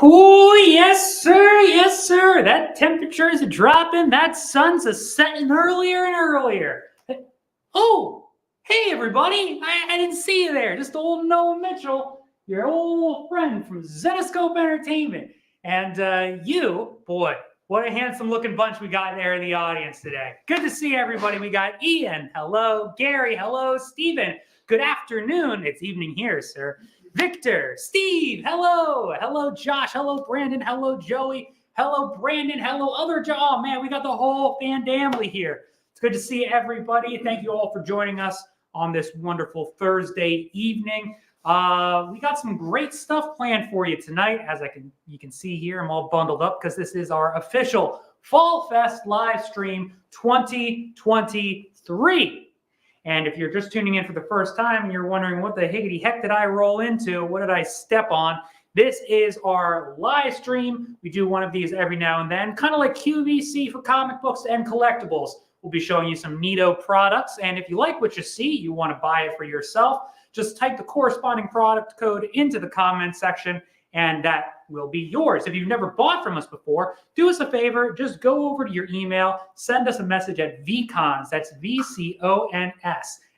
Oh, yes, sir. Yes, sir. That temperature is dropping. That sun's setting earlier and earlier. Oh, hey, everybody. I didn't see you there. Just old Noah Mitchell, your old friend from Zenescope Entertainment. And you, boy, what a handsome-looking bunch we got there in the audience today. Good to see everybody. We got Ian. Hello. Gary. Hello. Steven. Good afternoon. It's evening here, sir. Victor, Steve, hello. Hello, Josh. Hello, Brandon. Hello, Joey. Hello, Brandon. Hello, other Joe. Oh, man, we got the whole family here. It's good to see everybody. Thank you all for joining us on this wonderful Thursday evening. We got some great stuff planned for you tonight. As you can see here, I'm all bundled up because this is our official Fall Fest live stream 2023. And if you're just tuning in for the first time and you're wondering what the higgity heck did I roll into, what did I step on, this is our live stream. We do one of these every now and then, kind of like QVC for comic books and collectibles. We'll be showing you some neato products. And if you like what you see, you want to buy it for yourself, just type the corresponding product code into the comment section and that will be yours. If you've never bought from us before, do us a favor, just go over to your email, send us a message at VCONS, that's VCONS,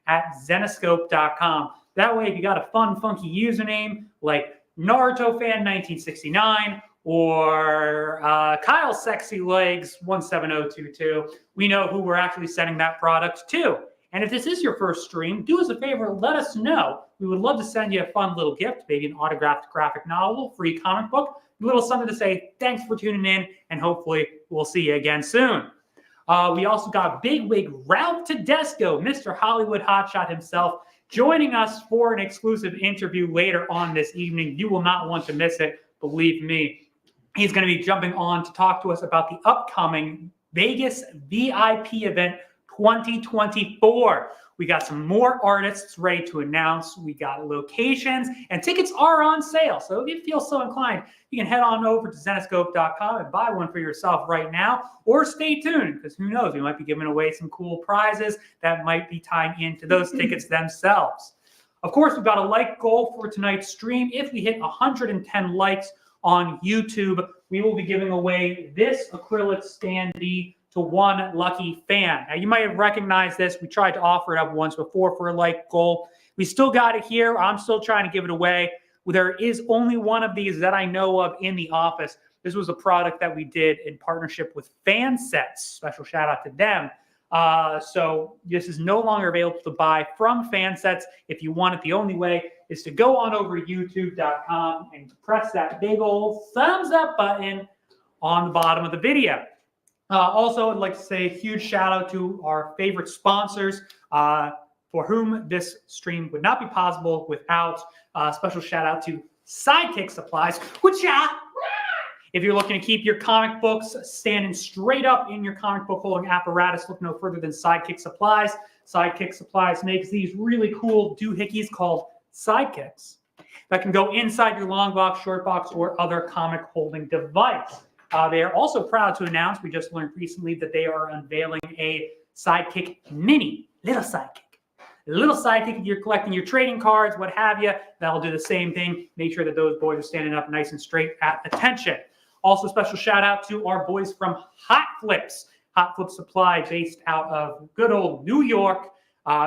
at Zenescope.com. That way, if you got a fun, funky username like Naruto Fan 1969 or Kyle Sexy Legs 17022, we know who we're actually sending that product to. And if this is your first stream, do us a favor, let us know. We would love to send you a fun little gift, maybe an autographed graphic novel, free comic book, a little something to say thanks for tuning in, and hopefully we'll see you again soon. We also got bigwig Ralph Tedesco, Mr. Hollywood Hotshot himself, joining us for an exclusive interview later on this evening. You will not want to miss it, believe me. He's going to be jumping on to talk to us about the upcoming Vegas VIP event 2024. We got some more artists ready to announce. We got locations and tickets are on sale. So if you feel so inclined, you can head on over to Zenescope.com and buy one for yourself right now, or stay tuned because who knows, we might be giving away some cool prizes that might be tying into those tickets themselves. Of course, we've got a like goal for tonight's stream. If we hit 110 likes on YouTube, we will be giving away this acrylic standee to one lucky fan. Now, you might have recognized this. We tried to offer it up once before for a like goal. We still got it here. I'm still trying to give it away. There is only one of these that I know of in the office. This was a product that we did in partnership with Fan Sets. Special shout out to them. So this is no longer available to buy from Fan Sets. If you want it, the only way is to go on over to youtube.com and press that big old thumbs up button on the bottom of the video. Also, I'd like to say a huge shout out to our favorite sponsors for whom this stream would not be possible without. Special shout out to Sidekick Supplies, which if you're looking to keep your comic books standing straight up in your comic book holding apparatus, look no further than Sidekick Supplies. Sidekick Supplies makes these really cool doohickeys called Sidekicks that can go inside your long box, short box, or other comic holding device. They are also proud to announce, we just learned recently, that they are unveiling a Sidekick Mini, little sidekick. A little sidekick if you're collecting your trading cards, what have you, that'll do the same thing. Make sure that those boys are standing up nice and straight at attention. Also, special shout out to our boys from Hot Flips. Hot Flip Supply, based out of good old New York.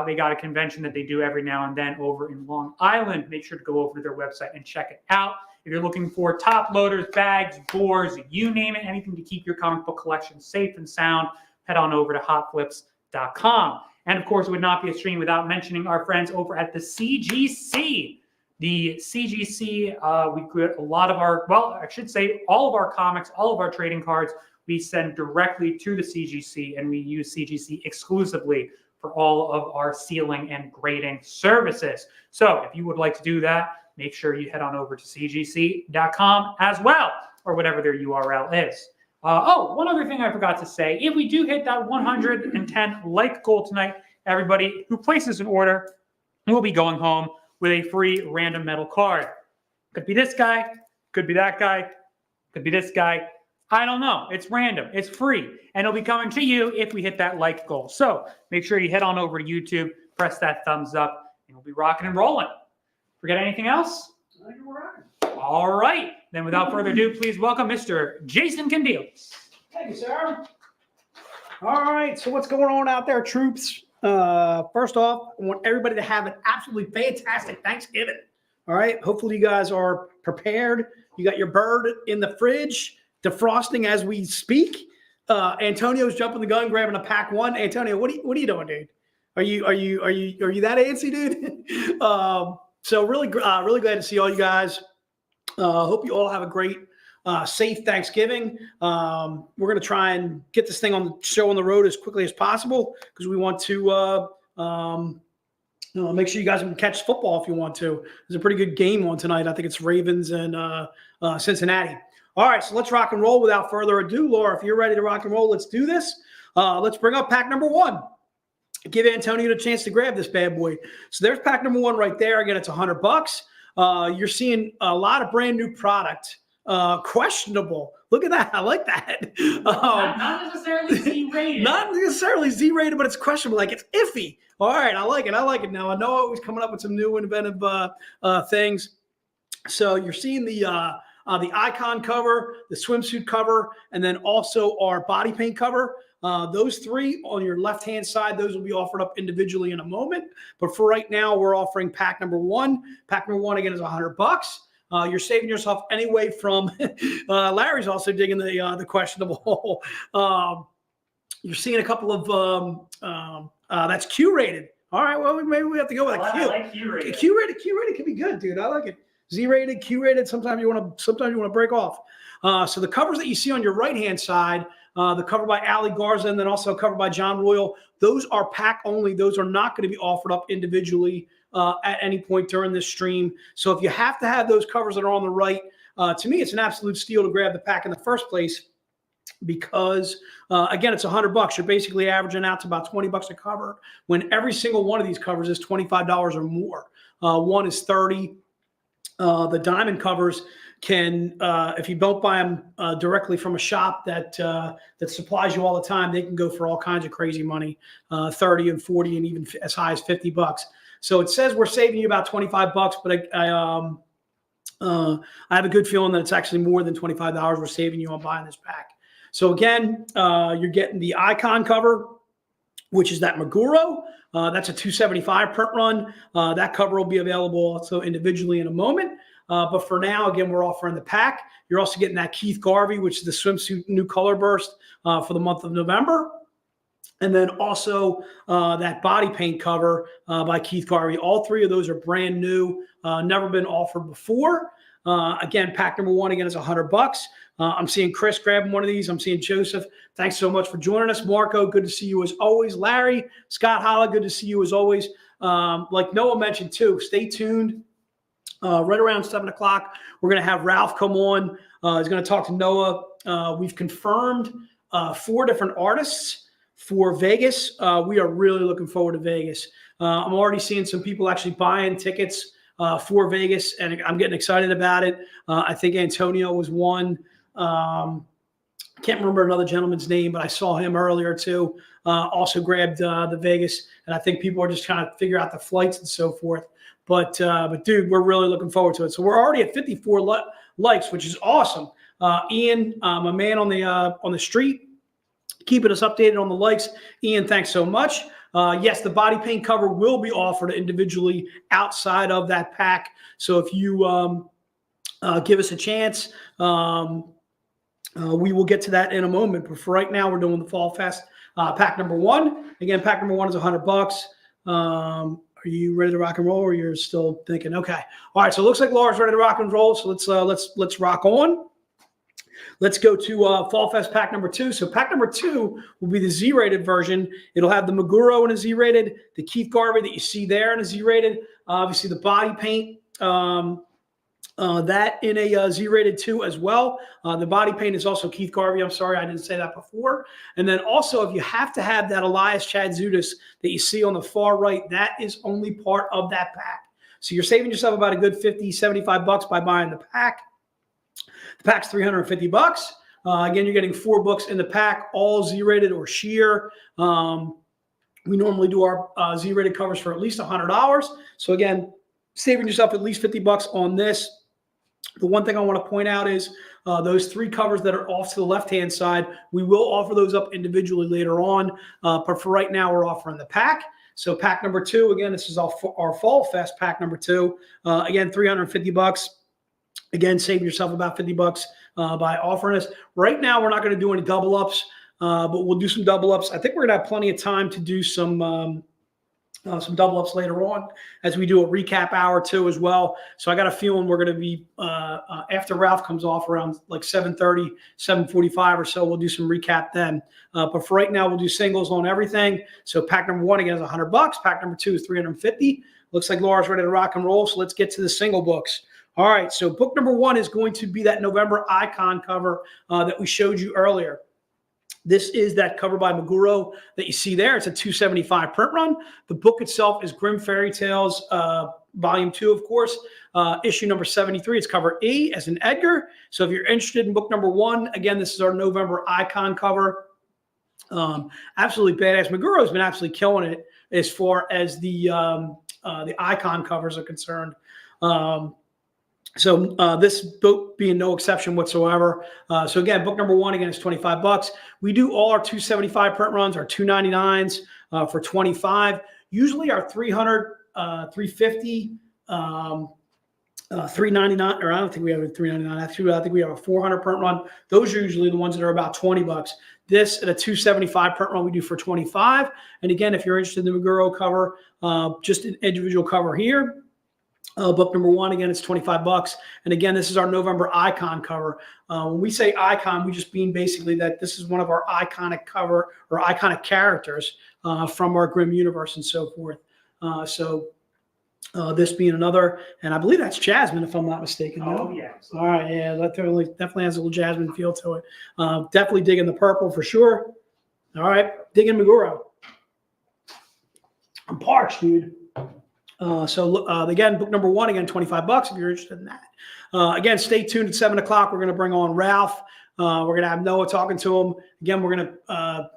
They got a convention that they do every now and then over in Long Island. Make sure to go over to their website and check it out. If you're looking for top loaders, bags, boards, you name it, anything to keep your comic book collection safe and sound, head on over to hotflips.com. And of course, it would not be a stream without mentioning our friends over at the CGC. The CGC, we get a lot of our, well, I should say all of our comics, all of our trading cards, we send directly to the CGC, and we use CGC exclusively for all of our sealing and grading services. So if you would like to do that, make sure you head on over to cgc.com as well, or whatever their URL is. One other thing I forgot to say. If we do hit that 110 like goal tonight, everybody who places an order will be going home with a free random metal card. Could be this guy, could be that guy, could be this guy. I don't know. It's random. It's free. And it'll be coming to you if we hit that like goal. So make sure you head on over to YouTube, press that thumbs up, and we'll be rocking and rolling. Forget anything else? I think we're rocking. All right. Then without further ado, please welcome Mr. Jason Candelas. Thank you, sir. All right, so what's going on out there, troops? First off, I want everybody to have an absolutely fantastic Thanksgiving. All right, hopefully you guys are prepared. You got your bird in the fridge, defrosting as we speak. Antonio's jumping the gun, grabbing a pack one. Antonio, what are you doing, dude? Are you that antsy, dude? So really glad to see all you guys. Hope you all have a great, safe Thanksgiving. We're going to try and get this thing on the show on the road as quickly as possible because we want to make sure you guys can catch football if you want to. There's a pretty good game on tonight. I think it's Ravens and Cincinnati. All right, so let's rock and roll without further ado. Laura, if you're ready to rock and roll, let's do this. Let's bring up pack number one. Give Antonio a chance to grab this bad boy. So there's pack number one right there. Again, it's $100. You're seeing a lot of brand new product. Questionable. Look at that. I like that. Not necessarily Z-rated. Not necessarily Z-rated, but it's questionable. Like it's iffy. All right, I like it. Now I know it was coming up with some new inventive things. So you're seeing the icon cover, the swimsuit cover, and then also our body paint cover. Those three on your left-hand side, those will be offered up individually in a moment. But for right now, we're offering pack number one. Pack number one, again, is $100. You're saving yourself anyway from Larry's also digging the questionable. You're seeing a couple of that's Q-rated. All right, well, maybe we have to go with a Q. I like Q-rated. Q-rated can be good, dude. I like it. Z-rated, Q-rated. Sometimes you want to break off. So the covers that you see on your right-hand side, the cover by Ali Garza and then also covered by John Royal, those are pack only. Those are not going to be offered up individually at any point during this stream. So if you have to have those covers that are on the right, to me, it's an absolute steal to grab the pack in the first place because, again, it's $100. You're basically averaging out to about $20 a cover when every single one of these covers is $25 or more. One is $30. The diamond covers can, if you don't buy them directly from a shop that supplies you all the time, they can go for all kinds of crazy money, 30 and 40 and even as high as $50. So it says we're saving you about $25, but I have a good feeling that it's actually more than $25 we're saving you on buying this pack. So again, you're getting the icon cover, which is that Maguro. That's a $275 print run. That cover will be available also individually in a moment. But for now, again, we're offering the pack. You're also getting that Keith Garvey, which is the swimsuit new color burst for the month of November. And then also that body paint cover by Keith Garvey. All three of those are brand new, never been offered before. Again, pack number one, again, is $100. I'm seeing Chris grabbing one of these. I'm seeing Joseph. Thanks so much for joining us. Marco, good to see you as always. Larry, Scott Holla, good to see you as always. Like Noah mentioned too, stay tuned. Right around 7 o'clock, we're going to have Ralph come on. He's going to talk to Noah. We've confirmed 4 different artists for Vegas. We are really looking forward to Vegas. I'm already seeing some people actually buying tickets for Vegas, and I'm getting excited about it. I think Antonio was one. Can't remember another gentleman's name, but I saw him earlier too. Also grabbed the Vegas, and I think people are just trying to figure out the flights and so forth. But dude, we're really looking forward to it. So we're already at 54 likes, which is awesome. Ian, my man on the street, keeping us updated on the likes. Ian, thanks so much. Yes, the body paint cover will be offered individually outside of that pack. So if you give us a chance, we will get to that in a moment. But for right now, we're doing the Fall Fest pack number one. Again, pack number one is $100. Are you ready to rock and roll, or you're still thinking? Okay. All right. So it looks like Laura's ready to rock and roll. So let's rock on. Let's go to Fall Fest pack number 2. So pack number 2 will be the Z-rated version. It'll have the Maguro in a Z-rated, the Keith Garvey that you see there in a Z-rated, obviously the body paint, that in a Z-rated too as well. The body paint is also Keith Garvey. I'm sorry, I didn't say that before. And then also, if you have to have that Elias Chadzudis that you see on the far right, that is only part of that pack. So you're saving yourself about a good $50-$75 by buying the pack. The pack's $350. Again, you're getting 4 books in the pack, all Z-rated or sheer. We normally do our Z-rated covers for at least $100. So again, saving yourself at least $50 on this. The one thing I want to point out is those 3 covers that are off to the left-hand side, we will offer those up individually later on. But for right now, we're offering the pack. So pack number 2, again, this is our Fall Fest pack number 2. Again, $350. Again, save yourself about $50 by offering us. Right now, we're not going to do any double ups, but we'll do some double ups. I think we're going to have plenty of time to do some double ups later on as we do a recap hour too as well. So I got a feeling we're going to be after Ralph comes off around like 7:30, 7:45 or so. We'll do some recap then. But for right now, we'll do singles on everything. So pack number 1 again is $100. Pack number 2 is $350. Looks like Laura's ready to rock and roll. So let's get to the single books. All right. So book number 1 is going to be that November icon cover that we showed you earlier. This is that cover by Meguro that you see there. It's a 275 print run. The book itself is Grimm Fairy Tales, Volume 2, of course, issue number 73. It's cover E as in Edgar. So if you're interested in book number 1, again, this is our November icon cover. Absolutely badass. Meguro's been absolutely killing it as far as the icon covers are concerned. So this book being no exception whatsoever. So again, book number 1 again is $25. We do all our 275 print runs, our 299s for $25. Usually our 300, 350, 399, or I don't think we have a 399. Actually, I think we have a 400 print run. Those are usually the ones that are about $20. This at a 275 print run we do for $25. And again, if you're interested in the Meguro cover, just an individual cover here. Book number 1, again, it's $25. And again, this is our November icon cover. When we say icon, we just mean basically that this is one of our iconic cover or iconic characters from our Grimm universe and so forth. This being another, and I believe that's Jasmine, if I'm not mistaken. Oh, no? yeah. All right. Yeah, that definitely has a little Jasmine feel to it. Definitely digging the purple for sure. All right. Digging Meguro. I'm parched, dude. Again, book number 1, again, $25 if you're interested in that. Again, stay tuned at 7 o'clock. We're going to bring on Ralph. We're going to have Noah talking to him. Again, we're going to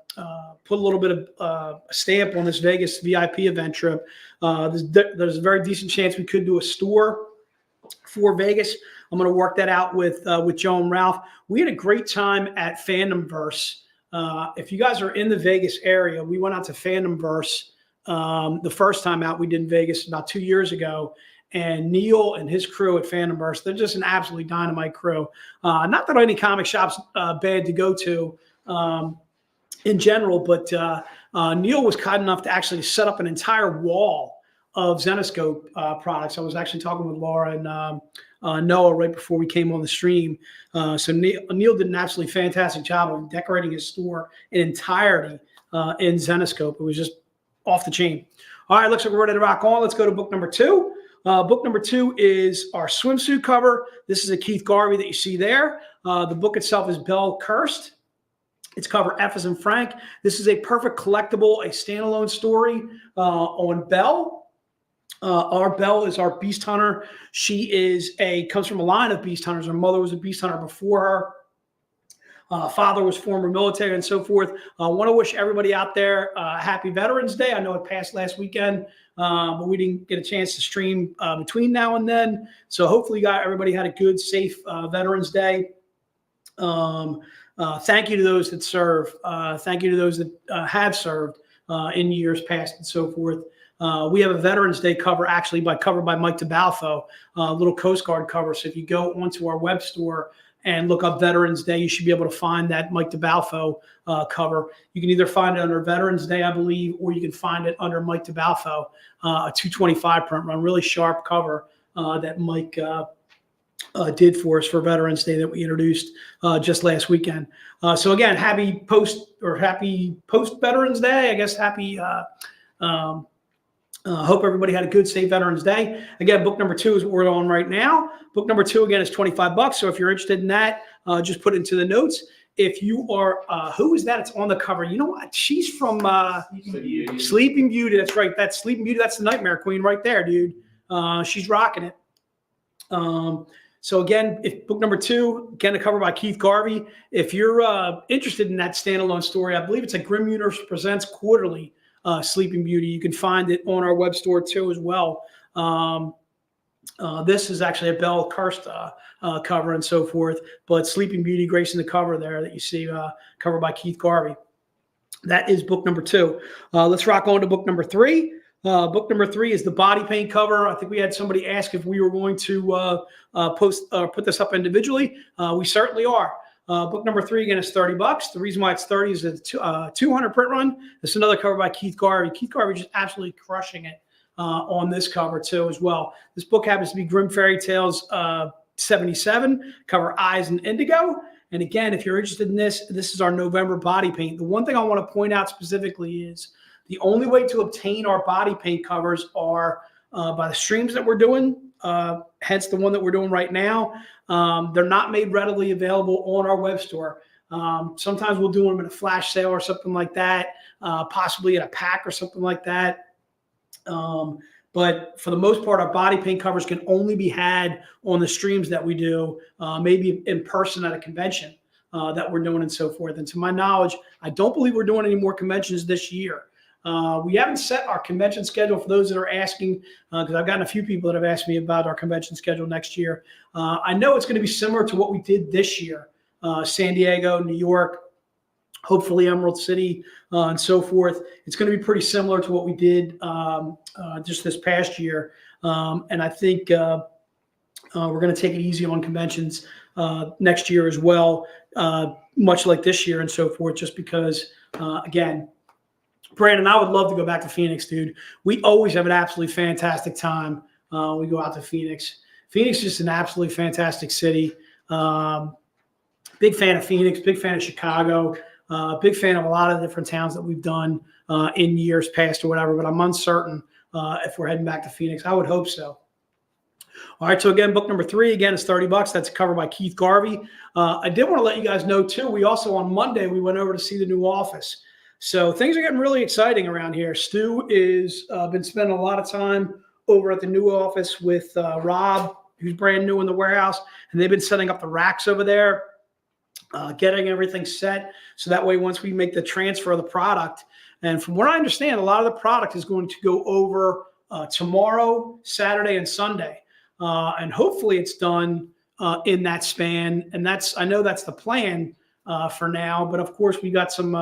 put a little bit of a stamp on this Vegas VIP event trip. There's a very decent chance we could do a store for Vegas. I'm going to work that out with Joe and Ralph. We had a great time at Fandomverse. If you guys are in the Vegas area, we went out to Fandomverse. The first time out we did in Vegas about 2 years ago, and Neil and his crew at Fandomverse, they're just an absolutely dynamite crew. Not that any comic shop's bad to go to in general, but Neil was kind enough to actually set up an entire wall of Zenescope products. I was actually talking with Laura and Noah right before we came on the stream. So Neil did an absolutely fantastic job of decorating his store in entirety in Zenescope. It was just off the chain. All right, looks like we're ready to rock on. Let's go to book number 2. Book number 2 is our swimsuit cover. This is a Keith Garvey that you see there. The book itself is Belle Cursed. It's cover F as in Frank. This is a perfect collectible, a standalone story on Belle. Our Belle is our beast hunter. She comes from a line of beast hunters. Her mother was a beast hunter before her. Father was former military and so forth. I want to wish everybody out there happy Veterans Day. I know it passed last weekend, but we didn't get a chance to stream between now and then. So hopefully everybody had a good, safe Veterans Day. Thank you to those that serve. Thank you to those that have served in years past and so forth. We have a Veterans Day cover covered by Mike DeBalfo, a little Coast Guard cover. So if you go onto our web store and look up Veterans Day, you should be able to find that Mike DeBalfo cover. You can either find it under Veterans Day, I believe, or you can find it under Mike DeBalfo, a 225 print run, really sharp cover that Mike did for us for Veterans Day that we introduced just last weekend. So again, happy post Veterans Day. I guess happy. Hope everybody had a good, safe Veterans Day. Again, book number 2 is what we're on right now. Book number 2, again, is $25. So if you're interested in that, just put it into the notes. If you are, who is that? It's on the cover. You know what? She's from Sleeping Beauty. That's right. That's Sleeping Beauty. That's the Nightmare Queen right there, dude. She's rocking it. So again, if book number 2, again, a cover by Keith Garvey. If you're interested in that standalone story, I believe it's a Grimm Universe Presents Quarterly. Sleeping Beauty. You can find it on our web store too as well. This is actually a Belle Cursed cover and so forth, but Sleeping Beauty gracing the cover there that you see, covered by Keith Garvey. That is book number 2. Let's rock on to book number 3. Book number 3 is the body paint cover. I think we had somebody ask if we were going to put this up individually. We certainly are. Book number 3 again is $30. The reason why it's 30 is it's a 200 print run. It's another cover by Keith Garvey. Keith Garvey just absolutely crushing it on this cover too as well. This book happens to be Grimm Fairy Tales 77, cover Eyes and Indigo. And again, if you're interested in this, this is our November body paint. The one thing I want to point out specifically is the only way to obtain our body paint covers are by the streams that we're doing, hence the one that we're doing right now. They're not made readily available on our web store. Sometimes we'll do them in a flash sale or something like that, possibly in a pack or something like that. But for the most part, our body paint covers can only be had on the streams that we do, maybe in person at a convention that we're doing and so forth. And to my knowledge, I don't believe we're doing any more conventions this year. We haven't set our convention schedule for those that are asking, because I've gotten a few people that have asked me about our convention schedule next year. I know it's going to be similar to what we did this year, San Diego, New York, hopefully Emerald City, and so forth. It's going to be pretty similar to what we did just this past year. And I think we're going to take it easy on conventions next year as well, much like this year and so forth, just because, again, Brandon, I would love to go back to Phoenix, dude. We always have an absolutely fantastic time. We go out to Phoenix. Phoenix is just an absolutely fantastic city. Big fan of Phoenix, big fan of Chicago, big fan of a lot of different towns that we've done in years past or whatever, but I'm uncertain if we're heading back to Phoenix. I would hope so. All right, so again, book number 3, again, is $30. That's covered by Keith Garvey. I did want to let you guys know, too, we also, on Monday, we went over to see the new office. So things are getting really exciting around here. Stu is been spending a lot of time over at the new office with Rob, who's brand new in the warehouse, and they've been setting up the racks over there, getting everything set. So that way, once we make the transfer of the product, and from what I understand, a lot of the product is going to go over tomorrow, Saturday, and Sunday. And hopefully it's done in that span. And I know that's the plan for now, but of course we got some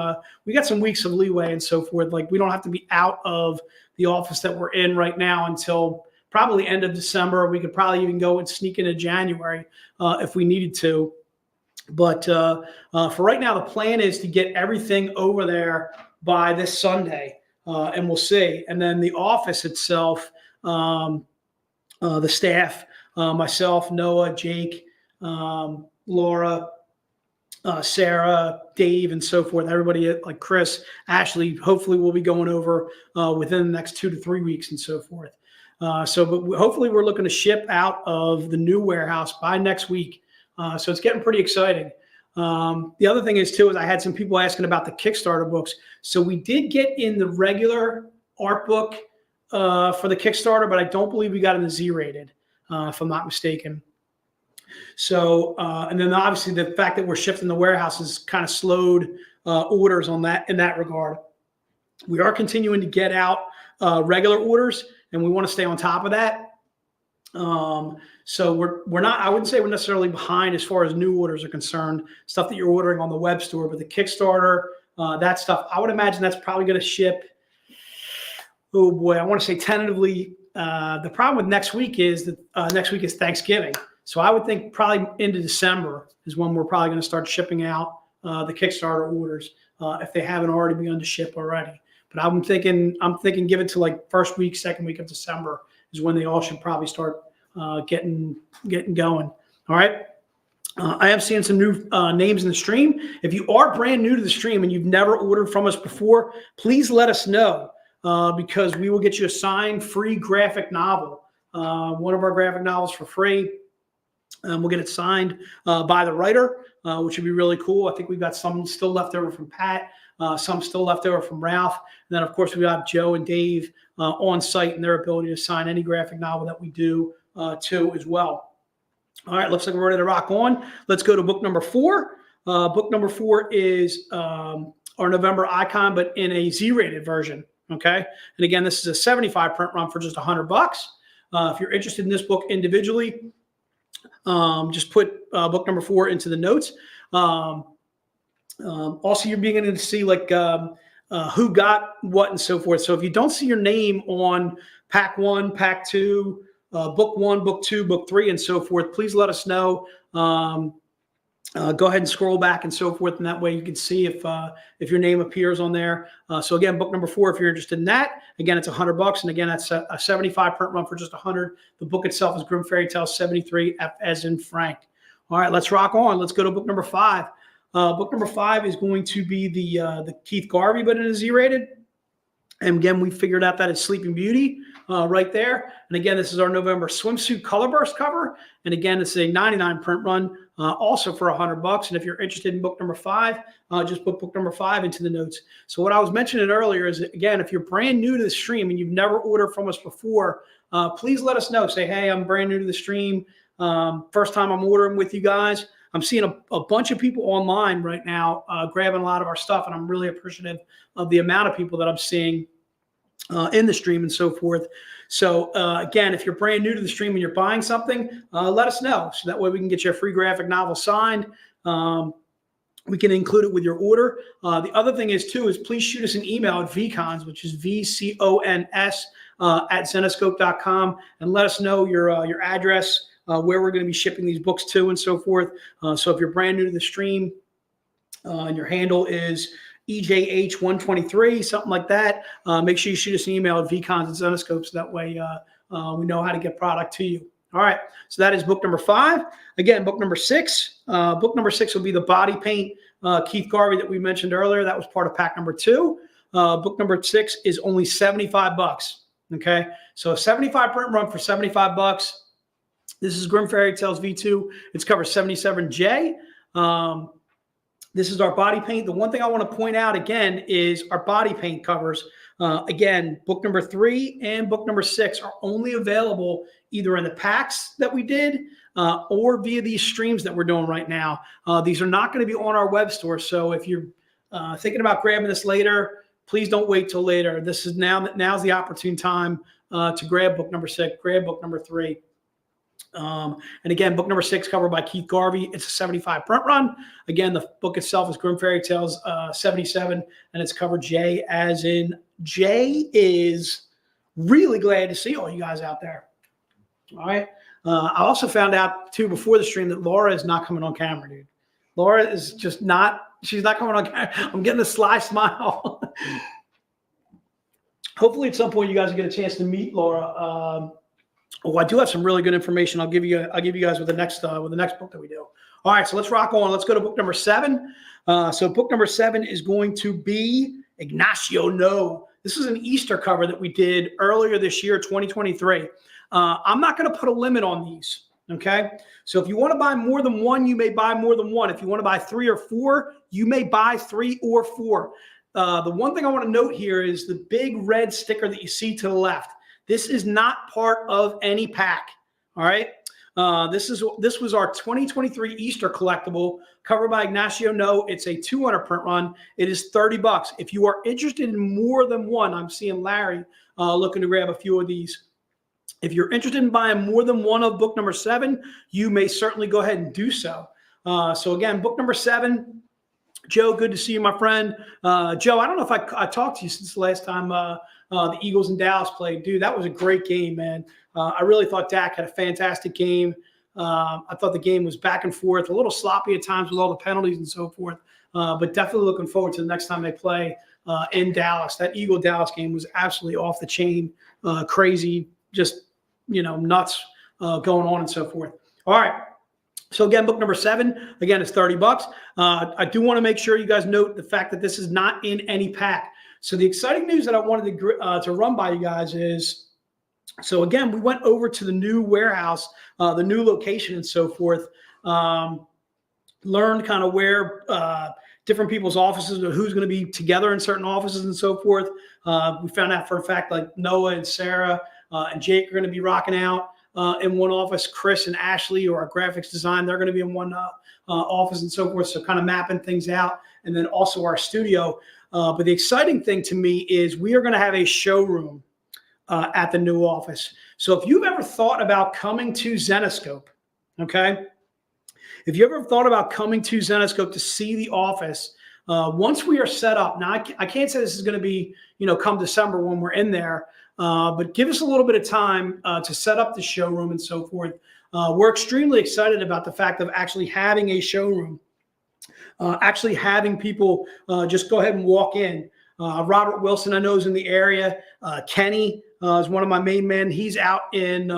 weeks of leeway and so forth. Like we don't have to be out of the office that we're in right now until probably end of December. We could probably even go and sneak into January if we needed to. But for right now, the plan is to get everything over there by this Sunday, and we'll see. And then the office itself, the staff, myself, Noah, Jake, Laura, Sarah, Dave, and so forth, everybody like Chris, Ashley, hopefully we'll be going over within the next 2 to 3 weeks and so forth. But hopefully we're looking to ship out of the new warehouse by next week. So it's getting pretty exciting. The other thing is, too, is I had some people asking about the Kickstarter books. So we did get in the regular art book for the Kickstarter, but I don't believe we got in the Z-rated, if I'm not mistaken. So, and then obviously the fact that we're shifting the warehouse has kind of slowed orders on that in that regard. We are continuing to get out regular orders, and we want to stay on top of that. So we're not, I wouldn't say we're necessarily behind as far as new orders are concerned, stuff that you're ordering on the web store, but the Kickstarter, that stuff, I would imagine that's probably going to ship. Oh boy, I want to say tentatively. The problem with next week is that next week is Thanksgiving. So I would think probably into December is when we're probably going to start shipping out the Kickstarter orders if they haven't already begun to ship already. But I'm thinking give it to like first week, second week of December is when they all should probably start getting going. All right. I am seeing some new names in the stream. If you are brand new to the stream and you've never ordered from us before, please let us know because we will get you a signed free graphic novel, one of our graphic novels for free. We'll get it signed by the writer, which would be really cool. I think we've got some still left over from Pat, some still left over from Ralph. And then, of course, we got Joe and Dave on site and their ability to sign any graphic novel that we do too as well. All right, looks like we're ready to rock on. Let's go to book number 4. Book number 4 is our November icon, but in a Z-rated version. Okay. And again, this is a 75 print run for just $100. If you're interested in this book individually, just put book number 4 into the notes. Also, you're beginning to see like who got what and so forth. So if you don't see your name on pack 1, pack 2, book 1, book 2, book 3, and so forth, please let us know. Go ahead and scroll back and so forth, and that way you can see if your name appears on there. So again, book number 4, if you're interested in that, again, it's $100, and again, that's a 75 print run for just 100. The book itself is Grim Fairy Tale 73, F as in Frank. All right, let's rock on. Let's go to book number 5. Book number 5 is going to be the Keith Garvey, but in a Z-rated. And again, we figured out that it's Sleeping Beauty right there. And again, this is our November swimsuit color burst cover. And again, it's a 99 print run, also for $100. And if you're interested in book number 5, just put book number 5 into the notes. So what I was mentioning earlier is, again, if you're brand new to the stream and you've never ordered from us before, please let us know. Say, hey, I'm brand new to the stream. First time I'm ordering with you guys. I'm seeing a bunch of people online right now grabbing a lot of our stuff, and I'm really appreciative of the amount of people that I'm seeing in the stream and so forth. So again, if you're brand new to the stream and you're buying something, let us know. So that way we can get you a free graphic novel signed. We can include it with your order. The other thing is too, is please shoot us an email at vcons, which is VCONS at Zenescope.com, and let us know your address, where we're going to be shipping these books to and so forth. So if you're brand new to the stream and your handle is EJH123, something like that, make sure you shoot us an email at vcons at Zenescope, so that way we know how to get product to you. All right, so that is book number 5. Again, book number 6. Book number 6 will be the body paint Keith Garvey that we mentioned earlier. That was part of pack number 2. Book number 6 is only $75. Okay, so a 75 print run for $75. This is Grim Fairy Tales V2. It's cover 77J. This is our body paint. The one thing I want to point out again is our body paint covers. Again, book number 3 and book number 6 are only available either in the packs that we did or via these streams that we're doing right now. These are not going to be on our web store. So if you're thinking about grabbing this later, please don't wait till later. This is now's the opportune time to grab book number 6, grab book number 3. And again, book number 6 covered by Keith Garvey. It's a 75 print run. Again, the book itself is Grim Fairy Tales 77, and it's covered J as in Jay is really glad to see all you guys out there. All right. I also found out too before the stream that Laura is not coming on camera, dude. Laura is just not, she's not coming on camera. I'm getting a sly smile. Hopefully at some point you guys will get a chance to meet Laura. Oh, I do have some really good information. I'll give you guys with the next book that we do. All right, so let's rock on. Let's go to book number 7. So book number 7 is going to be Ignacio No. This is an Easter cover that we did earlier this year, 2023. I'm not going to put a limit on these. Okay, so if you want to buy more than one, you may buy more than one. If you want to buy 3 or 4, you may buy 3 or 4. The one thing I want to note here is the big red sticker that you see to the left. This is not part of any pack. All right. This was our 2023 Easter collectible covered by Ignacio No. It's a 200 print run. It is $30. If you are interested in more than one, I'm seeing Larry looking to grab a few of these. If you're interested in buying more than one of book number 7, you may certainly go ahead and do so. So again, book number 7. Joe, good to see you, my friend. Joe, I don't know if I talked to you since the last time the Eagles and Dallas played. Dude, that was a great game, man. I really thought Dak had a fantastic game. I thought the game was back and forth, a little sloppy at times with all the penalties and so forth, but definitely looking forward to the next time they play in Dallas. That Eagle-Dallas game was absolutely off the chain, crazy, just, nuts going on and so forth. All right. So again, book number 7, again, it's $30. I do want to make sure you guys note the fact that this is not in any pack. So the exciting news that I wanted to run by you guys is, so again, we went over to the new warehouse, the new location and so forth, learned kind of where different people's offices or who's going to be together in certain offices and so forth. We found out for a fact like Noah and Sarah and Jake are going to be rocking out in one office. Chris and Ashley, or our graphics design, they're going to be in one office and so forth. So kind of mapping things out. And then also our studio. But the exciting thing to me is we are going to have a showroom at the new office. So if you've ever thought about coming to Zenescope, okay, if you ever thought about coming to Zenescope to see the office, once we are set up, now I can't say this is going to be, come December when we're in there, but give us a little bit of time to set up the showroom and so forth. We're extremely excited about the fact of actually having a showroom, actually having people just go ahead and walk in. Robert Wilson, I know, is in the area. Kenny is one of my main men. He's out in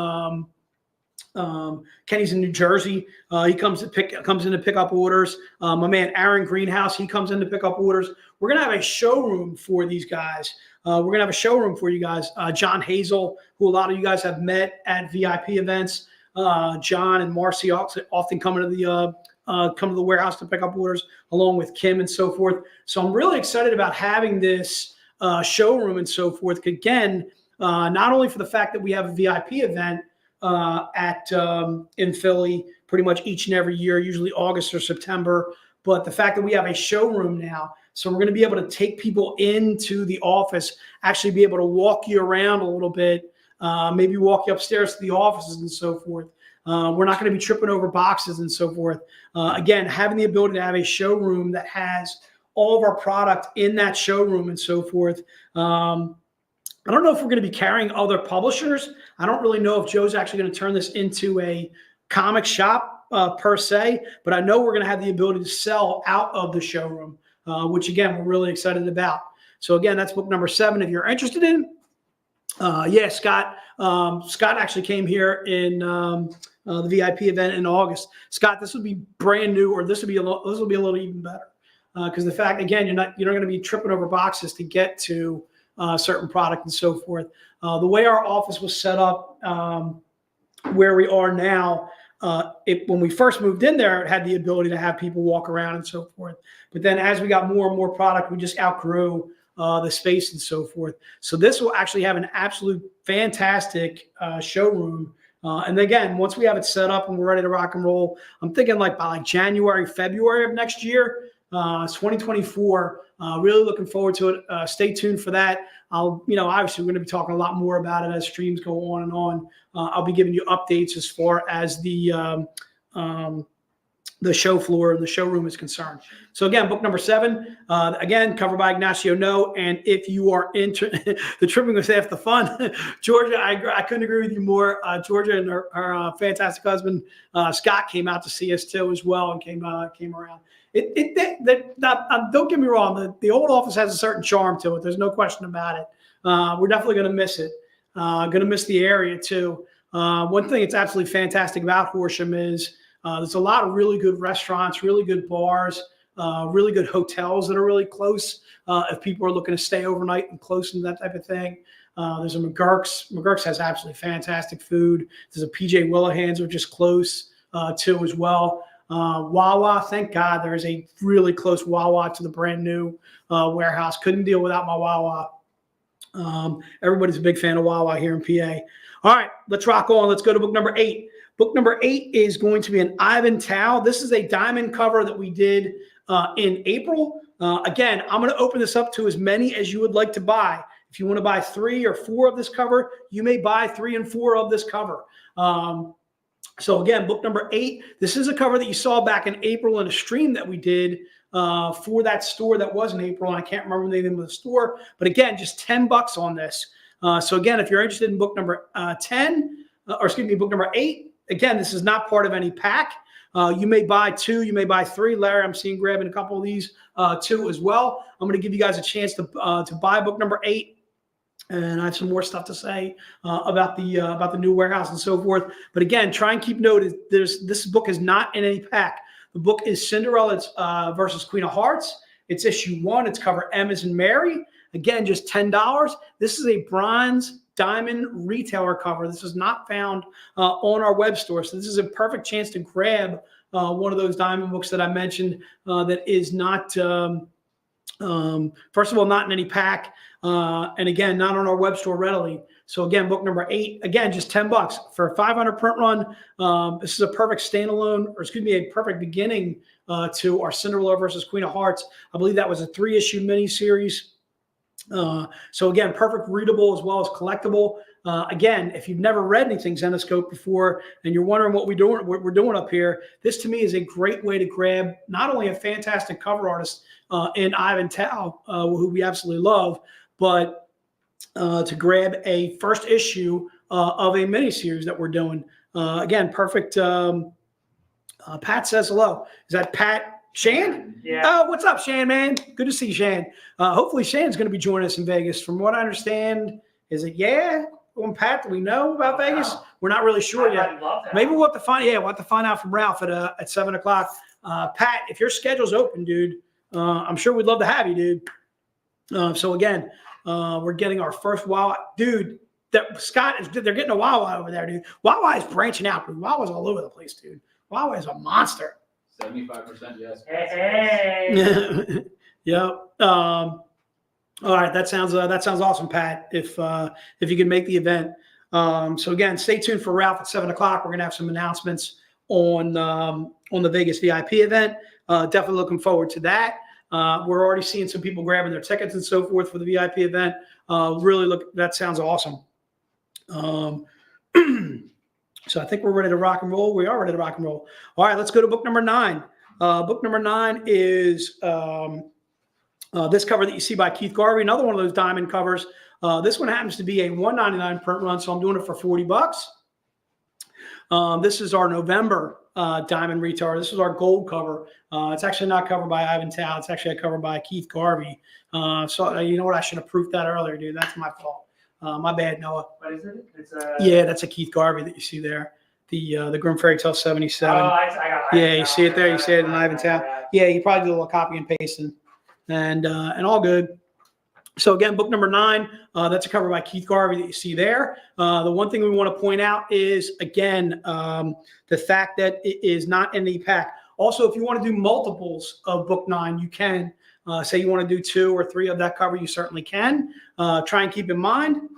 Kenny's in New Jersey. He comes in to pick up orders. My man Aaron Greenhouse, he comes in to pick up orders. We're gonna have a showroom for these guys. We're gonna have a showroom for you guys. John Hazel, who a lot of you guys have met at VIP events. John and Marcy often come to the warehouse to pick up orders, along with Kim and so forth. So I'm really excited about having this showroom and so forth. Again, not only for the fact that we have a VIP event in Philly pretty much each and every year, usually August or September, but the fact that we have a showroom now. So we're going to be able to take people into the office, actually be able to walk you around a little bit, maybe walk you upstairs to the offices and so forth. We're not going to be tripping over boxes and so forth. Again, having the ability to have a showroom that has all of our product in that showroom and so forth. I don't know if we're going to be carrying other publishers. I don't really know if Joe's actually going to turn this into a comic shop per se, but I know we're going to have the ability to sell out of the showroom, which again, we're really excited about. So again, that's book number 7. If you're interested in, Scott. Scott actually came here in the VIP event in August. Scott, this would be brand new, or this will be a little even better because the fact, again, you're not going to be tripping over boxes to get to certain product and so forth. The way our office was set up, where we are now, when we first moved in there, it had the ability to have people walk around and so forth. But then as we got more and more product, we just outgrew the space and so forth. So this will actually have an absolute fantastic showroom. And again, once we have it set up and we're ready to rock and roll, I'm thinking by January, February of next year, it's 2024. Really looking forward to it. Stay tuned for that. Obviously we're going to be talking a lot more about it as streams go on and on. I'll be giving you updates as far as the show floor and the showroom is concerned. So again, book number 7, again, covered by Ignacio No. And if you are into the tripping was half the fun, Georgia, I couldn't agree with you more. Georgia and her fantastic husband, Scott, came out to see us too as well and came around. Don't get me wrong. The old office has a certain charm to it. There's no question about it. We're definitely going to miss it. Going to miss the area too. One thing that's absolutely fantastic about Horsham is there's a lot of really good restaurants, really good bars, really good hotels that are really close. If people are looking to stay overnight and close and that type of thing. There's a McGurk's. McGurk's has absolutely fantastic food. There's a PJ Willahan's, which is close too as well. Wawa, thank God there's a really close Wawa to the brand new warehouse. Couldn't deal without my Wawa. Everybody's a big fan of Wawa here in PA. All right, let's rock on. Let's go to book number 8. Book number 8 is going to be an Ivan Tao. This is a diamond cover that we did in April. Again, I'm going to open this up to as many as you would like to buy. If you want to buy 3 or 4 of this cover, you may buy 3 and 4 of this cover. So again, book number 8, this is a cover that you saw back in April in a stream that we did for that store that was in April. And I can't remember the name of the store, but again, just $10 on this. So again, if you're interested in book number book number 8, again, this is not part of any pack. You may buy 2, you may buy 3. Larry, I'm seeing grabbing a couple of these too as well. I'm going to give you guys a chance to buy book number 8. And I have some more stuff to say about the new warehouse and so forth. But again, try and keep note. This book is not in any pack. The book is Cinderella versus Queen of Hearts. It's issue 1. It's cover M as in Mary. Again, just $10. This is a bronze diamond retailer cover. This is not found on our web store. So this is a perfect chance to grab one of those diamond books that I mentioned that is not, first of all, not in any pack. And again, not on our web store readily. So again, book number 8, again, just $10 for a 500 print run. This is a perfect standalone, a perfect beginning to our Cinderella versus Queen of Hearts. I believe that was a 3-issue miniseries. So again, perfect readable as well as collectible. Again, if you've never read anything Zenescope before and you're wondering what we're doing up here, this to me is a great way to grab not only a fantastic cover artist in Ivan Tao, who we absolutely love, but to grab a first issue of a miniseries that we're doing. Again, perfect. Pat says hello. Is that Pat? Shan? Yeah. Oh, what's up, Shan, man? Good to see Shan. Hopefully Shan's going to be joining us in Vegas. From what I understand, is it Pat, do we know about Vegas? We're not really sure yet. Maybe we'll have to find we'll have to find out from Ralph at 7 o'clock. Pat, if your schedule's open, dude, I'm sure we'd love to have you, dude. So again, we're getting our first Wawa. Dude, they're getting a Wawa over there, dude. Wawa is branching out, dude. Wawa's all over the place, dude. Wawa is a monster. 75% yes. Hey. Yep. All right, that sounds awesome, Pat. If you can make the event. So again, stay tuned for Ralph at 7 o'clock. We're gonna have some announcements on the Vegas VIP event. Definitely looking forward to that. We're already seeing some people grabbing their tickets and so forth for the VIP event. That sounds awesome. So I think we're ready to rock and roll. We are ready to rock and roll. All right, let's go to book number 9. Book number 9 is this cover that you see by Keith Garvey, another one of those diamond covers. This one happens to be a $1.99 print run, so I'm doing it for $40. This is our November diamond retailer. This is our gold cover. It's actually not covered by Ivan Tao. It's actually a cover by Keith Garvey. So you know what? I should have proofed that earlier, dude. That's my fault. My bad, Noah. What is it? Yeah, that's a Keith Garvey that you see there. The Grim Fairy Tale 77. Oh, I got it. Yeah, you see it there. You see it in Ivan Tao. Yeah, you probably do a little copy and pasting, and all good. So again, book number 9. That's a cover by Keith Garvey that you see there. The one thing we want to point out is again the fact that it is not in the pack. Also, if you want to do multiples of book 9, you can. Say you want to do 2 or 3 of that cover, you certainly can. Try and keep in mind,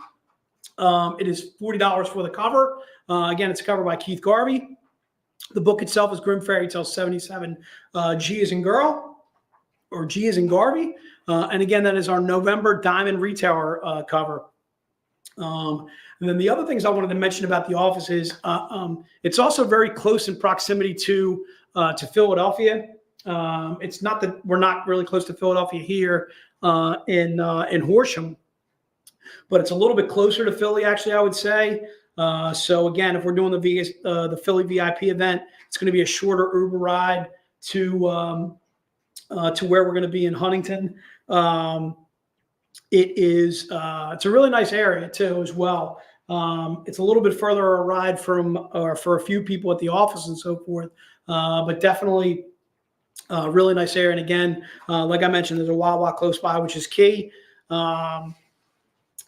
it is $40 for the cover. Again, it's a cover by Keith Garvey. The book itself is Grim Fairy Tale 77, G as in girl, or G as in Garvey. And again, that is our November Diamond Retailer cover. And then the other things I wanted to mention about the office is it's also very close in proximity to Philadelphia. It's not that we're not really close to Philadelphia here in Horsham, but it's a little bit closer to Philly, actually, I would say. So again, if we're doing the Philly VIP event, it's going to be a shorter Uber ride to where we're going to be in Huntington. It's a really nice area too, as well. It's a little bit further a ride for a few people at the office and so forth, but definitely really nice area. And again, like I mentioned, there's a Wawa close by, which is key.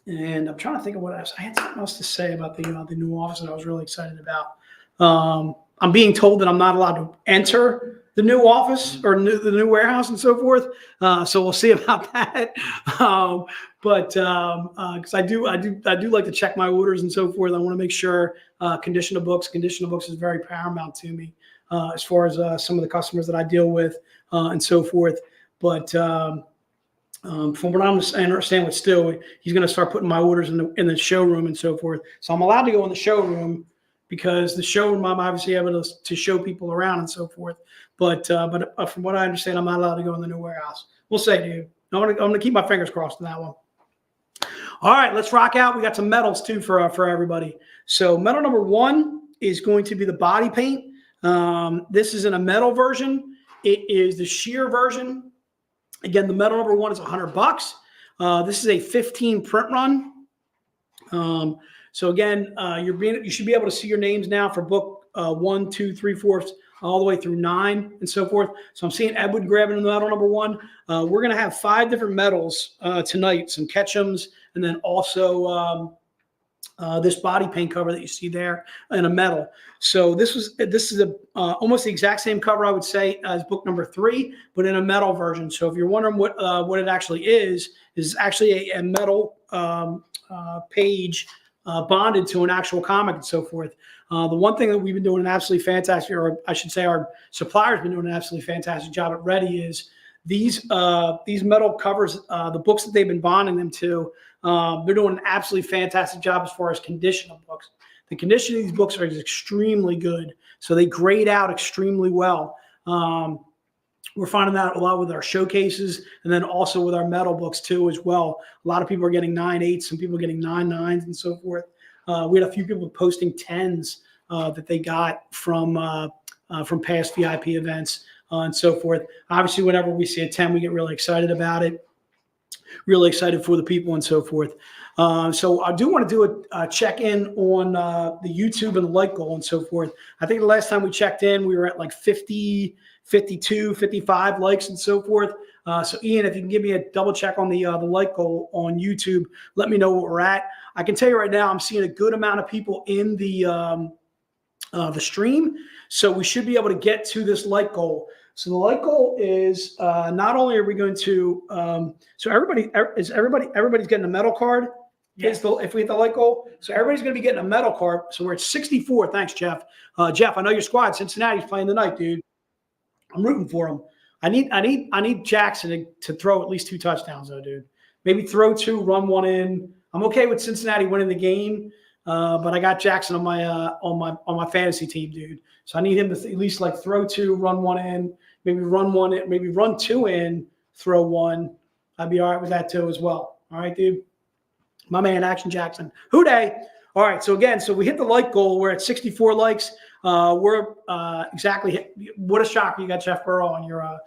And I'm trying to think of what else. I had something else to say about the new office that I was really excited about. I'm being told that I'm not allowed to enter the new office or the new warehouse and so forth. So we'll see about that. But because I do like to check my orders and so forth. I want to make sure condition of books is very paramount to me as far as some of the customers that I deal with and so forth. But from what I understand with Stu, he's going to start putting my orders in the showroom and so forth. So I'm allowed to go in the showroom because the showroom I'm obviously able to show people around and so forth. But from what I understand, I'm not allowed to go in the new warehouse. We'll say, dude. I'm gonna keep my fingers crossed on that one. All right, let's rock out. We got some medals too for everybody. So medal number 1 is going to be the body paint. This is in a metal version. It is the sheer version. Again, the medal number 1 is $100. This is a 15 print run. So again, you should be able to see your names now for book 1, 2, 3, 4, all the way through 9 and so forth. So I'm seeing Edward grabbing the medal number 1. We're going to have 5 different medals tonight, some Ketchums, and then also this body paint cover that you see there in a metal. So this is almost the exact same cover, I would say, as book number 3, but in a metal version. So if you're wondering what it actually is actually a metal page bonded to an actual comic and so forth. The one thing that we've been doing an absolutely fantastic, or I should say our supplier's been doing an absolutely fantastic job at Ready, is these metal covers, the books that they've been bonding them to, they're doing an absolutely fantastic job as far as condition of books. The condition of these books are extremely good, so they grade out extremely well. We're finding that a lot with our showcases, and then also with our metal books too as well. A lot of people are getting 9.8s, some people are getting 9.9s, and so forth. We had a few people posting 10s that they got from past VIP events and so forth. Obviously, whenever we see a 10, we get really excited about it, really excited for the people and so forth. So I do want to do a check-in on the YouTube and the like goal and so forth. I think the last time we checked in, we were at like 50, 52, 55 likes and so forth. So Ian, if you can give me a double check on the like goal on YouTube, let me know what we're at. I can tell you right now, I'm seeing a good amount of people in the stream. So we should be able to get to this like goal. So the like goal is not only are we going to, so everybody's getting a metal card. Yes. If we hit the like goal, so everybody's going to be getting a metal card. So we're at 64. Thanks, Jeff. Jeff, I know your squad. Cincinnati's playing tonight, dude. I'm rooting for him. I need Jackson to throw at least 2 touchdowns, though, dude. Maybe throw 2, run 1 in. I'm okay with Cincinnati winning the game, but I got Jackson on my fantasy team, dude. So I need him to at least like throw 2, run 1 in, maybe run 1 in, maybe run 2 in, throw 1. I'd be all right with that too as well. All right, dude. My man, Action Jackson. Howdy. All right. So again, so we hit the like goal. We're at 64 likes. We're exactly. What a shocker! You got Jeff Burrow on your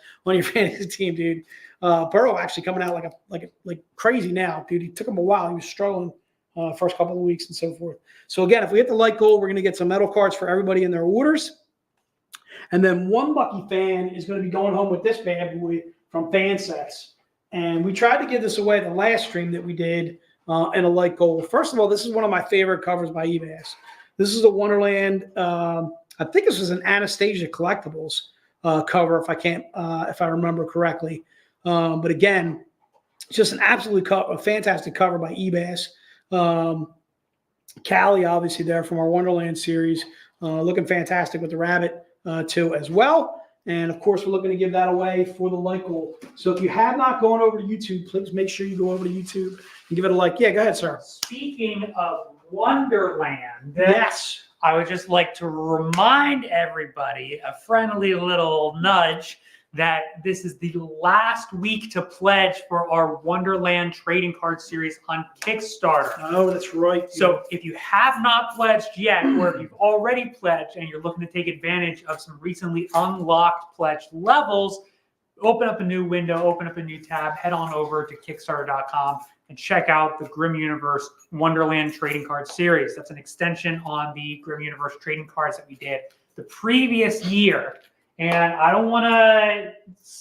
fantasy team, dude. Burrow actually coming out like crazy now, dude. It took him a while. He was struggling first couple of weeks and so forth. So again, if we hit the like goal, we're going to get some metal cards for everybody in their orders. And then one lucky fan is going to be going home with this bad boy from Fansets. And we tried to give this away the last stream that we did in a like goal. First of all, this is one of my favorite covers by eBay. This is a Wonderland. I think this was an Anastasia Collectibles cover, if I remember correctly. But again, it's just an absolutely a fantastic cover by eBay. Callie, obviously, there from our Wonderland series, looking fantastic with the rabbit too as well. And of course, we're looking to give that away for the like goal. So if you have not gone over to YouTube, please make sure you go over to YouTube and give it a like. Yeah, go ahead, sir. Speaking of Wonderland, yes, I would just like to remind everybody, a friendly little nudge, that this is the last week to pledge for our Wonderland trading card series on Kickstarter. Oh, that's right. So if you have not pledged yet, or if you've already pledged and you're looking to take advantage of some recently unlocked pledged levels, open up a new window, open up a new tab, head on over to Kickstarter.com and check out the Grim Universe Wonderland trading card series. That's an extension on the Grim Universe trading cards that we did the previous year. And I don't want to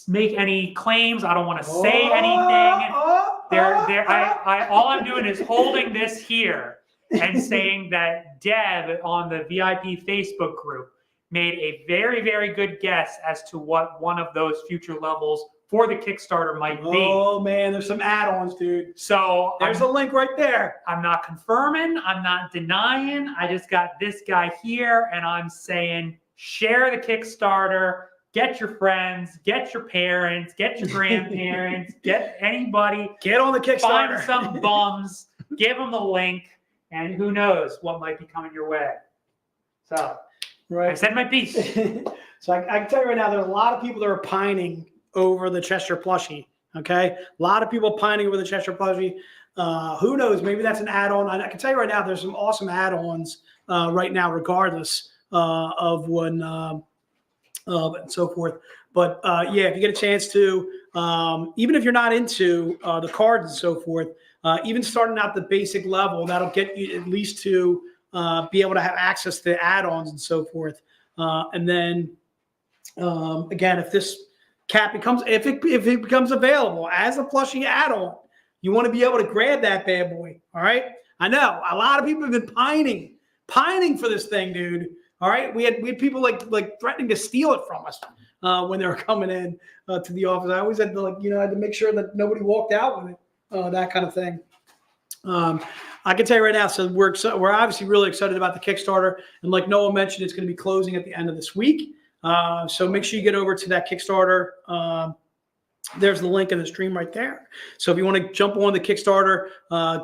make any claims. I don't want to say anything. All I'm doing is holding this here and saying that Deb on the VIP Facebook group made a very, very good guess as to what one of those future levels for the Kickstarter might be. Oh, man, there's some add-ons, dude. So there's a link right there. I'm not confirming. I'm not denying. I just got this guy here, and I'm saying share the Kickstarter. Get your friends, get your parents, get your grandparents, get anybody. Get on the Kickstarter. Find some bums, give them the link, and who knows what might be coming your way. So, right. I said my piece. So I can tell you right now, there's a lot of people that are pining over the Cheshire plushie. Okay, a lot of people pining over the Cheshire plushie. Who knows? Maybe that's an add-on. I can tell you right now, there's some awesome add-ons right now, regardless of when and so forth. But yeah, if you get a chance to, even if you're not into the cards and so forth, even starting out the basic level, that'll get you at least to be able to have access to add-ons and so forth. And then again, if this cat becomes, if it becomes available as a plushie add-on, you want to be able to grab that bad boy. All right. I know a lot of people have been pining for this thing, dude. All right. We had people like threatening to steal it from us when they were coming in to the office. I always had to I had to make sure that nobody walked out with it, that kind of thing. I can tell you right now, so we're obviously really excited about the Kickstarter. And like Noah mentioned, it's going to be closing at the end of this week. So make sure you get over to that Kickstarter There's the link in the stream right there. So if you want to jump on the Kickstarter,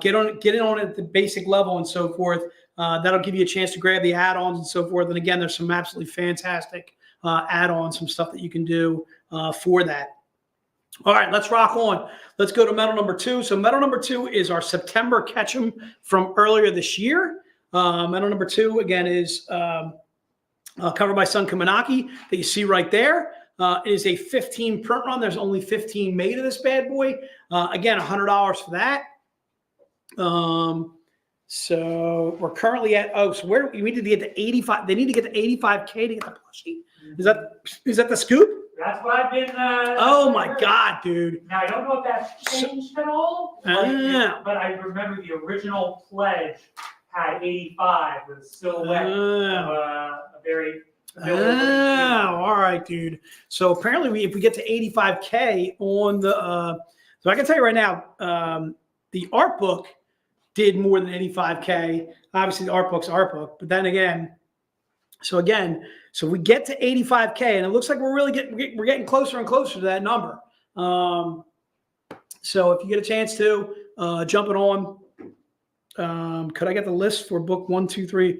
get in on it at the basic level and so forth. That'll give you a chance to grab the add-ons and so forth. And again, there's some absolutely fantastic add-ons, some stuff that you can do for that. All right, let's rock on. Let's go to medal number 2. So medal number 2 is our September Ketchum from earlier this year. Medal number 2, again, is covered by Sun Kaminaki that you see right there. It is a 15 print run. There's only 15 made of this bad boy. Again, $100 for that. So we're currently at, so where we need to get to 85. They need to get to 85K to get the plushie. Is that the scoop? That's what I've been. Oh my God, dude. Now I don't know if that's changed at all, but I remember the original pledge had 85 with a silhouette of a very. All right, dude. So apparently, if we get to 85K on the, so I can tell you right now, the art book did more than 85K. Obviously, the art book's art book, but then again, so we get to 85K, and it looks like we're getting closer and closer to that number. So if you get a chance to jump it on, could I get the list for book 1, 2, 3?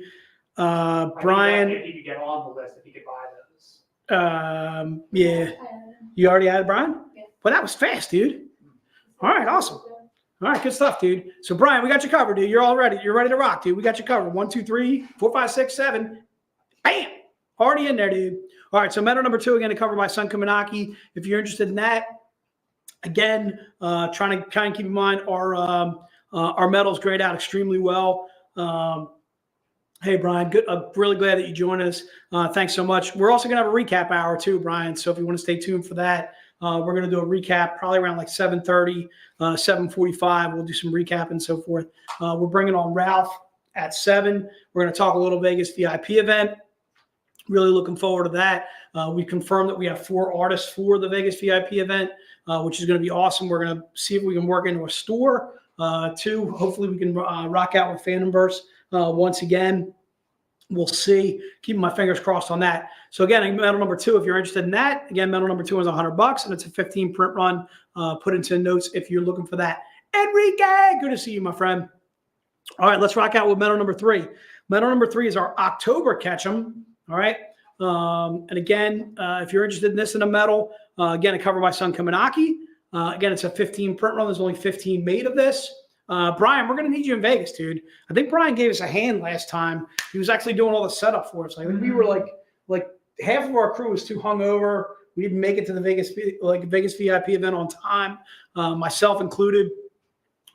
Brian, if you could get on the list, if you could buy those. Yeah, you already added Brian? Yeah. Well, that was fast, dude. All right, awesome. All right, good stuff, dude. So Brian, we got you covered, dude. You're all ready. You're ready to rock, dude. We got you covered. 1, 2, 3, 4, 5, 6, 7. Bam! Already in there, dude. All right, so medal number 2, again, covered by Sun Kaminaki. If you're interested in that, again, trying to kind of keep in mind our medals grade out extremely well. Hey, Brian, good. I'm really glad that you joined us. Thanks so much. We're also going to have a recap hour too, Brian. So if you want to stay tuned for that, we're going to do a recap probably around like 7:30, 7:45. We'll do some recap and so forth. We're bringing on Ralph at 7. We're going to talk a little Vegas VIP event. Really looking forward to that. We confirmed that we have 4 artists for the Vegas VIP event, which is going to be awesome. We're going to see if we can work into a store too. Hopefully we can rock out with Phantom Burst. Once again, we'll see. Keeping my fingers crossed on that. So again, medal number 2, if you're interested in that, again, medal number 2 is $100, and it's a 15 print run. Put into notes if you're looking for that. Enrique, good to see you, my friend. All right, let's rock out with medal number 3. Medal number 3 is our October Ketchum. All right. And again, if you're interested in this in a medal, again, covered by Sun Kaminaki. Again, it's a 15 print run. There's only 15 made of this. Brian, we're going to need you in Vegas, dude. I think Brian gave us a hand last time. He was actually doing all the setup for us. I think we were like half of our crew was too hungover. We didn't make it to the Vegas VIP event on time, myself included.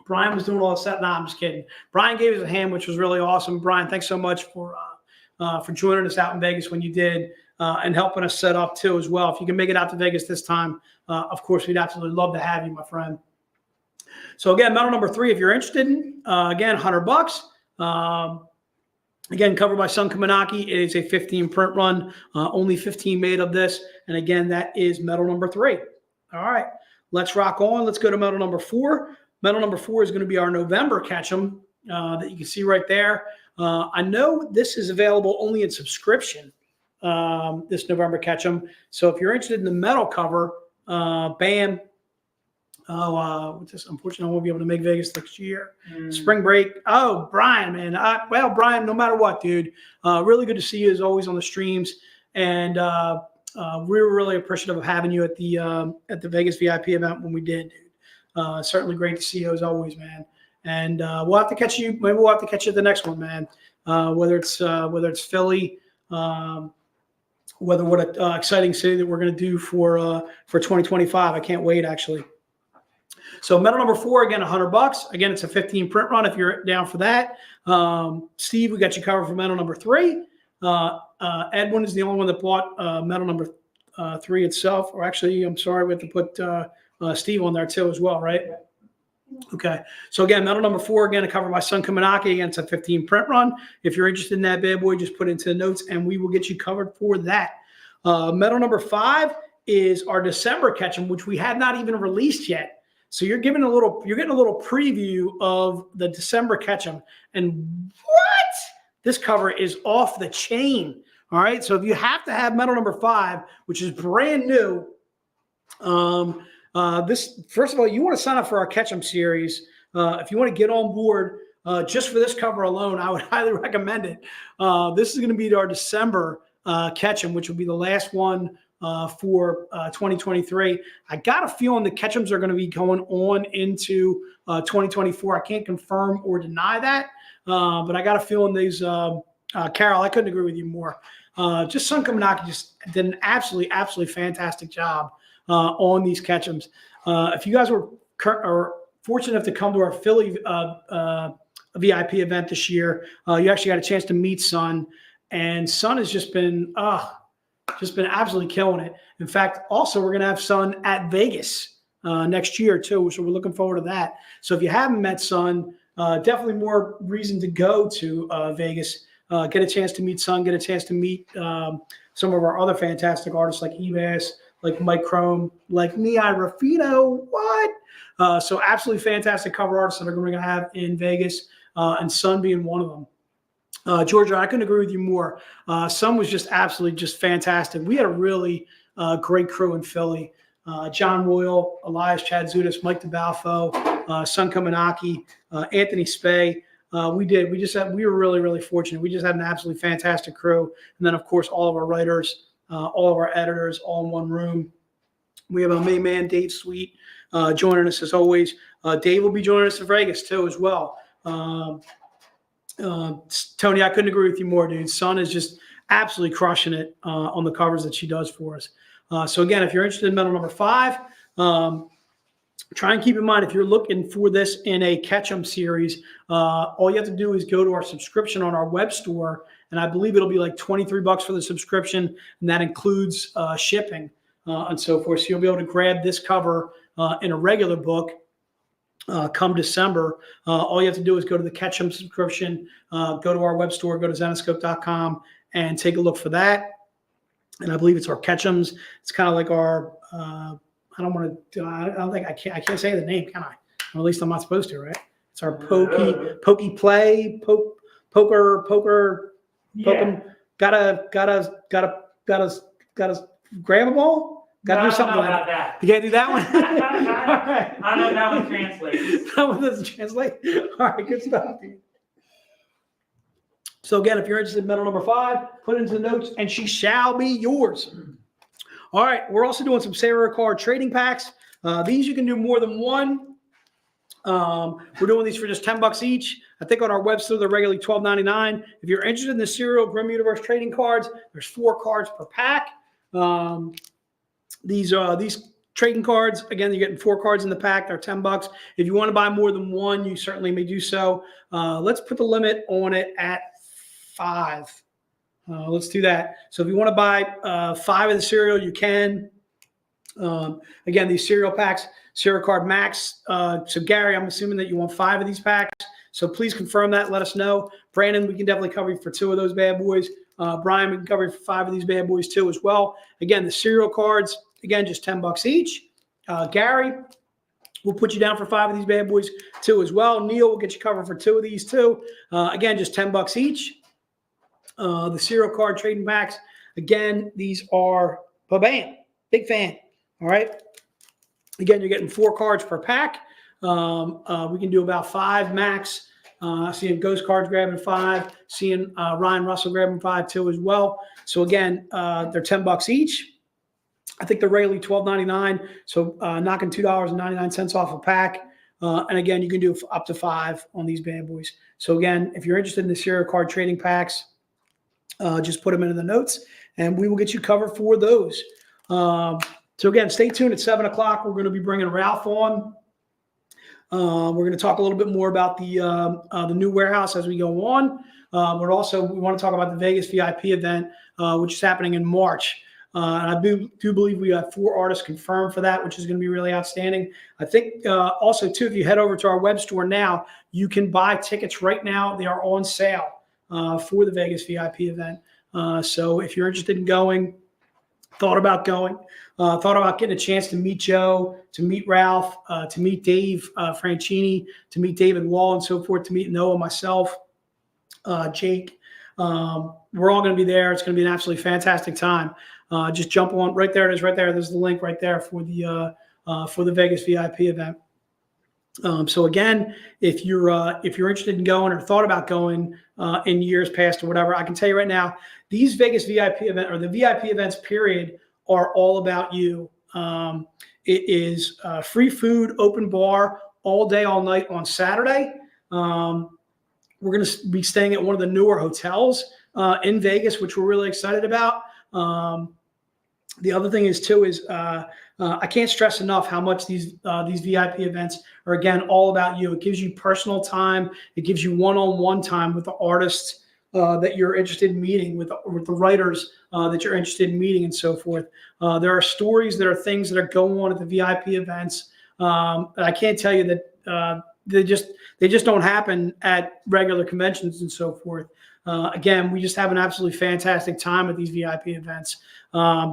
Brian was doing all the set. Nah, I'm just kidding. Brian gave us a hand, which was really awesome. Brian, thanks so much for joining us out in Vegas when you did, and helping us set up too as well. If you can make it out to Vegas this time, of course, we'd absolutely love to have you, my friend. So again, medal number 3, if you're interested in, again, $100. Again, covered by Sun Kaminaki. It is a 15 print run, only 15 made of this. And again, that is medal number 3. All right, let's rock on. Let's go to medal number 4. Medal number 4 is going to be our November Ketchum that you can see right there. I know this is available only in subscription, this November Ketchum. So if you're interested in the metal cover, bam. Unfortunately, I won't be able to make Vegas next year. Spring break. Oh, Brian, man. Well, Brian, no matter what, dude, really good to see you as always on the streams. And we're really appreciative of having you at the Vegas VIP event when we did, dude. Certainly great to see you as always, man. And we'll have to catch you. Maybe we'll have to catch you at the next one, man. Whether it's Philly, what an exciting city that we're going to do for 2025. I can't wait, actually. So medal number 4, again, $100. Again, it's a 15 print run if you're down for that. Steve, we got you covered for medal number 3. Edwin is the only one that bought medal number 3 itself. Or actually, I'm sorry, we have to put Steve on there too as well, right? Okay. So again, medal number 4, again, covered by Sun Kaminaki. Again, it's a 15 print run. If you're interested in that bad boy, just put it into the notes and we will get you covered for that. Medal number 5 is our December Ketchum, which we have not even released yet. So you're getting a little preview of the December Ketchum. And what? This cover is off the chain. All right. So if you have to have medal number 5, which is brand new, This, first of all, you want to sign up for our Catch 'em series. If you want to get on board just for this cover alone, I would highly recommend it. This is going to be our December Catch 'em, which will be the last one for 2023. I got a feeling the Catch 'ems are going to be going on into 2024. I can't confirm or deny that, but I got a feeling these, Carol, I couldn't agree with you more. Just Sun Kamanaki just did an absolutely fantastic job on these Catch 'ems. If you guys were fortunate enough to come to our Philly VIP event this year, you actually got a chance to meet Sun, and Sun has just been absolutely killing it. In fact, also we're going to have Sun at Vegas next year too, so we're looking forward to that. So if you haven't met Sun, definitely more reason to go to Vegas. Get a chance to meet Sun, get a chance to meet some of our other fantastic artists like Evass, like Mike Chrome, like Nei Rafino. What? So absolutely fantastic cover artists that are going to have in Vegas, and Sun being one of them. Georgia, I couldn't agree with you more. Sun was just absolutely just fantastic. We had a really great crew in Philly. John Royal, Elias Chad Zudas, Mike DeBalfo, Sun Kamanaki, Anthony Spey. We were really fortunate. We just had an absolutely fantastic crew. And then, of course, all of our writers, all of our editors, all in one room. We have our main man, Dave Sweet, joining us as always. Dave will be joining us in Vegas too as well. Tony, I couldn't agree with you more, dude. Sun is just absolutely crushing it on the covers that she does for us. So again, if you're interested in medal number 5, try and keep in mind, if you're looking for this in a Catch 'em series, all you have to do is go to our subscription on our web store, and I believe it'll be like $23 for the subscription, and that includes shipping and so forth. So you'll be able to grab this cover in a regular book come December. All you have to do is go to the Catch 'em subscription, go to our web store, go to Zenescope.com, and take a look for that. And I believe it's our Catch 'ems. It's kind of like our I can't say the name, can I? Or at least I'm not supposed to, right? It's our pokey play, poker. Yeah. Gotta grab a ball. Gotta do something like that. You can't do that one. All right. I don't know if that one translates. That one doesn't translate. All right, good stuff. So again, if you're interested in medal number 5, put it into the notes, and she shall be yours. All right, we're also doing some Sarah card trading packs. These you can do more than one. We're doing these for just $10 each. I think on our website they're regularly $12.99. If you're interested in the Serial Grim Universe trading cards, there's 4 cards per pack. These trading cards, again, you're getting 4 cards in the pack. They're $10. If you want to buy more than one, you certainly may do so. Let's put the limit on it at 5. Let's do that. So if you want to buy 5 of the cereal, you can. Again, these cereal packs, Cereal Card Max. So Gary, I'm assuming that you want 5 of these packs. So please confirm that. Let us know. Brandon, we can definitely cover you for 2 of those bad boys. Brian, we can cover you for 5 of these bad boys too as well. Again, the cereal cards, again, just $10 each. Gary, we'll put you down for 5 of these bad boys too as well. Neil will get you covered for 2 of these too. Again, just $10 each. The cereal card trading packs, again, these are bam, big fan. All right. Again, you're getting 4 cards per pack. We can do about 5 max. Seeing Ghost Cards grabbing 5, seeing Ryan Russell grabbing 5 too as well. So again, they're $10 each. I think they're regularly $12.99. So knocking $2.99 off a pack. And again, you can do up to 5 on these bad boys. So again, if you're interested in the cereal card trading packs, just put them into the notes, and we will get you covered for those. So again, stay tuned at 7 o'clock. We're going to be bringing Ralph on. We're going to talk a little bit more about the new warehouse as we go on. We want to talk about the Vegas VIP event, which is happening in March. And I do believe we have 4 artists confirmed for that, which is going to be really outstanding. I think also, too, if you head over to our web store now, you can buy tickets right now. They are on sale for the Vegas VIP event. So if you're interested in going, thought about getting a chance to meet Joe, to meet Ralph, to meet Dave Franchini, to meet David Wall and so forth, to meet Noah, myself, Jake. We're all going to be there. It's going to be an absolutely fantastic time. Just jump on right there. It is right there. There's the link right there for the for the Vegas VIP event. So again, if you're interested in going or thought about going in years past or whatever, I can tell you right now, these Vegas VIP event or the VIP events period are all about you. It is free food, open bar, all day, all night on Saturday. We're going to be staying at one of the newer hotels in Vegas, which we're really excited about. The other thing is too is I can't stress enough how much these VIP events are, again, all about you. It gives you personal time. It gives you one-on-one time with the artists that you're interested in meeting, with the writers that you're interested in meeting, and so forth. There are stories, there are things that are going on at the VIP events. I can't tell you that they just don't happen at regular conventions and so forth. Again, we just have an absolutely fantastic time at these VIP events.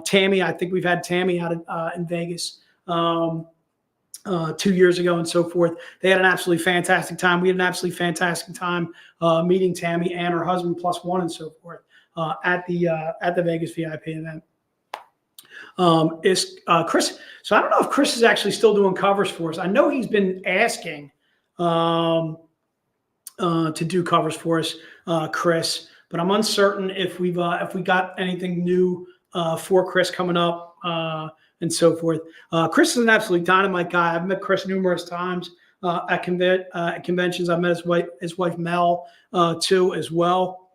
Tammy, I think we've had Tammy out in Vegas 2 years ago and so forth. They had an absolutely fantastic time. We had an absolutely fantastic time meeting Tammy and her husband plus one and so forth at the Vegas VIP event. Is Chris? So I don't know if Chris is actually still doing covers for us. I know he's been asking to do covers for us, Chris, but I'm uncertain if we got anything new for Chris coming up and so forth. Chris is an absolute dynamite guy. I've met Chris numerous times at conventions. I've met his wife Mel too as well,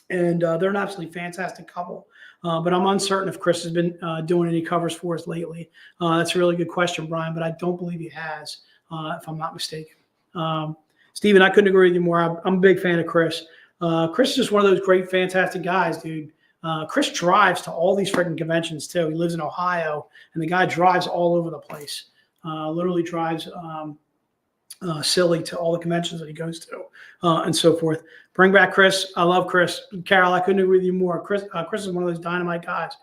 and they're an absolutely fantastic couple. But I'm uncertain if Chris has been doing any covers for us lately. That's a really good question, Brian, but I don't believe he has, if I'm not mistaken. Steven, I couldn't agree with you more. I'm a big fan of Chris. Chris is just one of those great, fantastic guys, dude. Chris drives to all these freaking conventions too. He lives in Ohio, and the guy drives all over the place. Literally drives silly to all the conventions that he goes to, and so forth. Bring back Chris. I love Chris. Carol, I couldn't agree with you more. Chris is one of those dynamite guys.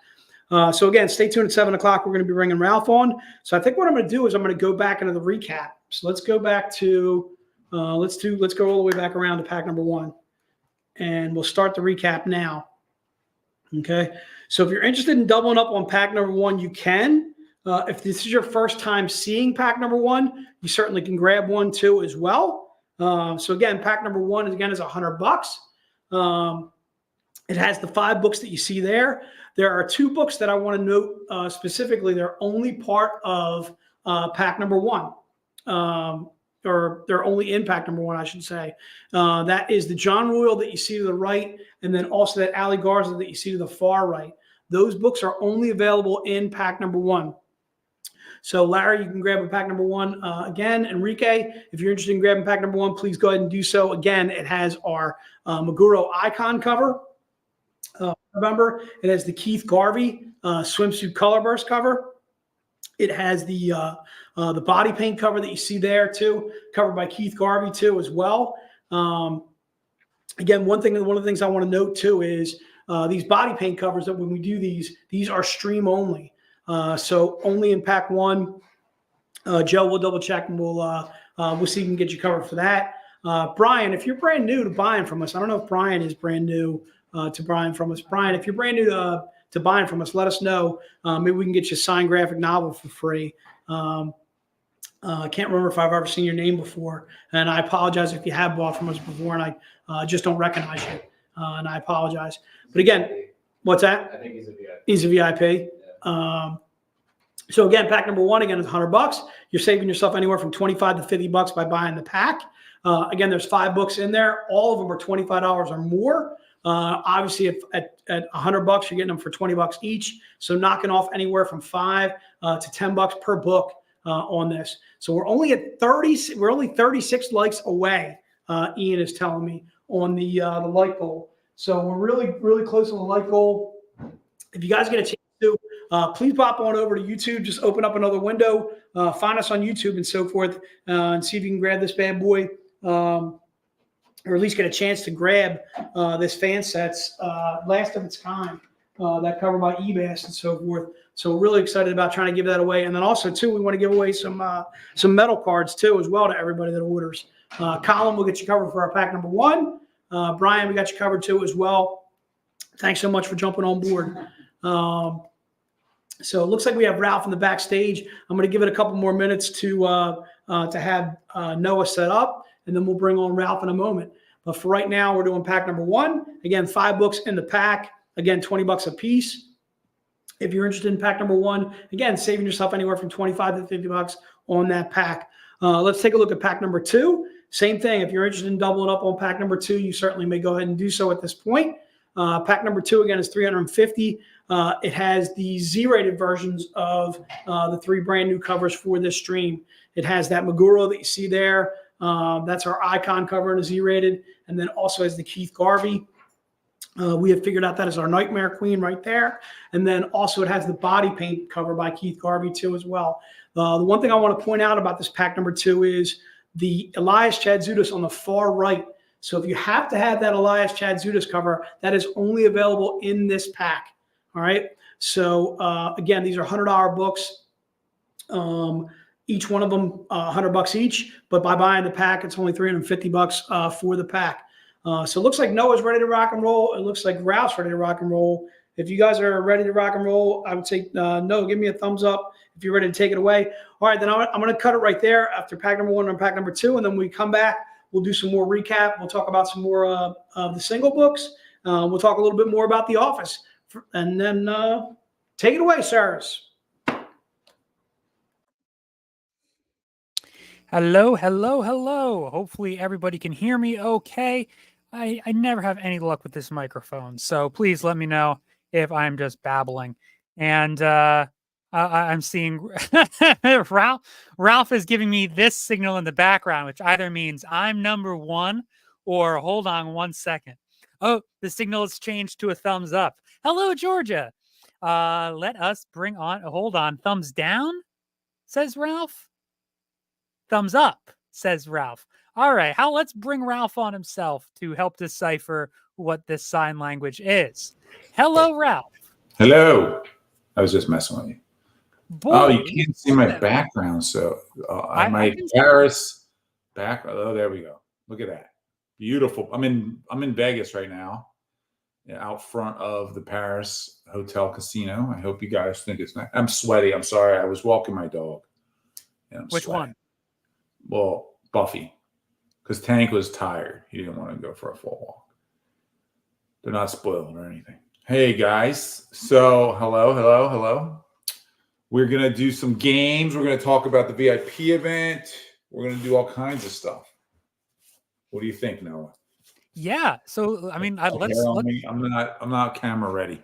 So again, stay tuned at 7 o'clock. We're going to be bringing Ralph on. So I think what I'm going to do is I'm going to go back into the recap. So let's go back to let's go all the way back around to pack number 1, and we'll start the recap now. Okay. So if you're interested in doubling up on pack number 1, you can. If this is your first time seeing pack number 1, you certainly can grab one too as well. So again, pack number 1 is $100. It has the 5 books that you see there. There are 2 books that I want to note specifically. They're only part of pack number 1. Or they're only in pack number 1, I should say. That is the John Royal that you see to the right, and then also that Ali Garza that you see to the far right. Those books are only available in pack number 1. So Larry, you can grab a pack number 1 again. Enrique, if you're interested in grabbing pack number 1, please go ahead and do so. Again, it has our Maguro icon cover. Remember, it has the Keith Garvey swimsuit color burst cover. It has the body paint cover that you see there too, covered by Keith Garvey too as well. Again, one of the things I want to note too is these body paint covers that when we do these are stream only. So only in pack 1. Joe, we'll double check and we'll see if we can get you covered for that. Brian, if you're brand new to buying from us, I don't know if Brian is brand new to buying from us. Brian, if you're brand new to buying from us, let us know. Maybe we can get you a signed graphic novel for free. I can't remember if I've ever seen your name before, and I apologize if you have bought from us before and I just don't recognize you, and I apologize. But again, what's that? I think he's a VIP. He's a VIP. Yeah. So again, pack number 1 again is $100. You're saving yourself anywhere from $25 to $50 by buying the pack. Again, there's 5 books in there. All of them are $25 or more. Obviously, if at $100, you're getting them for $20 each. So knocking off anywhere from $5 to $10 per book on this. So we're only at 30. We're only 36 likes away. Ian is telling me on the like goal. So we're really close on the like goal. If you guys get a chance to, please pop on over to YouTube. Just open up another window, find us on YouTube and so forth, and see if you can grab this bad boy. Or at least get a chance to grab this fan set's last of its kind, that cover by eBass and so forth. So we're really excited about trying to give that away. And then also, too, we want to give away some metal cards, too, as well to everybody that orders. Colin will get you covered for our pack number 1. Brian, we got you covered, too, as well. Thanks so much for jumping on board. So it looks like we have Ralph in the backstage. I'm going to give it a couple more minutes to have Noah set up, and then we'll bring on Ralph in a moment. But for right now, we're doing pack number 1. Again, 5 books in the pack. Again, $20 a piece. If you're interested in pack number 1, again, saving yourself anywhere from $25 to $50 on that pack. Let's take a look at pack number 2. Same thing. If you're interested in doubling up on pack number 2, you certainly may go ahead and do so at this point. Pack number 2, again, is $350. It has the Z-rated versions of the 3 brand new covers for this stream. It has that Meguro that you see there. That's our icon cover in a Z-rated. And then also has the Keith Garvey. We have figured out that is our Nightmare Queen right there. And then also it has the body paint cover by Keith Garvey too as well. The one thing I want to point out about this pack number 2 is the Elias Chadzudas on the far right. So if you have to have that Elias Chadzudas cover, that is only available in this pack. All right. So again, these are $100 books. Each one of them $100 each. But by buying the pack, it's only $350 for the pack. So it looks like Noah's ready to rock and roll. It looks like Ralph's ready to rock and roll. If you guys are ready to rock and roll, I would say, Noah, give me a thumbs up if you're ready to take it away. All right, then I'm going to cut it right there after pack number 1 and pack number 2. And then when we come back, we'll do some more recap. We'll talk about some more of the single books. We'll talk a little bit more about The Office. And then take it away, sirs. Hello, hello, hello. Hopefully everybody can hear me okay. I never have any luck with this microphone, so please let me know if I'm just babbling. And I'm seeing Ralph is giving me this signal in the background, which either means I'm number 1 or hold on 1 second. Oh, the signal has changed to a thumbs up. Hello, Georgia. Let us bring on, hold on, thumbs down, says Ralph. Thumbs up, says Ralph. All right, let's bring Ralph on himself to help decipher what this sign language is. Hello, Ralph. Hello. I was just messing with you. Boy, oh, you can't see my background, so my Paris background. Oh, there we go. Look at that. Beautiful. I'm in Vegas right now, out front of the Paris Hotel Casino. I hope you guys think it's nice. I'm sweaty. I'm sorry. I was walking my dog. Which one? Well, Buffy. Because Tank was tired. He didn't want to go for a full walk. They're not spoiled or anything. Hey, guys. So, hello. We're going to do some games. We're going to talk about the VIP event. We're going to do all kinds of stuff. What do you think, Noah? Yeah. So, I mean, I'm not camera ready.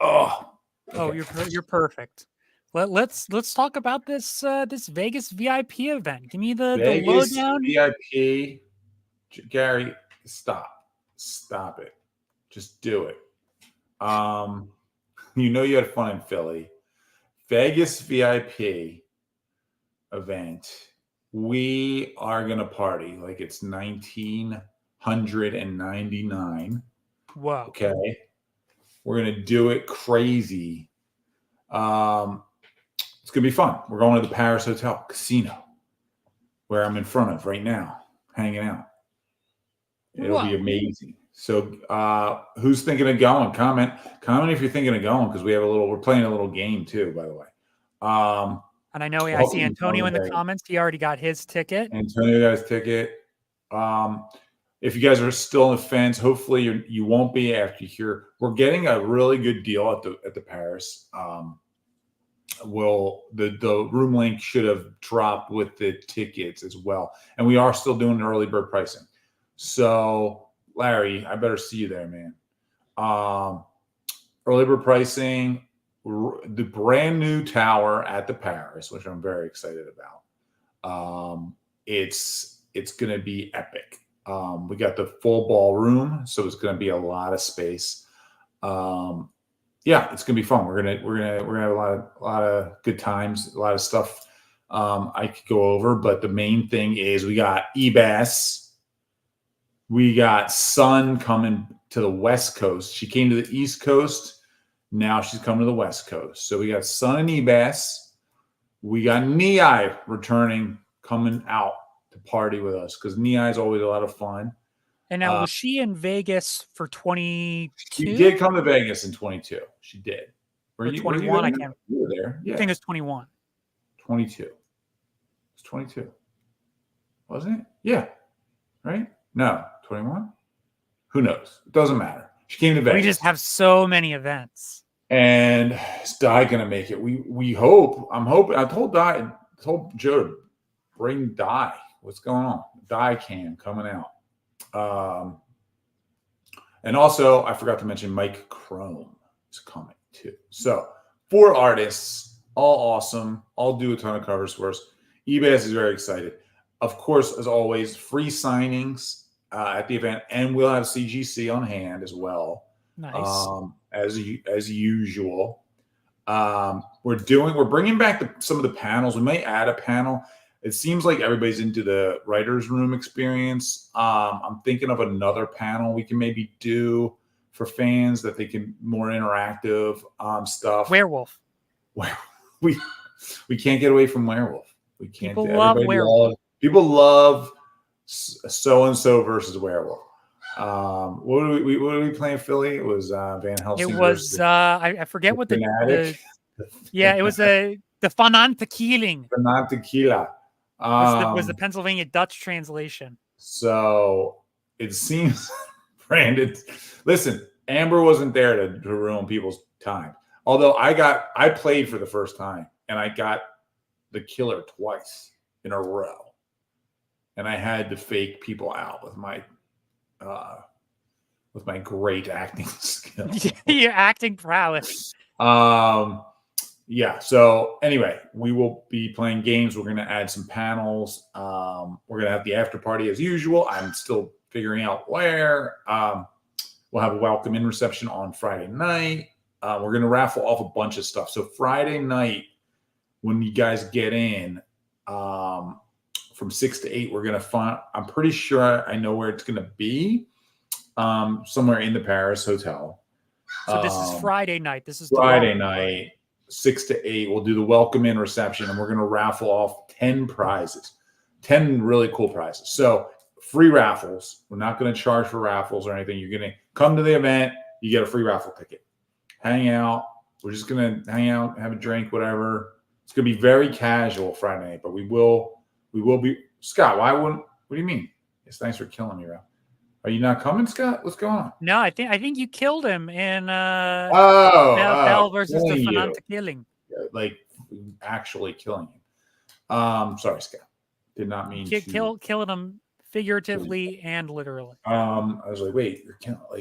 Oh, okay. You're perfect. Let's talk about this this Vegas VIP event. Give me the lowdown. VIP. Gary, stop it. Just do it. You had fun in Philly. Vegas VIP event. We are gonna party like it's 1999. Wow. Okay. We're gonna do it crazy. It's going to be fun. We're going to the Paris Hotel Casino, where I'm in front of right now, hanging out. It'll be amazing. So who's thinking of going? Comment if you're thinking of going, because we're playing a little game too, by the way. And I know I see Antonio in the comments. He already got his ticket. Antonio got his ticket. If you guys are still on the fence, hopefully you won't be after you hear. We're getting a really good deal at the Paris. The room link should have dropped with the tickets as well, and we are still doing early bird pricing. So, Larry, I better see you there, man. Early bird pricing, the brand new tower at the Paris, which I'm very excited about. It's going to be epic. We got the full ballroom, so it's going to be a lot of space. Yeah, it's gonna be fun. We're gonna have a lot of good times, a lot of stuff I could go over. But the main thing is we got Ebas, we got Sun coming to the West Coast. She came to the East Coast, now she's coming to the West Coast. So we got Sun and Ebas. We got Nei returning, coming out to party with us because Nei is always a lot of fun. And now, was she in Vegas for 22? She did come to Vegas in 22. She did. Were Or you 21, I there? can't. You were there. Yeah. I think it's 21. 22. It's 22. Wasn't it? Yeah. Right? No. 21? Who knows? It doesn't matter. She came to Vegas. We just have so many events. And is Di gonna make it? We hope. I'm hoping. I told Joe to bring Di. What's going on? Di cam coming out. And also I forgot to mention Mike Chrome is coming too. So 4 artists, all awesome, all do a ton of covers for us. eBass is very excited. Of course, as always, free signings at the event, and we'll have CGC on hand as well. Nice. As usual. We're bringing back some of the panels. We might add a panel. It seems like everybody's into the writer's room experience. I'm thinking of another panel we can maybe do for fans that they can more interactive stuff. Werewolf. We can't get away from werewolf. We can't. People love werewolf. People love so and so versus werewolf. What are we playing, Philly? It was Van Helsing. It was I forget what Fanatic. It was the Fanantekeeling. Fanatequila. Was the Pennsylvania Dutch translation. So it seems, Brandon. Listen, Amber wasn't there to ruin people's time. Although I played for the first time and I got the killer twice in a row, and I had to fake people out with my great acting skills. Your acting prowess. Yeah. So anyway, we will be playing games. We're going to add some panels. We're going to have the after party as usual. I'm still figuring out where. We'll have a welcome in reception on Friday night. We're going to raffle off a bunch of stuff. So Friday night, when you guys get in, from 6 to 8, we're going to find, I'm pretty sure I know where it's going to be. Somewhere in the Paris hotel. So this is Friday night. This is Friday night, 6 to 8. We'll do the welcome in reception, and we're going to raffle off 10 prizes, 10 really cool prizes. So free raffles. We're not going to charge for raffles or anything. You're going to come to the event. You get a free raffle ticket. Hang out. We're just going to hang out, have a drink, whatever. It's going to be very casual Friday night, but we will be. Scott, what do you mean? Yes, thanks for killing me, Ralph. Are you not coming, Scott? What's going on? No, I think you killed him in Bell versus the Fanantekeeling. Like actually killing him. Sorry, Scott. Did not mean to killing him figuratively and literally. I was like, wait,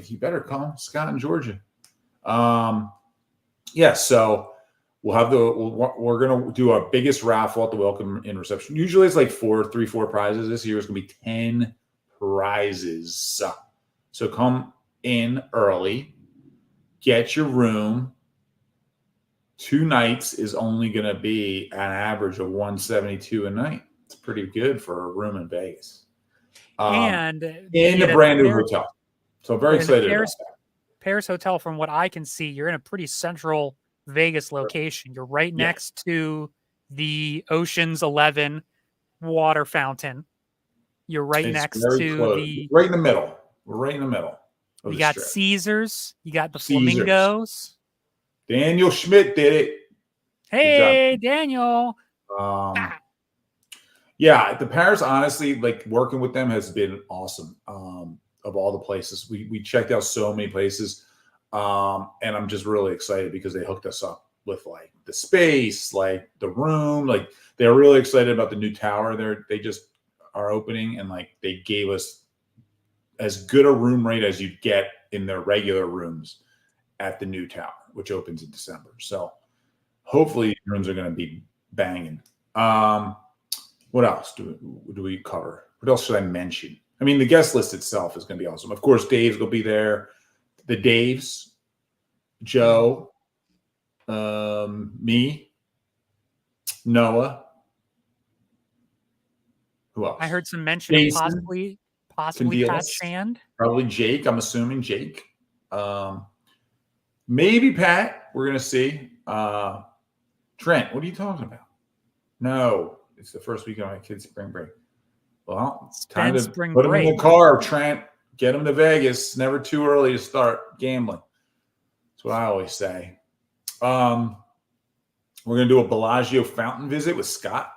you better come, Scott in Georgia. Yeah, so we'll have we're gonna do our biggest raffle at the welcome in reception. Usually it's like 4 prizes. This year it's gonna be 10 prizes. So come in early, get your room. 2 nights is only going to be an average of $172 a night. It's pretty good for a room in Vegas. And in a brand new hotel. So very excited about that. Paris Hotel, from what I can see, you're in a pretty central Vegas location. You're right next to the Ocean's 11 water fountain. You're right next to right in the middle. We're right in the middle. You got strip. Caesars. You got the Flamingos. Daniel Schmidt did it. Hey, Daniel. Yeah, the Paris, honestly, like working with them has been awesome. Of all the places, we checked out so many places, and I'm just really excited because they hooked us up with like the space, like the room, like they're really excited about the new tower. They just are opening, and like they gave us as good a room rate as you'd get in their regular rooms at the new tower, which opens in December. So hopefully rooms are going to be banging. What else do we cover? What else should I mention? I mean, the guest list itself is going to be awesome. Of course, Dave's will be there. The Daves, Joe, me, Noah. Who else? I heard some mention of possibly Pat Shand. Probably Jake. I'm assuming Jake. Maybe Pat. We're gonna see. Trent, what are you talking about? No, it's the first week of my kids' spring break. Well, it's time to put them in the car, Trent. Get them to Vegas. Never too early to start gambling. That's what I always say. We're going to do a Bellagio fountain visit with Scott.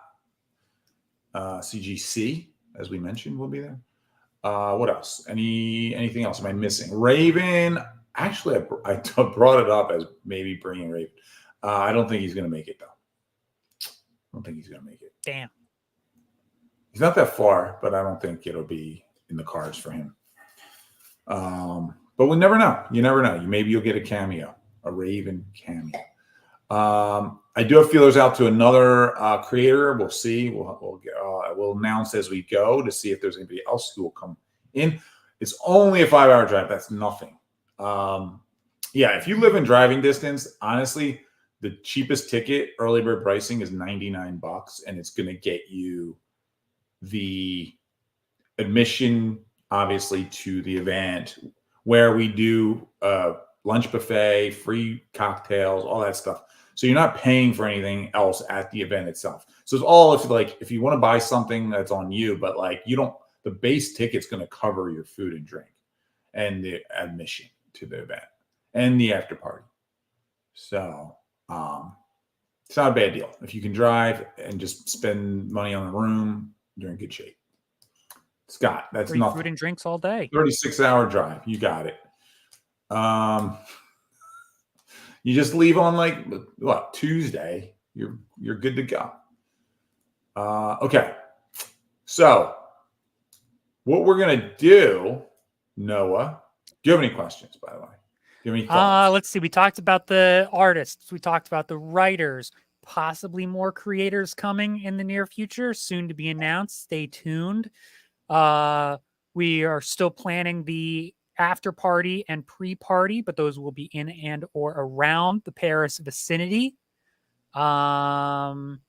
CGC, as we mentioned, will be there. What else? Anything else? Am I missing? Raven. Actually, I brought it up as maybe bringing Raven. I don't think he's going to make it, though. I don't think he's going to make it. Damn. He's not that far, but I don't think it'll be in the cards for him. But we never know. You never know. Maybe you'll get a cameo, a Raven cameo. I do have feelers out to another creator. We'll see. We'll announce as we go to see if there's anybody else who will come in. It's only a 5-hour drive. That's nothing. Yeah, if you live in driving distance, honestly, the cheapest ticket, early bird pricing, is $99, and it's going to get you the admission, obviously, to the event where we do lunch buffet, free cocktails, all that stuff. So you're not paying for anything else at the event itself. So it's all if you want to buy something, that's on you, but the base ticket's going to cover your food and drink and the admission to the event and the after party. So it's not a bad deal. If you can drive and just spend money on the room, you're in good shape. Scott, that's Free nothing. food and drinks all day. 36-hour drive. You got it. You just leave on Tuesday. You're good to go. Okay. So what we're gonna do, Noah? Do you have any questions, by the way? Do you have any thoughts? Let's see. We talked about the artists. We talked about the writers. Possibly more creators coming in the near future, soon to be announced. Stay tuned. We are still planning the after party and pre-party, but those will be in and or around the Paris vicinity. Tickets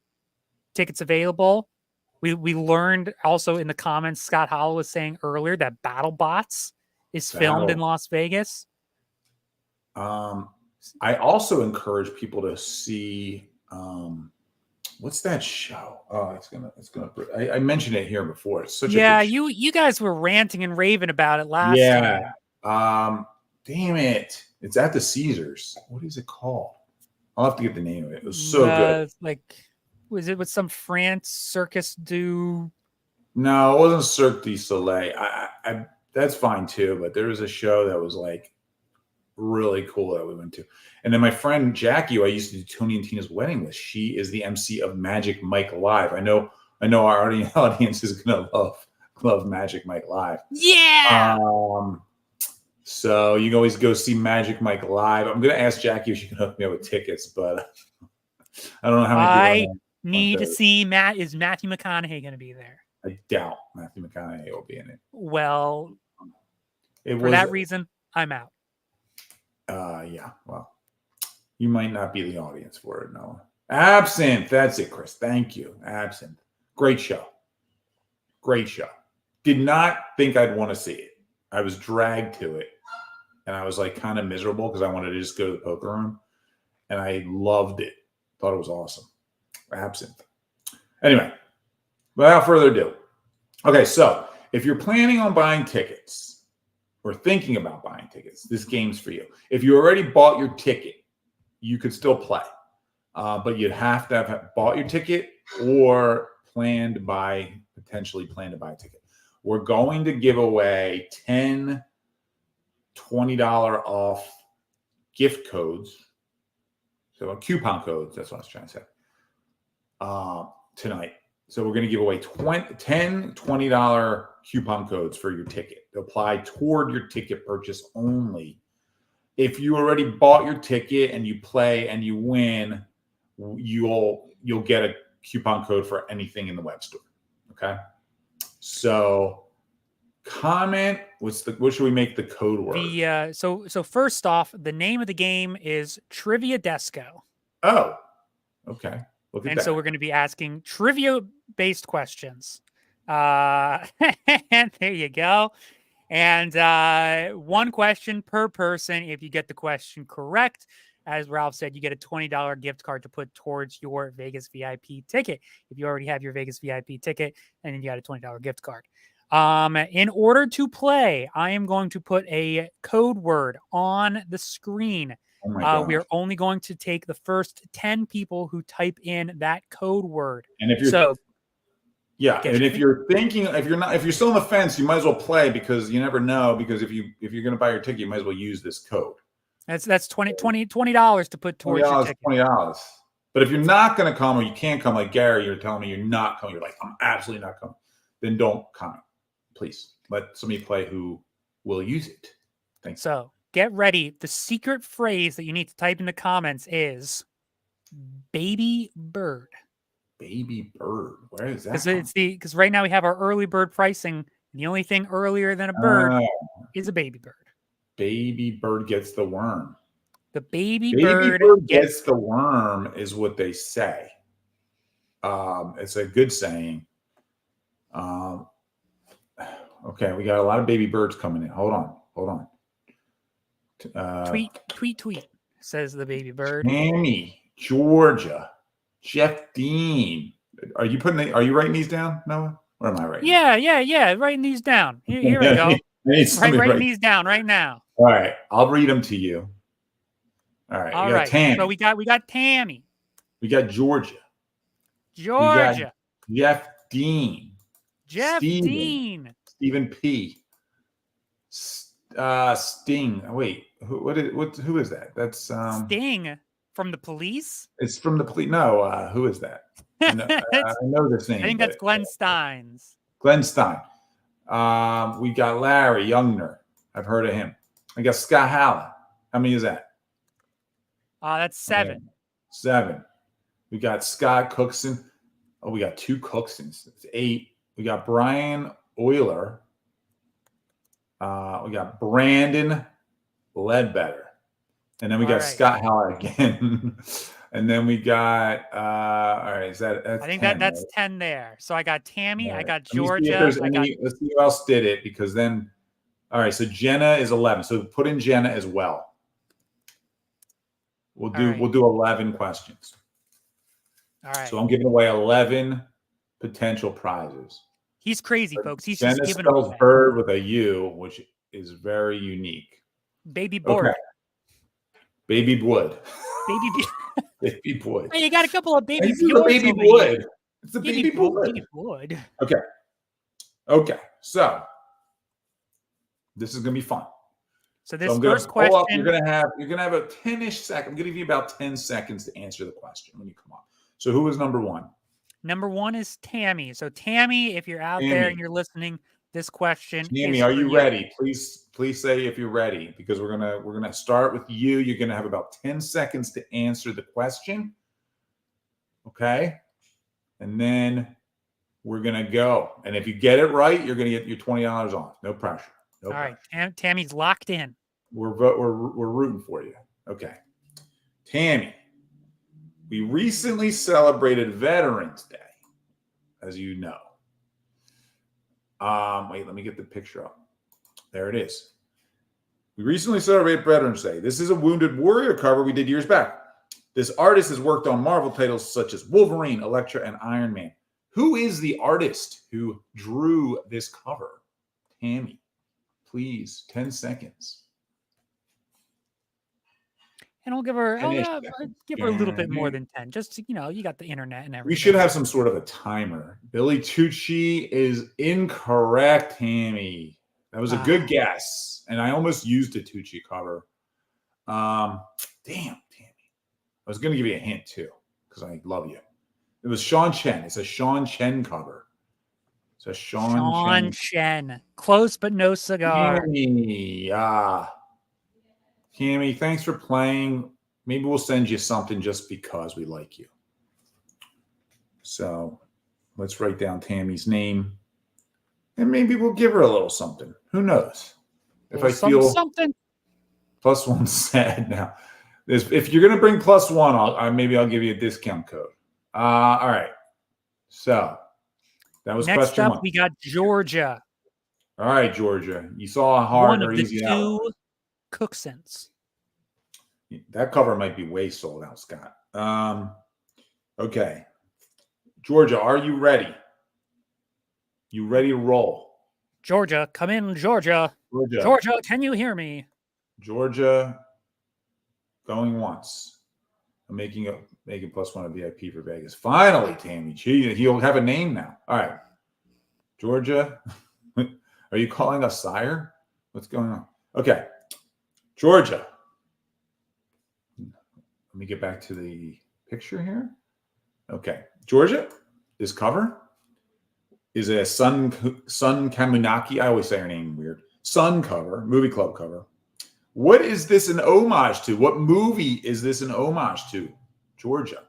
available. We learned also in the comments, Scott Howell was saying earlier that BattleBots is filmed in Las Vegas. I also encourage people to see what's that show? Oh, it's gonna. I mentioned it here before. It's such a good show. You guys were ranting and raving about it last time. Damn it! It's at the Caesars. What is it called? I'll have to get the name of it. It was so good. Was it with some France Circus du? No, it wasn't Cirque du Soleil. I that's fine too. But there was a show that was really cool that we went to. And then my friend Jackie, who I used to do Tony and Tina's wedding with, she is the MC of Magic Mike Live. I know our audience is gonna love Magic Mike Live. Yeah. So you can always go see Magic Mike Live. I'm gonna ask Jackie if she can hook me up with tickets, but I don't know how many people need to see Matt. Is Matthew McConaughey going to be there? I doubt Matthew McConaughey will be in it. Well, for that reason, I'm out. Yeah. Well, you might not be the audience for it, Noah. Absinthe. That's it, Chris. Thank you. Absinthe. Great show. Great show. Did not think I'd want to see it. I was dragged to it, and I was kind of miserable because I wanted to just go to the poker room, and I loved it. Thought it was awesome. Absinthe. Anyway, without further ado. Okay, so if you're planning on buying tickets or thinking about buying tickets, this game's for you. If you already bought your ticket, you could still play. But you'd have to have bought your ticket or potentially plan to buy a ticket. We're going to give away 10 $20 off gift codes. So coupon codes, that's what I was trying to say, tonight. So we're going to give away 10 $20 coupon codes for your ticket. They apply toward your ticket purchase only. If you already bought your ticket and you play and you win, you'll get a coupon code for anything in the web store. Okay. So comment. What should we make the code word? So first off, the name of the game is Trivia Desco. Oh, okay. Look at that. So we're going to be asking trivia-based questions. And there you go. And one question per person. If you get the question correct, as Ralph said, you get a $20 gift card to put towards your Vegas VIP ticket. If you already have your Vegas VIP ticket, and then you got a $20 gift card. In order to play, I am going to put a code word on the screen. Oh my We are gosh. only going to take the first 10 people who type in that code word. And if you're So yeah, get and your if you're thinking, if you're still on the fence, you might as well play because you never know. Because if you're going to buy your ticket, you might as well use this code. that's $20 to put towards your $20, ticket. $20. But if you're not going to come or you can't come, like Gary, you're telling me you're not coming. You're like, I'm absolutely not coming. Then don't comment, please. Let somebody play who will use it. Thanks. So get ready. The secret phrase that you need to type in the comments is baby bird. Baby bird. Where is that? Because right now we have our early bird pricing. The only thing earlier than a bird is a baby bird. Baby bird gets the worm. The baby Bird bird gets the worm is what they say. It's a good saying. Okay, we got a lot of baby birds coming in. Hold on. Tweet, says the baby bird. Tammy, Georgia, Jeff Dean. Are you writing these down, Noah? Or am I writing? Yeah. Writing these down. Here we go. Writing these down right now. All right, I'll read them to you. All right. All we got right. Tammy. So we got Tammy. We got Georgia. Georgia. We got Jeff Dean. Dean. Stephen P. Sting. Wait, who is that? That's Sting from the police. It's from the police. No, who is that? I know this name. I think that's Glenn Steins. Glenn Stein. We got Larry Youngner. I've heard of him. I got Scott Halla. How many is that? That's 7. Okay. 7. We got Scott Cookson. Oh, we got 2 Cooksons. It's 8. We got Brian Euler. We got Brandon Ledbetter. And then we got Scott Howard again. And then we got, all right, that's I think 10, that's right? 10 there. So I got Tammy, Right. I got Let me see if Georgia. there's let's see who else did it because then, all right, so Jenna is 11. So put in Jenna as well. We'll do 11 questions. All right. So I'm giving away 11 potential prizes. He's crazy, folks. He's Jenna just giving spells away. bird with a U, which is very unique. Baby bird. Okay. Baby wood. Baby. Baby wood. Hey, you got a couple of baby This is the Bjorns baby over here. wood. It's the baby wood. Baby wood. Okay. So this is gonna be fun. So this first question, you're gonna have a 10-ish second. I'm gonna give you about 10 seconds to answer the question when you come up. So who is number 1? Number 1 is Tammy. So Tammy, if you're out there and you're listening, this question. Tammy, are you ready? Please say if you're ready because we're gonna start with you. You're gonna have about 10 seconds to answer the question. Okay, and then we're gonna go. And if you get it right, you're gonna get your $20 off. No pressure. All right, Tammy's locked in. We're rooting for you. Okay, Tammy. We recently celebrated Veterans Day, as you know. Wait, let me get the picture up. There it is. We recently celebrated Veterans Day. This is a Wounded Warrior cover we did years back. This artist has worked on Marvel titles such as Wolverine, Elektra, and Iron Man. Who is the artist who drew this cover? Tammy, please, 10 seconds. And I'll give her a little bit more than 10. Just, you got the internet and everything. We should have some sort of a timer. Billy Tucci is incorrect, Tammy. That was a good guess. And I almost used a Tucci cover. Damn, Tammy. I was going to give you a hint, too, because I love you. It was Sean Chen. It's a Sean Chen cover. It's a Sean Chen. Close, but no cigar. Tammy, thanks for playing. Maybe we'll send you something just because we like you. So let's write down Tammy's name. And maybe we'll give her a little something. Who knows? If I feel something. +1 sad now. If you're going to bring +1, maybe I'll give you a discount code. All right. So that was Next question up, 1. we got Georgia. All right, Georgia. You saw a hard or easy out. 2 Cooksons. That cover might be way sold out, Scott. Okay. Georgia, are you ready? You ready to roll? Georgia, come in, Georgia. Georgia, can you hear me? Georgia, Going once. I'm making +1 a VIP for Vegas. Finally, Tammy. He'll have a name now. All right. Georgia. Are you calling us sire? What's going on? Okay. Georgia. Let me get back to the picture here. Okay. Georgia, this cover is a Sun Kamunaki. I always say her name weird. Sun cover, movie club cover. What is this an homage to? What movie is this an homage to? Georgia.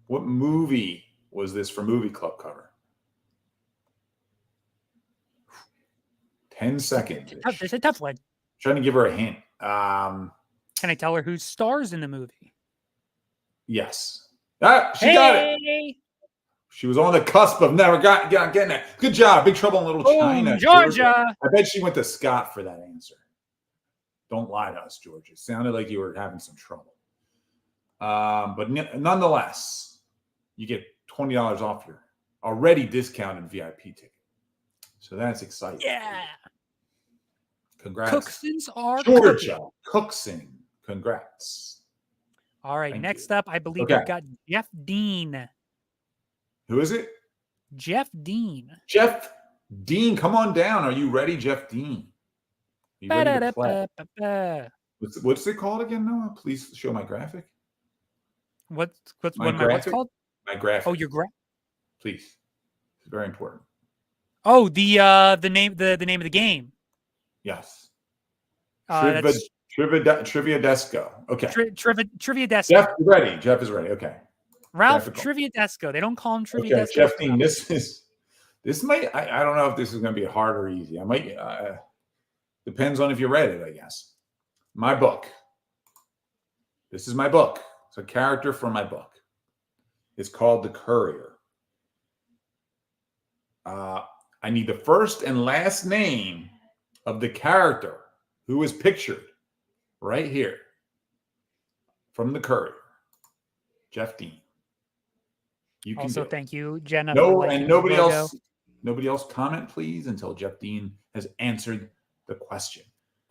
What movie was this for movie club cover? 10 seconds. It's a tough one. Trying to give her a hint. Can I tell her who stars in the movie? Yes. She got it. She was on the cusp of never getting it. Good job. Big Trouble in Little China. Georgia. I bet she went to Scott for that answer. Don't lie to us, Georgia. It sounded like you were having some trouble. But nonetheless, you get $20 off your already discounted VIP ticket. So that's exciting. Yeah. Congrats. Cooksons are Georgia. cooking. Cookson. Congrats. All right. Thank Next you. up, I believe Okay. we've got Jeff Dean. Who is it? Jeff Dean. Jeff Dean. Come on down. Are you ready, Jeff Dean? Are you ready to play? Ba-da-da-ba-ba-ba. What's it called again, Noah? Please show my graphic. What's My what am I, what's graphic? called? My graphic. Oh, your Please. It's very important. Oh, the name of the game. Yes. That's Trivia Desco. Okay. Trivia Desco. Jeff is ready. Jeff is ready. Okay. Ralph graphical. Trivia Desco. They don't call him Trivia Okay, Desco. Jeff Dean. This might. I don't know if this is going to be hard or easy. I might. Depends on if you read it, I guess. My book. This is my book. It's a character from my book. It's called The Courier. I need the first and last name of the character who is pictured right here from The Courier. Jeff Dean. You can Also, do it. thank you, Jenna. No, for liking and the nobody logo. else. Nobody else comment, please, until Jeff Dean has answered the question.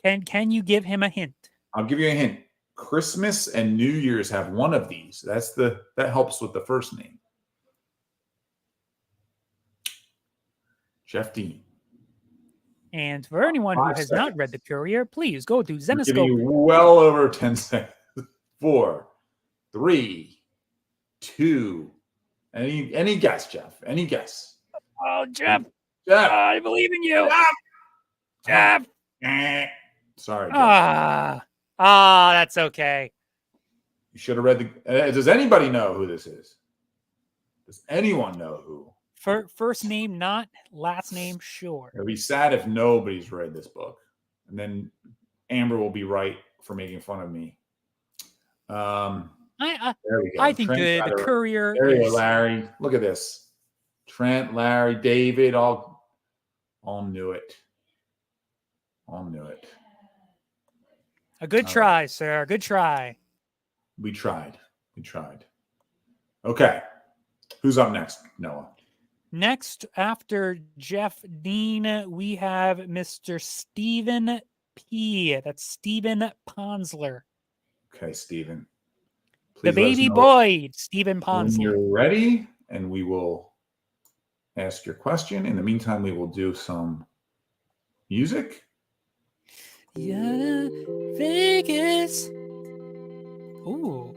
Can you give him a hint? I'll give you a hint. Christmas and New Year's have one of these. That helps with the first name. Jeff Dean. And for anyone who 5 has not read The Courier, please go to I'm giving Zenescope. you well over 10 seconds. 4, 3, 2. Any guess, Jeff? Any guess? Oh, Jeff, Jeff. I believe in you. Jeff. Jeff. Sorry, Jeff. That's okay. You should have read the. Does anybody know who this is? Does anyone know who? First name, not last name, sure. It'll be sad if nobody's read this book, and then Amber will be right for making fun of me. There we go. I think Trent the Courier There you go, is Larry. Look at this. Trent, Larry, David, all knew it. All knew it. a good try, sir. Good try. We tried. Okay. Who's up next, Noah? Next, after Jeff Dean, we have Mr. Stephen P. That's Stephen Ponsler. Okay, Stephen. The Please let us baby know boy, Stephen when Ponsler. you're ready, and we will ask your question. In the meantime, we will do some music. Yeah, Vegas. Ooh.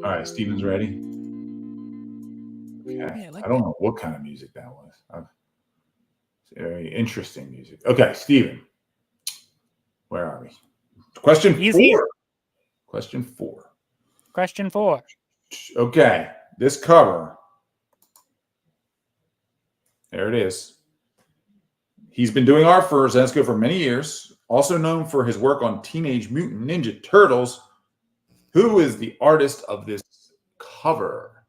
All right, Stephen's ready. Okay. Yeah, I like I don't know what kind of music that was. It's very interesting music. Okay, Stephen. Where are we? Question He's 4. here. Question 4. Question 4. Okay, this cover. There it is. He's been doing art for Zenescope for many years, also known for his work on Teenage Mutant Ninja Turtles. Who is the artist of this cover?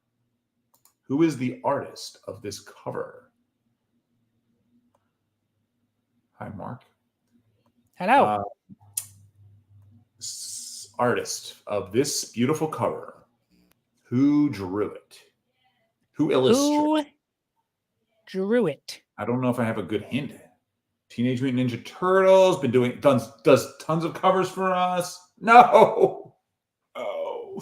Who is the artist of this cover? Hi, Mark. Hello. Artist of this beautiful cover. Who drew it? Who illustrated? Who drew it? I don't know if I have a good hint. Teenage Mutant Ninja Turtles. Does tons of covers for us. No. Oh. It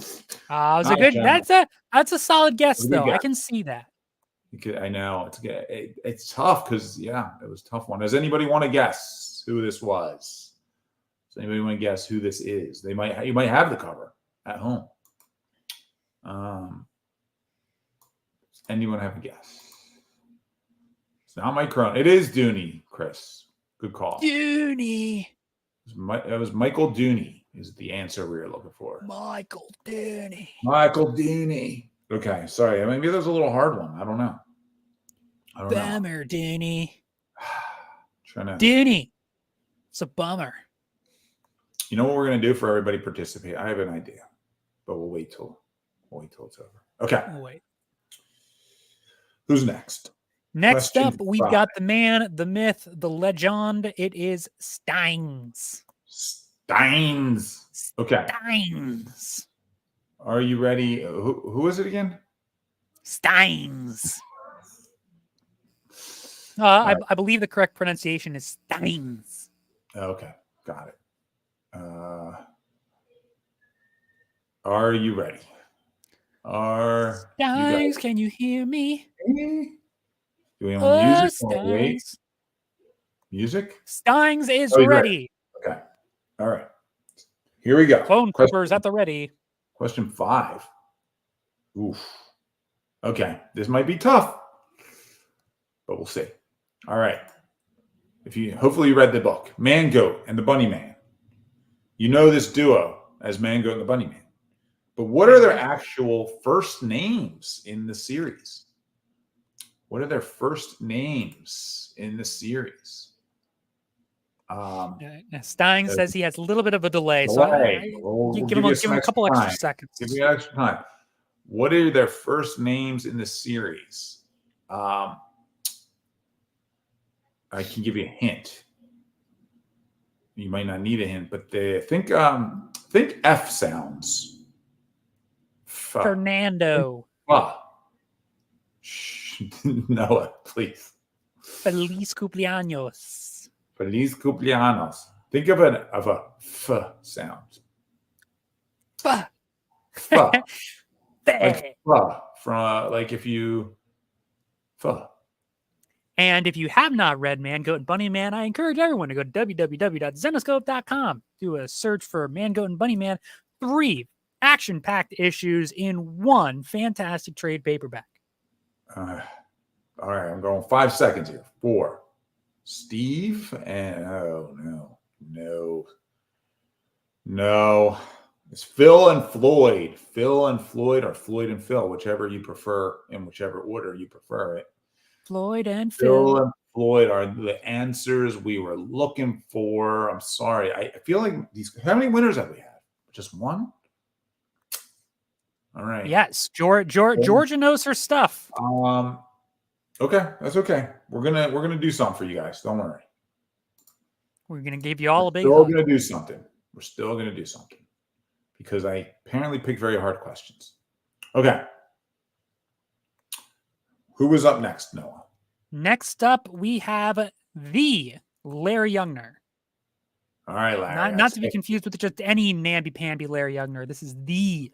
was a Not good. John. That's a solid guess, It was a good though. I guess. can see that. I know it's tough because it was a tough one. Does anybody want to guess who this was? Does anybody want to guess who this is? You might have the cover at home. Does anyone have a guess? It's not Mike Cronin. It is Dooney, Chris. Good call. Dooney. It was Michael Dooney is the answer we were looking for. Michael Dooney. Michael Dooney. Okay, sorry. Maybe that was a little hard one. I don't know. Bummer, Dooney. Dooney. It's a bummer. You know what we're gonna do for everybody participate? I have an idea, but we'll wait till it's over. Okay. Wait. Who's next? Next Question up, we've 5. got the man, the myth, the legend. It is Steins. Steins. Okay. Steins. Are you ready? Who is it again? Steins. Right. I believe the correct pronunciation is Steins. Okay, got it. Are you ready? Steins, can you hear me? Do we want music? Wait. Steins. Music? Steins is Oh, he's ready. Okay. All right. Here we go. Phone clippers at the ready. Question 5. Oof. Okay. This might be tough, but we'll see. All right. Hopefully you read the book, Man Goat and the Bunny Man. You know this duo as Man Goat and the Bunny Man. But what are their actual first names in the series? What are their first names in the series? Stein says he has a little bit of a delay, so We'll give him a couple extra seconds. Give me extra time. What are their first names in the series? I can give you a hint. You might not need a hint, but think F sounds. Fernando. Noah, please. Feliz cumpleaños. Feliz cumpleaños. Think of a F sound. F. F. Like from like if you F. And if you have not read Man, Goat, and Bunny Man, I encourage everyone to go to www.zenescope.com. Do a search for Man, Goat, and Bunny Man. 3 action-packed issues in 1 fantastic trade paperback. All right, I'm going 5 seconds here. 4. Steve and no. It's Phil and Floyd. Phil and Floyd, or Floyd and Phil, whichever you prefer, in whichever order you prefer it. Floyd and Phil Phil. and Floyd are the answers we were looking for. I'm sorry. I feel like these. How many winners have we had? Just one? All right. Yes, Georgia knows her stuff. Okay, that's okay. We're gonna do something for you guys. Don't worry. We're gonna give you all a big We're hug. gonna do something. We're still gonna do something because I apparently picked very hard questions. Okay. Who was up next, Noah? Next up, we have the Larry Youngner. All right, Larry. Not to be confused with just any namby-pamby Larry Youngner. This is the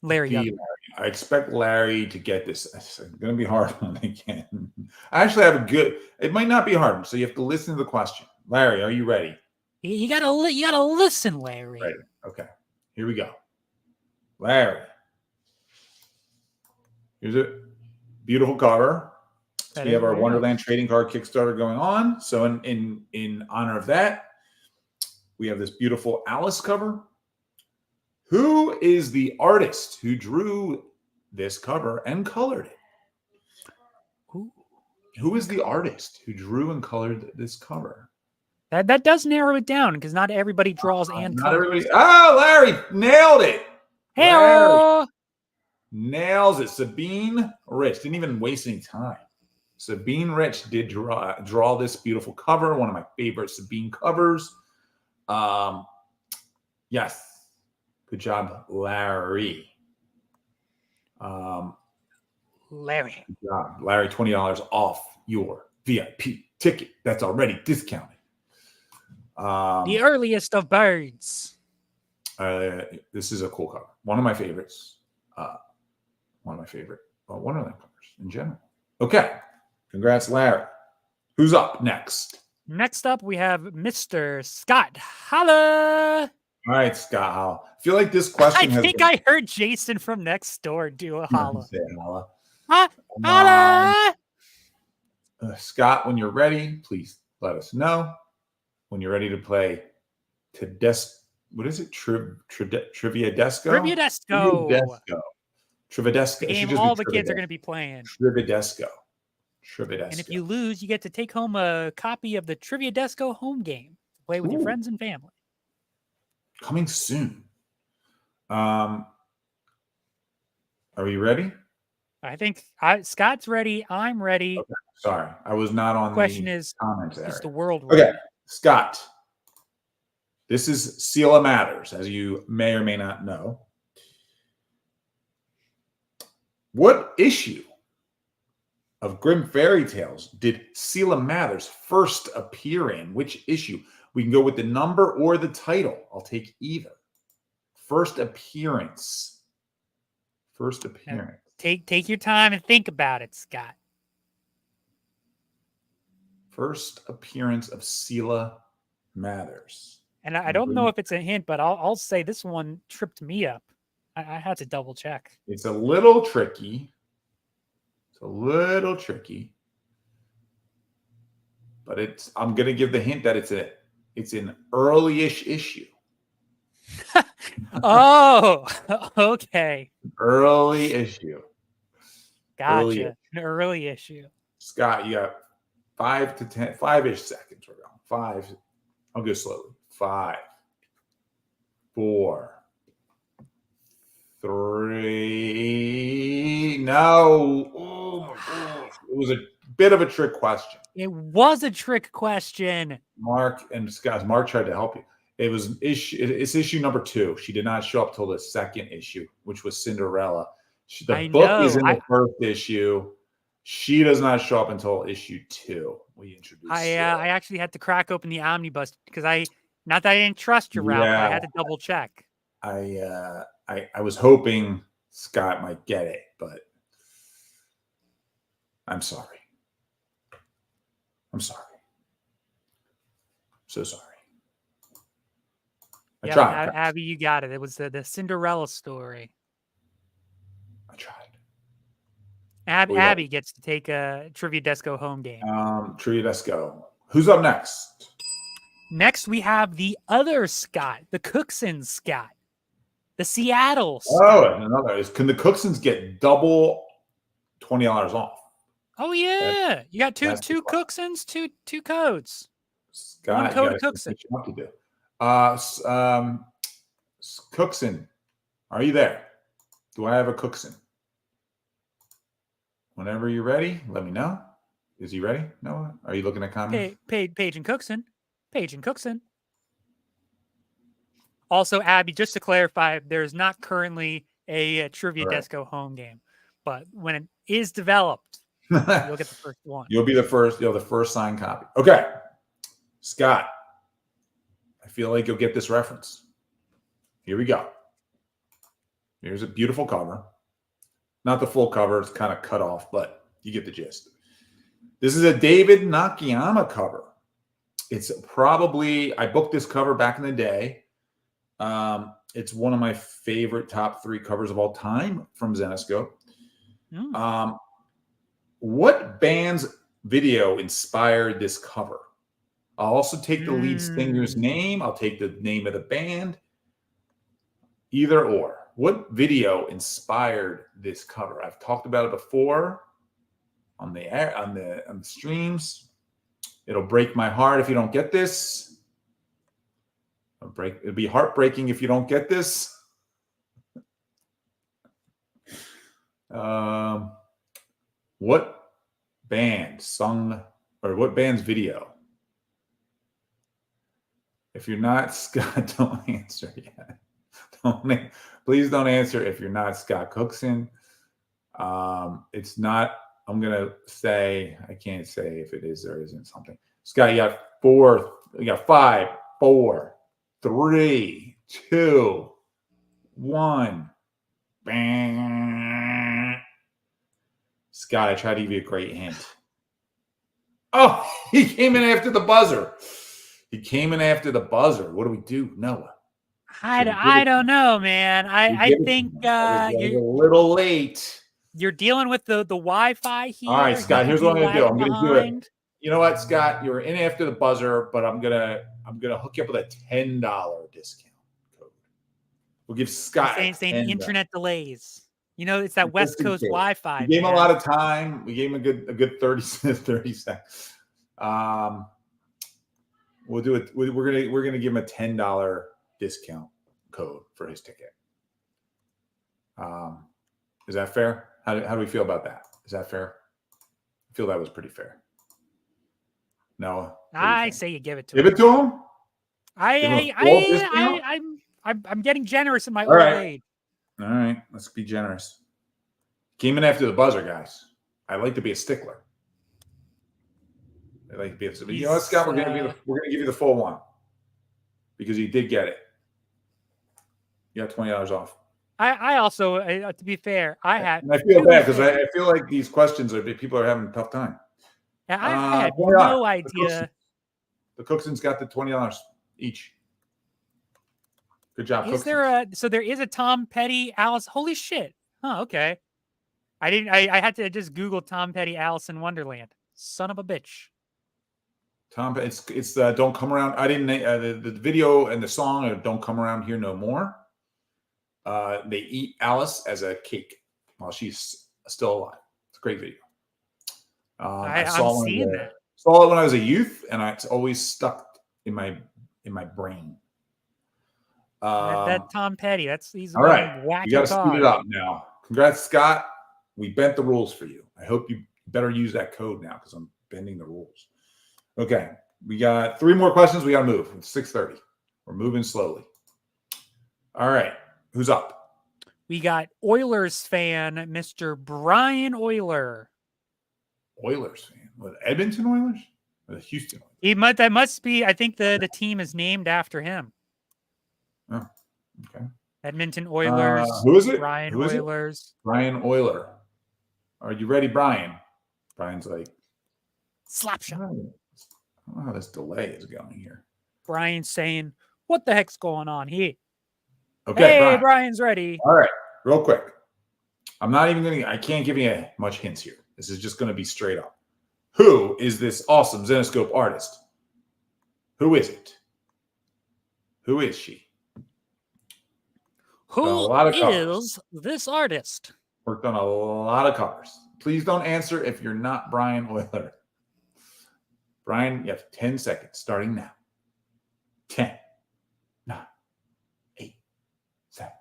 Larry Youngner. I expect Larry to get this. It's going to be hard one again. I actually have a good. It might not be hard, so you have to listen to the question. Larry, are you ready? You gotta listen, Larry. Right. Okay. Here we go. Larry. Here's a beautiful cover. So we have our Wonderland trading card Kickstarter going on. So in honor of that, we have this beautiful Alice cover. Who is the artist who drew this cover and colored it? Who is the artist who drew and colored this cover? That does narrow it down because not everybody draws and not colors. everybody. Oh, Larry nailed it. Hey, Larry nails it. Sabine Rich didn't even waste any time. Sabine Rich did draw this beautiful cover, one of my favorite Sabine covers. Yes. Good job, Larry. Larry. Good job. Larry, $20 off your VIP ticket that's already discounted. The earliest of birds. This is a cool cover. One of my favorites. One of my favorite Wonderland covers in general. Okay. Congrats, Larry. Who's up next? Next up, we have Mr. Scott Holla. All right, Scott Holla. I feel like this question I think I heard Jason from next door do a holla. Say holla. Holla! Scott, when you're ready, please let us know. When you're ready to play Tedesco. What is it? Triviadesco? Triviadesco. Triviadesco. The game all the kids are going to be playing. Triviadesco. And if you lose, you get to take home a copy of the Triviadesco home game to play with your friends and family. Coming soon. Are we ready? I think Scott's ready. I'm ready. Okay. Sorry, I was not on Question the is, comments area. is the world ready? Okay, Scott. This is Seal of Matters, as you may or may not know. What issue of Grimm Fairy Tales did Seal of Matters first appear in? Which issue? We can go with the number or the title. I'll take either. First appearance. First appearance. Take your time and think about it, Scott. First appearance of Seal Matters. And I don't know if it's a hint, but I'll say this one tripped me up. I had to double check. It's a little tricky. It's a little tricky. But I'm gonna give the hint that it's an early-ish issue. Oh, okay. Early issue. Gotcha. An early issue. Scott, you got 5 to 10, 5-ish seconds. We're going 5. I'll go slowly. 5, 4, 3. No. Oh my gosh. It was a bit of a trick question. It was a trick question. Mark and Scott. Mark tried to help you. It's issue number 2. She did not show up till the second issue, which was Cinderella. The book is in the first issue. She does not show up until issue 2. We introduced. I actually had to crack open the omnibus because not that I didn't trust your route, but I had to double check. I was hoping Scott might get it, but I'm sorry. I'm sorry. So sorry. I tried. Abby, you got it. It was the Cinderella story. I tried. Abby gets to take a Triviadesco home game. Triviadesco. Who's up next? Next, we have the other Scott, the Cookson Scott, the Seattle Scott. Oh, another. Can the Cooksons get double $20 off? Oh yeah, you got two Cooksons, two codes. Scott, one code Cookson. What to do? Cookson, are you there? Do I have a Cookson? Whenever you're ready, let me know. Is he ready? Noah? Are you looking at comments? Page and Cookson. Page and Cookson. Also, Abby, just to clarify, there's not currently a Triviadesco home game, but when it is developed, you'll get the first one. You'll be the first. You'll have the first signed copy. Okay, Scott. I feel like you'll get this reference. Here we go. Here's a beautiful cover. Not the full cover. It's kind of cut off, but you get the gist. This is a David Nakayama cover. It's probably, I booked this cover back in the day. It's one of my favorite top 3 covers of all time from Zenescope. What band's video inspired this cover? I'll also take the lead singer's name. I'll take the name of the band. Either or. What video inspired this cover? I've talked about it before on the streams. It'll break my heart if you don't get this. It'll be heartbreaking if you don't get this. What band sung, or what band's video? If you're not Scott, don't answer yet. Please don't answer if you're not Scott Cookson. It's not I'm gonna say I can't say if it is or isn't something. Scott, you got 4. You got 5, 4, 3, 2, 1. Bang. Scott, I tried to give you a great hint. Oh, he came in after the buzzer. He came in after the buzzer. What do we do, Noah? I don't know, man. I think I was a little late. you're dealing with the Wi-Fi here. All right, Scott. Here's what I'm gonna do. I'm gonna do it. Behind. You know what, Scott? You were in after the buzzer, but I'm gonna hook you up with a $10 discount code. We'll give Scott saying internet delays. You know, it's that West Coast Wi-Fi. We gave him a lot of time. We gave him a good 30 seconds. We'll do it. We're gonna give him a $10 discount code for his ticket. Is that fair? How do we feel about that? Is that fair? I feel that was pretty fair. Noah, I say you give it to him. Give it to him. I'm getting generous in my All old right. age. All right, let's be generous. Came in after the buzzer, guys. I like to be a stickler. I like to be a. You know what, Scott? We're gonna give you the full one because you did get it. You got $20 off. I also, to be fair, I had. And I feel bad because I feel like these questions people are having a tough time. Yeah, I had no idea. The Cooksons got the $20 each. Good job, Is Cookson. there is a Tom Petty Alice? Holy shit! Huh? Okay. I had to just Google Tom Petty Alice in Wonderland. Son of a bitch. Tom, it's Don't Come Around. I didn't the video and the song are Don't Come Around Here No More. They eat Alice as a cake while she's still alive. It's a great video. I saw it when I was a youth, and it's always stuck in my brain. That Tom Petty. He's all right. You got to speed it up now. Congrats, Scott. We bent the rules for you. I hope you better use that code now because I'm bending the rules. Okay, we got 3 more questions. We got to move. It's 6:30. We're moving slowly. All right, who's up? We got Oilers fan, Mr. Brian Euler. Oilers fan. What, Edmonton Oilers? Or the Houston Oilers? That must be. I think the team is named after him. Oh, okay. Edmonton Oilers. Who is it? Brian Who is Oilers. It? Brian Euler. Are you ready, Brian? Brian's like, slap shot. I don't know how this delay is going here. Brian's saying, "What the heck's going on here?" Okay, hey, Brian's ready. All right, real quick. I can't give you much hints here. This is just going to be straight up. Who is this awesome Zenescope artist? Who is it? Who is she? Who is this artist? Worked on a lot of cars. Please don't answer if you're not Brian Euler. Brian, you have 10 seconds starting now. 10, 9, 8, 7,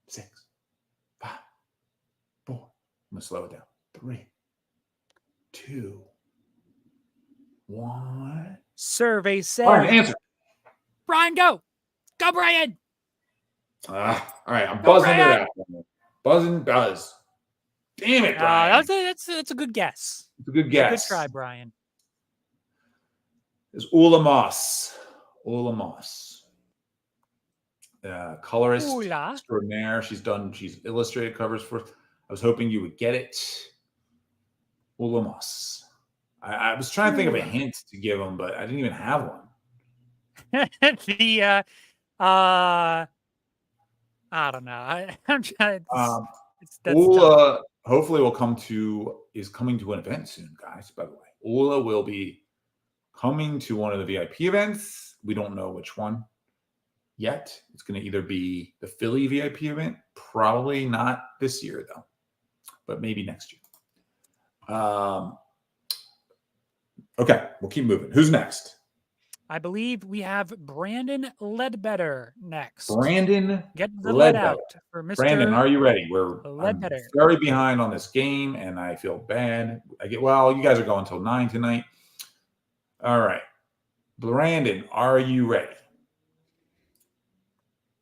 6, 5, 4. I'm going to slow it down. 3, 2, 1. Survey says. Brian, answer. Brian, go. Go, Brian. All right, I'm buzzing it out. Buzzing buzz. Damn it, Brian. That's a good guess. It's a good guess. Good try, Brian. It's Ula Moss. Ula Moss. Colorist extraordinaire. She's illustrated covers for. I was hoping you would get it. Ula Moss. I was trying to think of a hint to give him, but I didn't even have one. I don't know. I'm trying. Ula hopefully is coming to an event soon, guys. By the way, Ula will be coming to one of the VIP events. We don't know which one yet. It's going to either be the Philly VIP event, probably not this year though, but maybe next year. Okay, we'll keep moving. Who's next? I believe we have Brandon Ledbetter next. Brandon, get the lead out for Mr. Brandon, are you ready? I'm Ledbetter. very behind on this game, and I feel bad. You guys are going till 9 tonight. All right, Brandon, are you ready?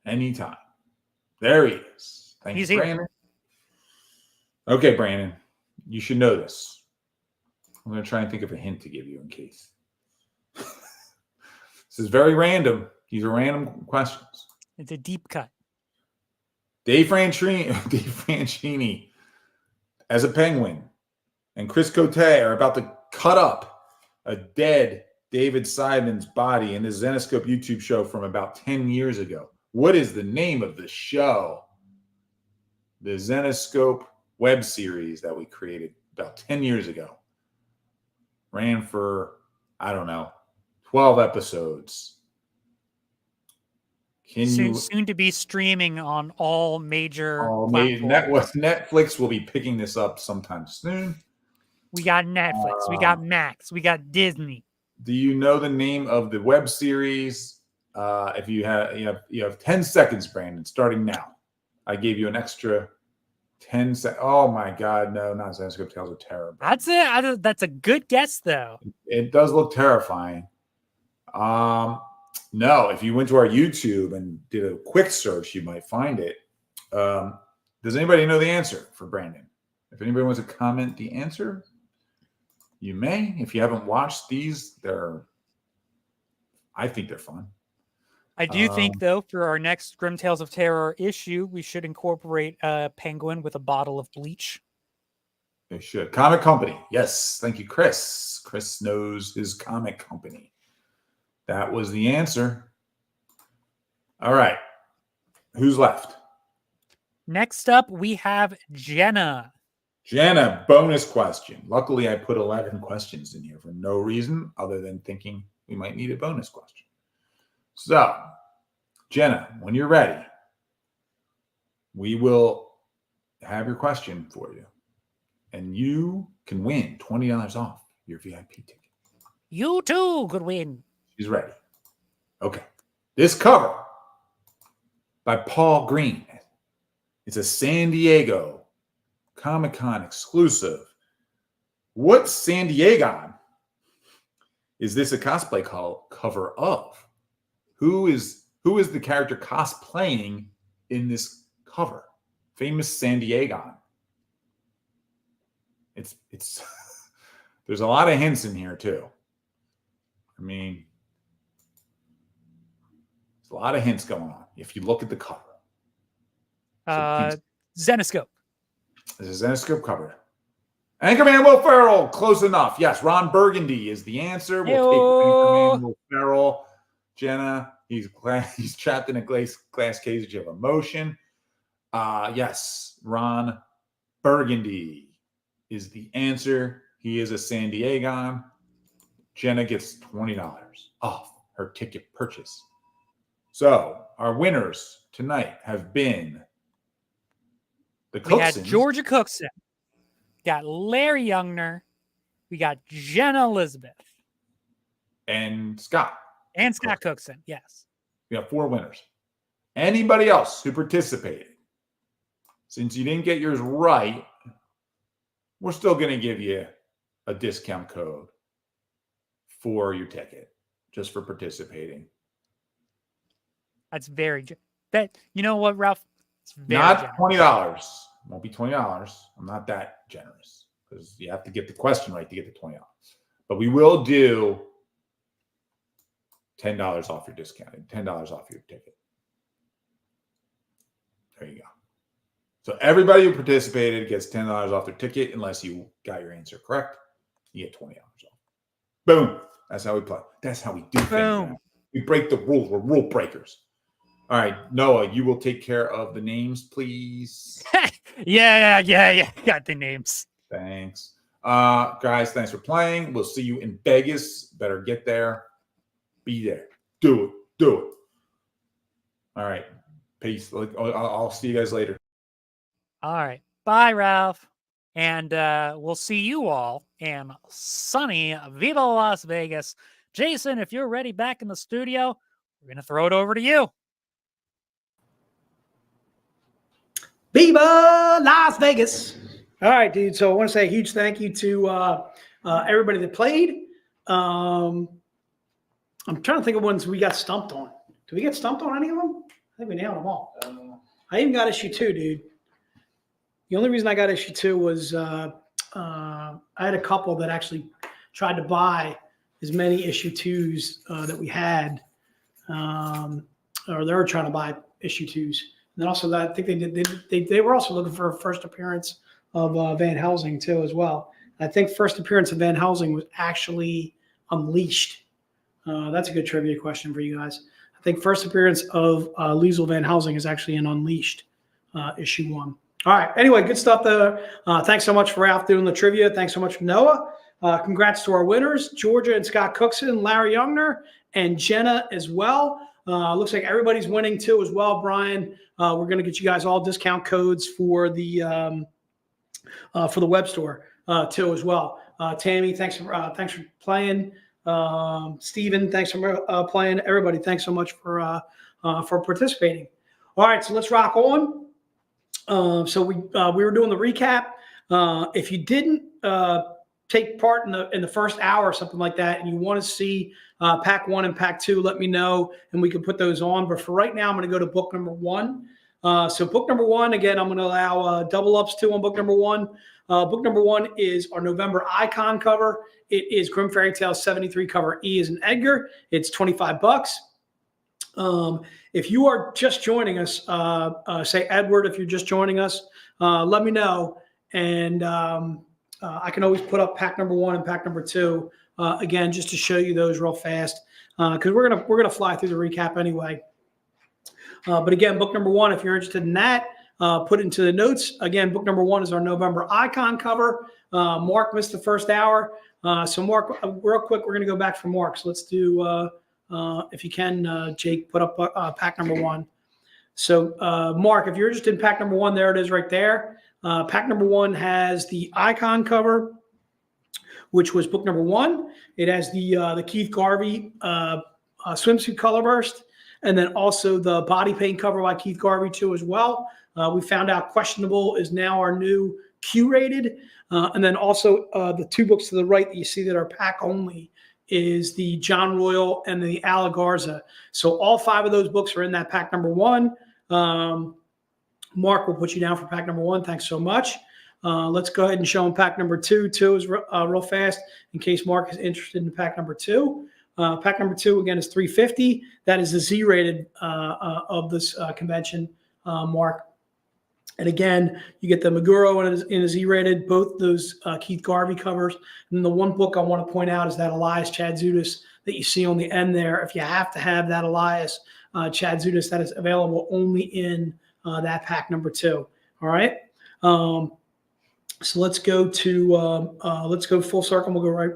Anytime. There he is. Thank you, Brandon. Okay, Brandon, you should know this. I'm going to try and think of a hint to give you in case. This is very random. These are random questions. It's a deep cut. Dave Franchini as a penguin and Chris Cote are about to cut up a dead David Simon's body in the Zenescope YouTube show from about 10 years ago. What is the name of the show? The Zenescope web series that we created about 10 years ago. Ran for, I don't know, 12 episodes. Soon to be streaming on all major platforms. Netflix will be picking this up sometime soon. We got Netflix, we got Max, we got Disney. Do you know the name of the web series? If you have 10 seconds, Brandon, starting now. I gave you an extra 10 seconds. Oh my God, no, not Zenescope Tales of Terror. That's it. That's a good guess, though. It does look terrifying. No, if you went to our YouTube and did a quick search, you might find it. Does anybody know the answer for Brandon? If anybody wants to comment the answer, you may. If you haven't watched these, I think they're fun. I do think, though, for our next Grim Tales of Terror issue, we should incorporate a penguin with a bottle of bleach. They should. Comic Company. Yes. Thank you, Chris. Chris knows his comic company. That was the answer. All right. Who's left? Next up, we have Jenna. Jenna, bonus question. Luckily, I put 11 questions in here for no reason other than thinking we might need a bonus question. So, Jenna, when you're ready, we will have your question for you. And you can win $20 off your VIP ticket. You too could win. She's ready. Okay. This cover by Paul Green. It's a San Diego Comic-Con exclusive. What San Diego is this a cosplay cover of? Who is the character cosplaying in this cover? Famous San Diego. It's there's a lot of hints in here too. I mean, there's a lot of hints going on if you look at the cover. Zenescope. This is a Zenescope cover. Anchorman Will Ferrell, close enough. Yes, Ron Burgundy is the answer. We'll take Anchorman Will Ferrell. Jenna, he's trapped in a glass cage of emotion. Yes, Ron Burgundy is the answer. He is a San Diego. Jenna gets $20 off her ticket purchase. So our winners tonight have been the Cooksons. We had Georgia Cookson. Got Larry Youngner. We got Jenna Elizabeth. And Scott. And Scott Cookson, yes. We have 4 winners. Anybody else who participated, since you didn't get yours right, we're still going to give you a discount code for your ticket just for participating. That's very you know what, Ralph? It's very not generous. $20. Won't be $20. I'm not that generous because you have to get the question right to get the $20. But we will do $10 off your discount, $10 off your ticket. There you go. So everybody who participated gets $10 off their ticket unless you got your answer correct. You get $20 off. Boom. That's how we play. That's how we do things. Man. We break the rules. We're rule breakers. All right, Noah, you will take care of the names, please. Yeah. Got the names. Thanks. Guys, thanks for playing. We'll see you in Vegas. Better get there. Be there. Do it. All right. Peace. I'll see you guys later. All right. Bye, Ralph. And we'll see you all in sunny Viva Las Vegas. Jason, if you're ready back in the studio, we're going to throw it over to you. Viva Las Vegas. All right, dude. So I want to say a huge thank you to everybody that played. I'm trying to think of ones we got stumped on. Did we get stumped on any of them? I think we nailed them all. I even got issue 2, dude. The only reason I got issue 2 was I had a couple that actually tried to buy as many issue 2s that we had, or they were trying to buy issue 2s. And then also that I think they were also looking for a first appearance of Van Helsing too as well. I think first appearance of Van Helsing was actually Unleashed. That's a good trivia question for you guys. I think first appearance of Liesel Van Helsing is actually in Unleashed, issue 1. All right. Anyway, good stuff there. Thanks so much for Ralph doing the trivia. Thanks so much, Noah. Congrats to our winners, Georgia and Scott Cookson, Larry Youngner, and Jenna as well. Looks like everybody's winning too as well, Brian. We're going to get you guys all discount codes for the web store too as well. Tammy, thanks for playing. Steven, thanks for playing. Everybody, thanks so much for participating. All right, so let's rock on. So we were doing the recap. If you didn't take part in the first hour or something like that, and you want to see pack 1 and pack 2, let me know and we can put those on. But for right now, I'm going to go to book number 1. So book number 1, again, I'm going to allow double ups too on book number 1. Book number 1 is our November icon cover. It is Grim Fairy Tale 73 cover E as in Edgar. It's $25. If you are just joining us, say Edward, if you're just joining us, let me know. And I can always put up pack number 1 and pack number 2 again, just to show you those real fast, because we're gonna fly through the recap anyway. But again, book number 1, if you're interested in that, put it into the notes. Again, book number 1 is our November icon cover. Mark missed the first hour, so Mark, real quick, we're gonna go back for Mark. So let's do, if you can, Jake, put up pack number 1. So Mark, if you're interested in pack number 1, there it is right there. Pack number 1 has the icon cover, which was book number 1. It has the Keith Garvey swimsuit color burst, and then also the body paint cover by Keith Garvey too as well. We found out Questionable is now our new Q-rated, and then also the 2 books to the right that you see that are pack only is the John Royal and the Ala Garza. So all 5 of those books are in that pack number 1. Mark will put you down for pack number 1. Thanks so much. Let's go ahead and show him pack number 2. 2 is real fast in case Mark is interested in pack number 2. Pack number 2, again, is $350. That is the Z-rated of this convention, Mark. And again, you get the Meguro in a Z-rated, both those Keith Garvey covers. And the one book I want to point out is that Elias Chadzudas that you see on the end there. If you have to have that Elias Chadzudas, that is available only in that pack number 2. All right. So let's go full circle. We'll go right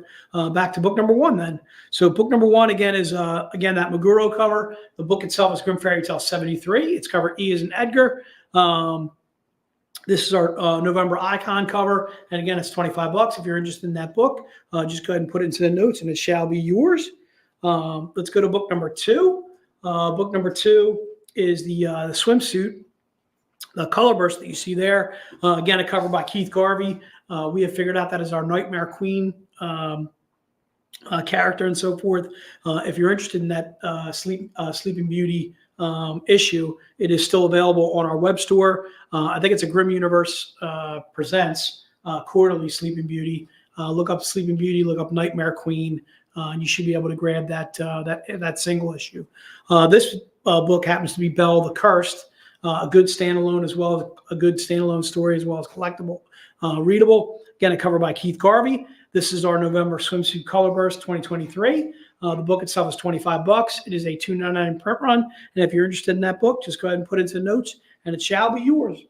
back to book number 1 then. So book number 1 again is again that Meguro cover. The book itself is Grim Fairy Tale 73. It's cover E as in Edgar. This is our November icon cover, and again, it's $25. If you're interested in that book, just go ahead and put it into the notes, and it shall be yours. Let's go to book number 2. Book number 2 is the swimsuit, the color burst that you see there. Again, a cover by Keith Garvey. We have figured out that is our Nightmare Queen character and so forth. If you're interested in that Sleeping Beauty issue, it is still available on our web store. I think it's a Grim Universe Presents quarterly Sleeping Beauty. Look up Sleeping Beauty, look up Nightmare Queen, and you should be able to grab that single issue. This book happens to be Belle the Cursed, a good standalone as well as a good standalone story as well as collectible, readable. Again, a cover by Keith Garvey. This is our November Swimsuit Color Burst 2023. The book itself is $25. It is a $2.99 print run. And if you're interested in that book, just go ahead and put it into the notes, and it shall be yours.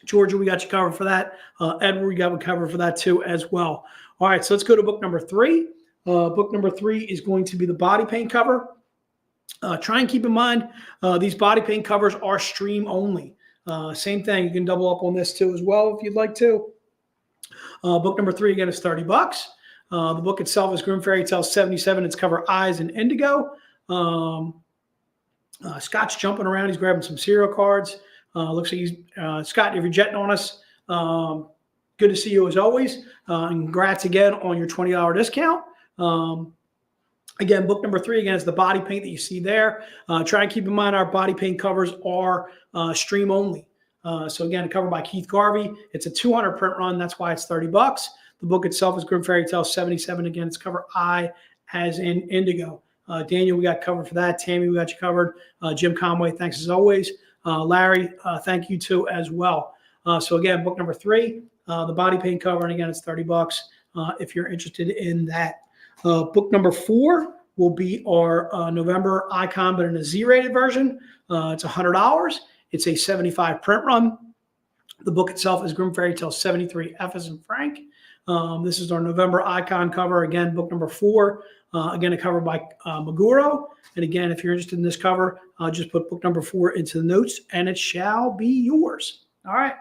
Georgia, we got you covered for that. Edward, we got you covered for that too as well. All right, so let's go to book number 3. Book number 3 is going to be the body paint cover. Try and keep in mind, these body paint covers are stream only. Same thing, you can double up on this too as well if you'd like to. Book number 3, again, is $30. The book itself is Grim Fairy Tale 77. It's cover Eyes in Indigo. Scott's jumping around. He's grabbing some serial cards. Looks like he's Scott, if you're jetting on us, good to see you as always. And congrats again on your $20 discount. Again, book number 3, again, is the body paint that you see there. Try and keep in mind our body paint covers are stream only. So again, covered by Keith Garvey. It's a 200 print run. That's why it's $30. The book itself is Grim Fairy Tale 77. Again, it's cover I as in indigo. Daniel, we got covered for that. Tammy, we got you covered. Jim Conway, thanks as always. Larry, thank you too as well. So again, book number 3, the body paint cover, and again, it's $30 if you're interested in that. Book number 4 will be our November icon, but in a Z-rated version. It's $100. It's a 75 print run. The book itself is Grim Fairy Tale 73, F as in Frank. This is our November icon cover. Again, book number 4. Again, a cover by Maguro. And again, if you're interested in this cover, just put book number 4 into the notes, and it shall be yours. All right.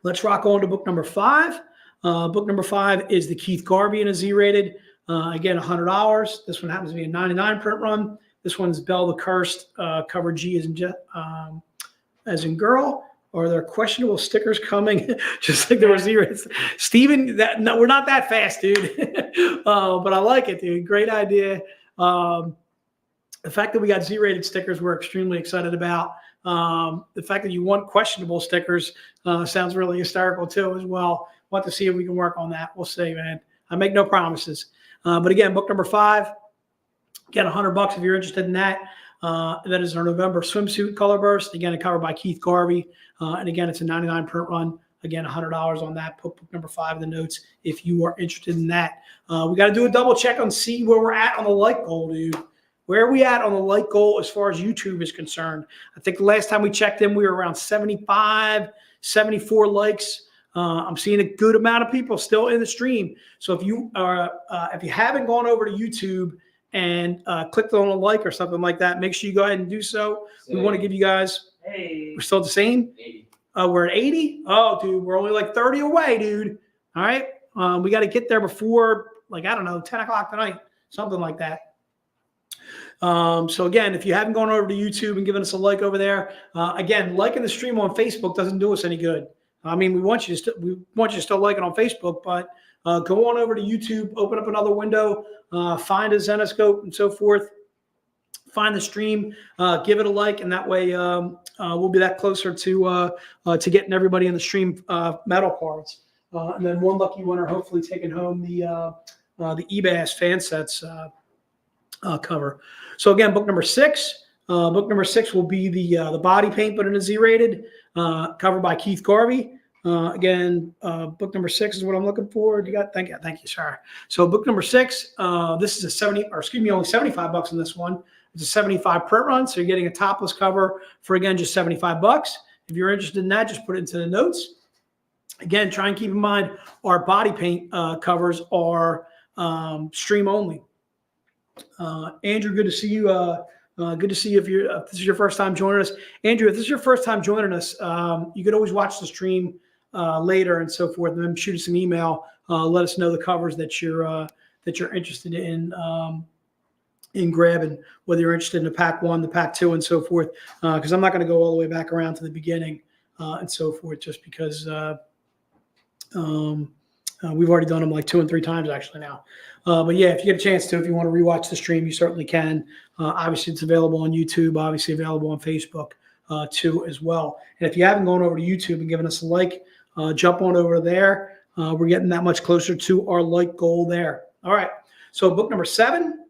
Let's rock on to book number 5. Book number 5 is the Keith Garvey in a Z-rated. Again, $100. This one happens to be a 99 print run. This one's Belle the Cursed, cover G as in girl. Are there questionable stickers coming? Just like there were Z-rated. Steven, no, we're not that fast, dude. But I like it, dude. Great idea. The fact that we got Z-rated stickers, we're extremely excited about. The fact that you want questionable stickers sounds really hysterical too as well. We'll have to see if we can work on that. We'll see, man. I make no promises. But again, book number 5, get $100 if you're interested in that. That is our November swimsuit color burst. Again, a cover by Keith Garvey. And again, it's a 99 print run. Again, $100 on that. Put book number 5 in the notes if you are interested in that. We got to do a double check on see where we're at on the like goal, dude. Where are we at on the like goal as far as YouTube is concerned? I think the last time we checked in, we were around 75, 74 likes. I'm seeing a good amount of people still in the stream. So if you haven't gone over to YouTube and clicked on a like or something like that, make sure you go ahead and do so. We want to give you guys. Hey. We're still the same. 80. We're at 80. Oh, dude, we're only like 30 away, dude. All right. We got to get there before, like, I don't know, 10 o'clock tonight, something like that. So again, if you haven't gone over to YouTube and given us a like over there, again, liking the stream on Facebook doesn't do us any good. I mean, we want you to still like it on Facebook, but go on over to YouTube, open up another window, find a Zenescope and so forth, find the stream, give it a like, and that way we'll be that closer to getting everybody in the stream metal cards. And then one lucky winner, hopefully taking home the eBass fan sets cover. So again, book number 6. Book number 6 will be the body paint, but in a Z-rated, covered by Keith Garvey. Again, book number 6 is what I'm looking for. Thank you, sir. So book number 6, this is only $75 on this one. It's a 75 print run, so you're getting a topless cover for, again, just $75. If you're interested in that, just put it into the notes. Again, try and keep in mind our body paint covers are stream only. Andrew, good to see you. Good to see you if this is your first time joining us. Andrew, if this is your first time joining us, you could always watch the stream later and so forth, and then shoot us an email. Let us know the covers that you're interested in grabbing, whether you're interested in the pack 1, the pack 2, and so forth. Because I'm not going to go all the way back around to the beginning and so forth, just because we've already done them like 2 and 3 times actually now. But yeah, if you get a chance to, if you want to rewatch the stream, you certainly can. Obviously, it's available on YouTube, obviously available on Facebook too as well. And if you haven't gone over to YouTube and given us a like, jump on over there. We're getting that much closer to our like goal there. All right. So book number 7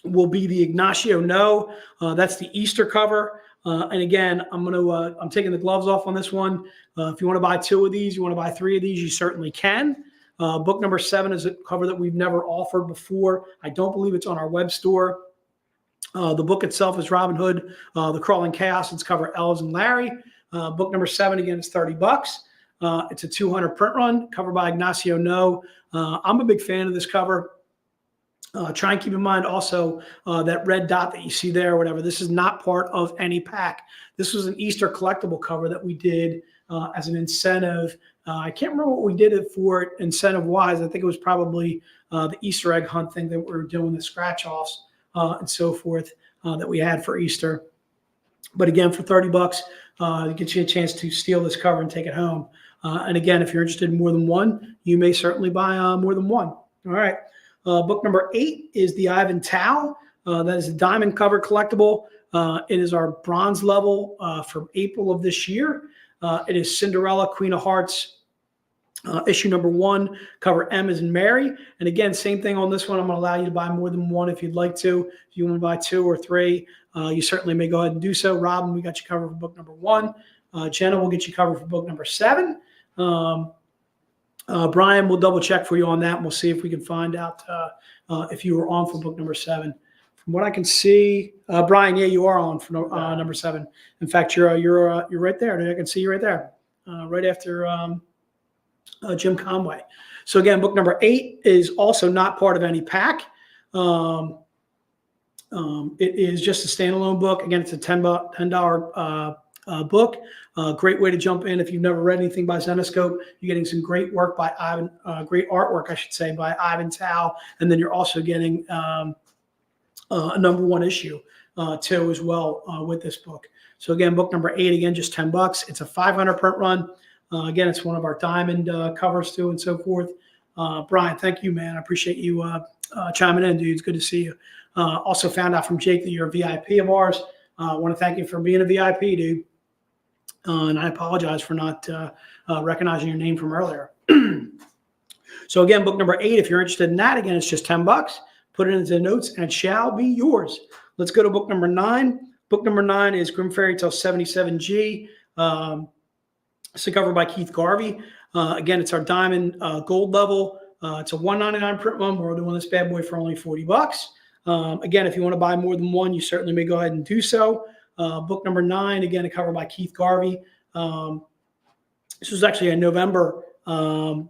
will be the Ignacio No. That's the Easter cover. And again, I'm taking the gloves off on this one. If you want to buy 2 of these, you want to buy 3 of these, you certainly can. Book number 7 is a cover that we've never offered before. I don't believe it's on our web store. The book itself is Robin Hood, The Crawling Chaos. It's cover Elves and Larry. Book number 7, again, is $30. It's a 200 print run, covered by Ignacio No. I'm a big fan of this cover. Try and keep in mind also that red dot that you see there, or whatever. This is not part of any pack. This was an Easter collectible cover that we did as an incentive. I can't remember what we did it for incentive-wise. I think it was probably the Easter egg hunt thing that we were doing, the scratch-offs and so forth that we had for Easter. But again, for $30, it gets you a chance to steal this cover and take it home. And again, if you're interested in more than one, you may certainly buy more than one. All right. Book number 8 is the Ivan Tao. That is a diamond cover collectible. It is our bronze level from April of this year. It is Cinderella, Queen of Hearts, issue number 1, cover M as in Mary. And again, same thing on this one. I'm going to allow you to buy more than one if you'd like to. If you want to buy 2 or 3, you certainly may go ahead and do so. Robin, we got you covered for book number 1. Jenna will get you covered for book number 7. Brian, we'll double check for you on that, and we'll see if we can find out if you were on for book number 7. From what I can see, Brian, yeah, you are on for number 7. In fact, you're right there. I can see you right there, right after Jim Conway. So again, book number 8 is also not part of any pack. It is just a standalone book. Again, it's a $10 book. Great way to jump in if you've never read anything by Zenescope. You're getting some great work by Ivan, great artwork, I should say, by Ivan Tao, and then you're also getting a number 1 issue too as well with this book. So again, book number 8, again, just $10. It's a 500 print run. Again, it's one of our diamond covers too and so forth. Brian, thank you, man. I appreciate you chiming in, dude. It's good to see you. Also found out from Jake that you're a VIP of ours. I want to thank you for being a VIP, dude. And I apologize for not recognizing your name from earlier. So again, book number 8, if you're interested in that, again, it's just $10. Put it into the notes and it shall be yours. Let's go to book number 9. Book number 9 is Grimm Fairy Tale 77G. It's covered by Keith Garvey. Again, it's our diamond gold level. It's a $1.99 print run. We're doing this bad boy for only $40. Again, if you want to buy more than one, you certainly may go ahead and do so. Book number 9, again, covered by Keith Garvey. This was actually in November,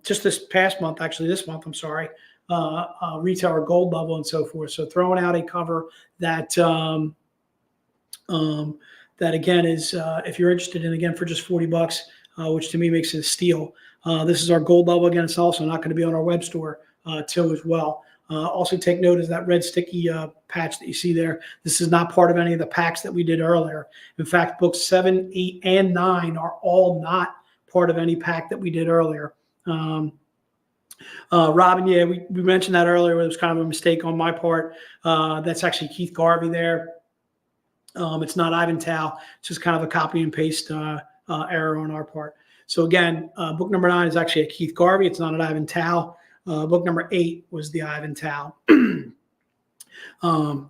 just this past month, actually this month, I'm sorry, retailer gold level and so forth. So throwing out a cover that that again is, if you're interested in, again, for just $40, which to me makes it a steal. This is our gold level. Again, it's also not going to be on our web store too as well. Also take note of that red sticky patch that you see there. This is not part of any of the packs that we did earlier. In fact, books 7, 8, and 9 are all not part of any pack that we did earlier. Robin, yeah, we mentioned that earlier. It was kind of a mistake on my part. That's actually Keith Garvey there. It's not Ivan Tao. It's just kind of a copy and paste error on our part. So again, book number 9 is actually a Keith Garvey. It's not an Ivan Tao. Book number 8 was the Ivan Tao.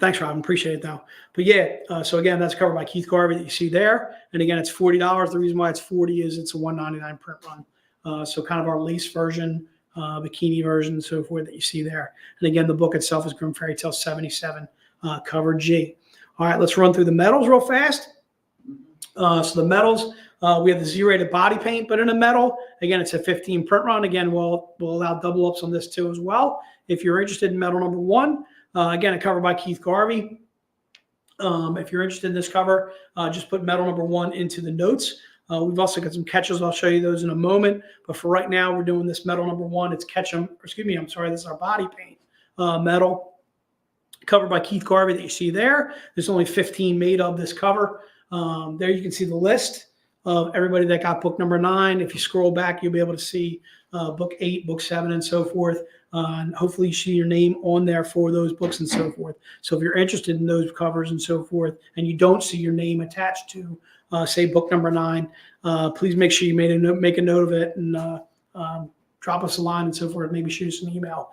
Thanks, Robin. Appreciate it, though. But yeah, so again, that's covered by Keith Garvey that you see there. And again, it's $40. The reason why it's $40 is it's a $1.99 print run. So kind of our lace version, bikini version, and so forth that you see there. And again, the book itself is Grimm Fairy Tale 77, cover G. All right, let's run through the metals real fast. So the metals, we have the Z-rated body paint, but in a metal. Again, it's a 15 print run. Again, we'll allow double ups on this too as well. If you're interested in metal number 1, again, a cover by Keith Garvey. If you're interested in this cover, just put metal number 1 into the notes. We've also got some catches. I'll show you those in a moment. But for right now, we're doing this metal number 1. It's Ketchum. Excuse me. I'm sorry. This is our body paint metal covered by Keith Garvey that you see there. There's only 15 made of this cover. There you can see the list of everybody that got book number 9. If you scroll back, you'll be able to see book 8, book 7, and so forth. And hopefully you see your name on there for those books and so forth. So if you're interested in those covers and so forth, and you don't see your name attached to, say, book number 9, please make sure you make a note of it and drop us a line and so forth. Maybe shoot us an email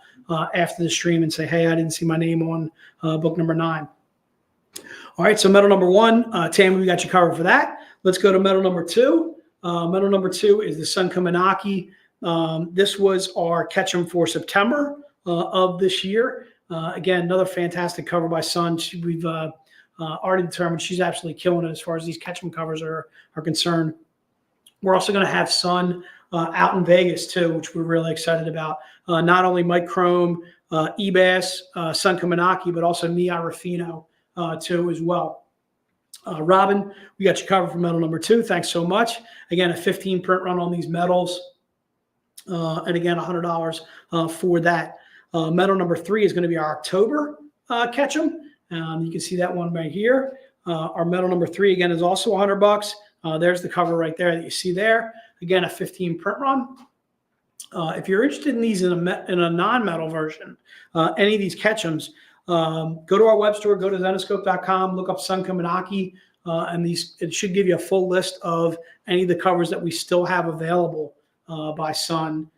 after the stream and say, hey, I didn't see my name on book number 9. All right, so metal number 1, Tammy, we got you covered for that. Let's go to metal number 2. Metal number 2 is the Sun Kaminaki. This was our Ketchum for September of this year. Again, another fantastic cover by Sun. We've already determined she's absolutely killing it as far as these Ketchum covers are concerned. We're also going to have Sun out in Vegas too, which we're really excited about. Not only Mike Chrome, Ebass, Sun Kaminaki, but also Nia Rafino too as well. Robin, we got you covered for metal number 2. Thanks so much. Again, a 15 print run on these metals. And again, $100 for that. Metal number 3 is going to be our October Ketchum. You can see that one right here. Our metal number 3, again, is also $100. There's the cover right there that you see there. Again, a 15 print run. If you're interested in these in a non-metal version, any of these Ketchums, Go to our web store, go to Zenescope.com, look up Sun Kaminaki, and it should give you a full list of any of the covers that we still have available by Sun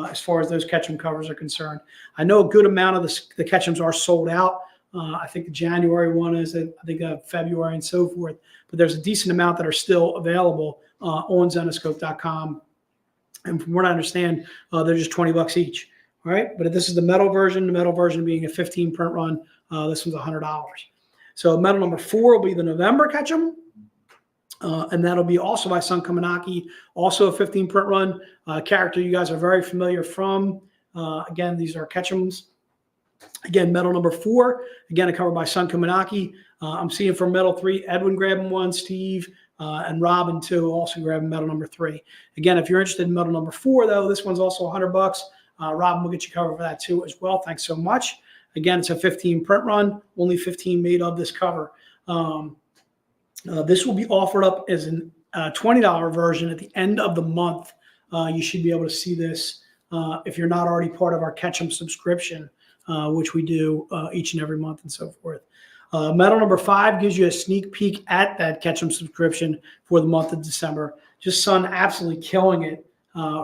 as far as those Ketchum covers are concerned. I know a good amount of the Ketchums are sold out. I think the January one is, I think February and so forth, but there's a decent amount that are still available on Zenescope.com. And from what I understand, they're just $20 each. All right. But this is the metal version being a 15 print run. This one's $100. So metal number 4 will be the November Ketchum. And that'll be also by Sun Kaminaki, also a 15 print run. Character you guys are very familiar from. Again, these are Ketchums. Again, metal number 4, again, a cover by Sun Kaminaki. I'm seeing for metal 3, Edwin grabbing one, Steve, and Robin too, also grabbing metal number 3. Again, if you're interested in metal number 4, though, this one's also $100. Robin will get you covered for that too as well. Thanks so much. Again, it's a 15 print run, only 15 made of this cover. This will be offered up as a $20 version at the end of the month. You should be able to see this if you're not already part of our Ketchum subscription, which we do each and every month and so forth. Metal number 5 gives you a sneak peek at that Ketchum subscription for the month of December. Just Sun absolutely killing it,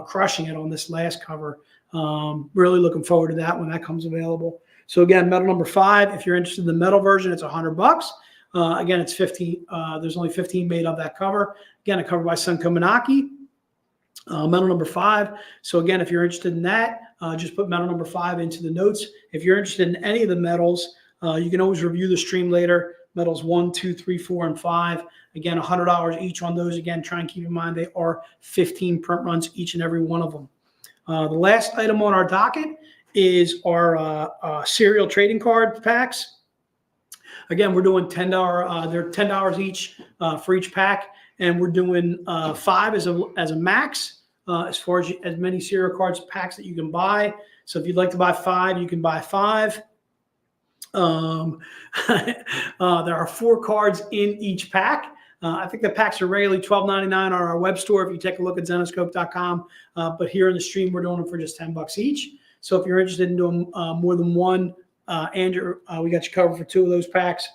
crushing it on this last cover. Really looking forward to that when that comes available. So again, metal number 5, if you're interested in the metal version, it's $100. Again, it's 15. There's only 15 made of that cover. Again, a cover by Sun Kaminaki. Metal number 5. So again, if you're interested in that, just put metal number 5 into the notes. If you're interested in any of the metals, you can always review the stream later. Metals 1, 2, 3, 4, and 5. Again, $100 each on those. Again, try and keep in mind they are 15 print runs each and every one of them. The last item on our docket is our serial trading card packs. Again, we're doing $10. They're $10 each for each pack, and we're doing 5 as a max as far as many serial cards packs that you can buy. So if you'd like to buy 5, you can buy 5. There are 4 cards in each pack. I think the packs are regularly $12.99 on our web store if you take a look at Zenescope.com. But here in the stream, we're doing them for just $10 each. So if you're interested in doing more than one, Andrew, we got you covered for 2 of those packs.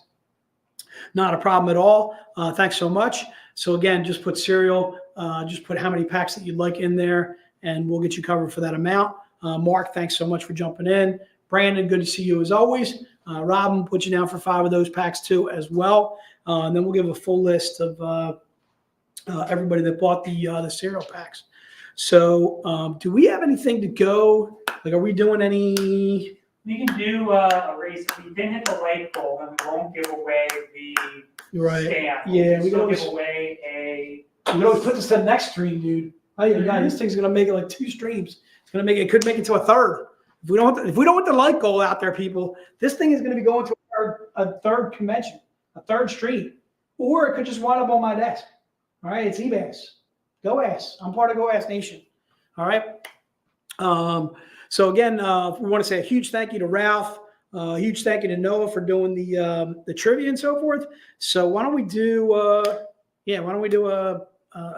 Not a problem at all. Thanks so much. So again, just put serial, just put how many packs that you'd like in there, and we'll get you covered for that amount. Mark, thanks so much for jumping in. Brandon, good to see you as always. Robin, put you down for 5 of those packs too as well. And then we'll give a full list of everybody that bought the cereal packs. So do we have anything to go? Like, are we doing any? We can do a race. If we didn't hit the light bulb, then we won't give away the stamp. Yeah, we can can always give away a. We can always put this to the next stream, dude. Oh yeah, God, this thing's gonna make it like 2 streams. It's gonna make it. It could make it to a 3rd. If we don't want the light goal out there, people, this thing is gonna be going to a third convention, a 3rd stream, or it could just wind up on my desk. All right, it's eBass. Go Ass. I'm part of Go Ass Nation. All right. So again, we want to say a huge thank you to Ralph, a huge thank you to Noah for doing the trivia and so forth. So why don't we do a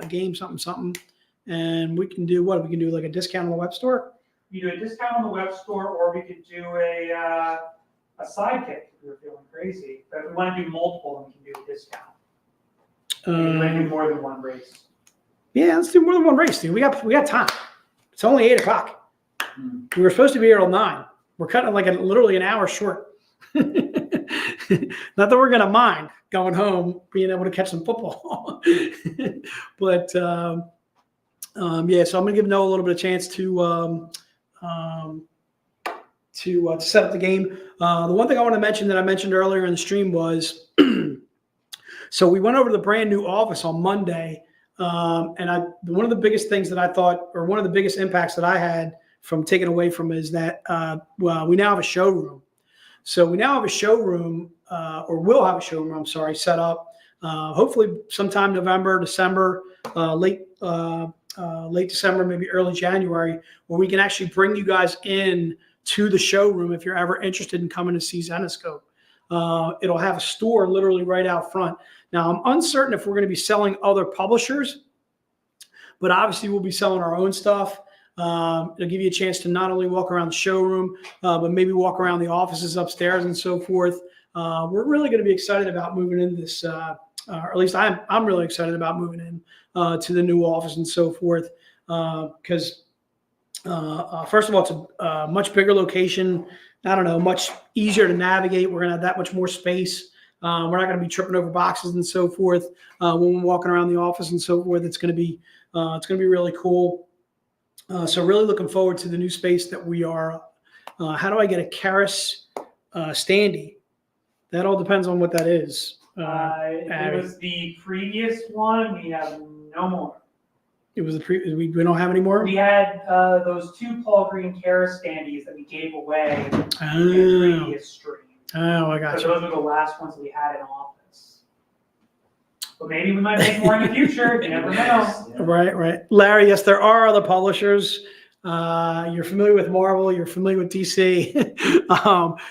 game something, and we can do what? We can do like a discount on the web store. You do a discount on the web store, or we could do a sidekick if you're feeling crazy. But if we want to do multiple, then we can do a discount. We might do more than one race. Yeah, let's do more than one race, dude. We got time. It's only 8 o'clock. We were supposed to be here till 9. We're cutting like literally an hour short. Not that we're gonna mind going home, being able to catch some football, but yeah. So I'm gonna give Noah a little bit of chance to set up the game. The one thing I want to mention that I mentioned earlier in the stream was, so we went over to the brand new office on Monday, and one of the biggest things that I thought, or one of the biggest impacts that I had from taking away from it, is that we now have a showroom. So we now have a showroom, or will have a showroom, I'm sorry, set up. Hopefully sometime November, December, late December, maybe early January, where we can actually bring you guys in to the showroom if you're ever interested in coming to see Zenescope. It'll have a store literally right out front. Now, I'm uncertain if we're going to be selling other publishers, but obviously we'll be selling our own stuff. It'll give you a chance to not only walk around the showroom, but maybe walk around the offices upstairs and so forth. We're really going to be excited about moving in this, or at least I'm really excited about moving in to the new office and so forth. Because first of all, it's a much bigger location. I don't know, much easier to navigate. We're going to have that much more space. We're not going to be tripping over boxes and so forth when we're walking around the office and so forth. It's going to be really cool. So really looking forward to the new space that we are. How do I get a Karis standee? That all depends on what that is. It was the previous one. We have no more. It was we don't have any more. We had those 2 Paul Green Karis standees that we gave away in the previous stream. Oh, I got So you. those were the last ones we had in office. But maybe we might make more in the future. You never know. Right. Larry, yes, there are other publishers. You're familiar with Marvel. You're familiar with DC.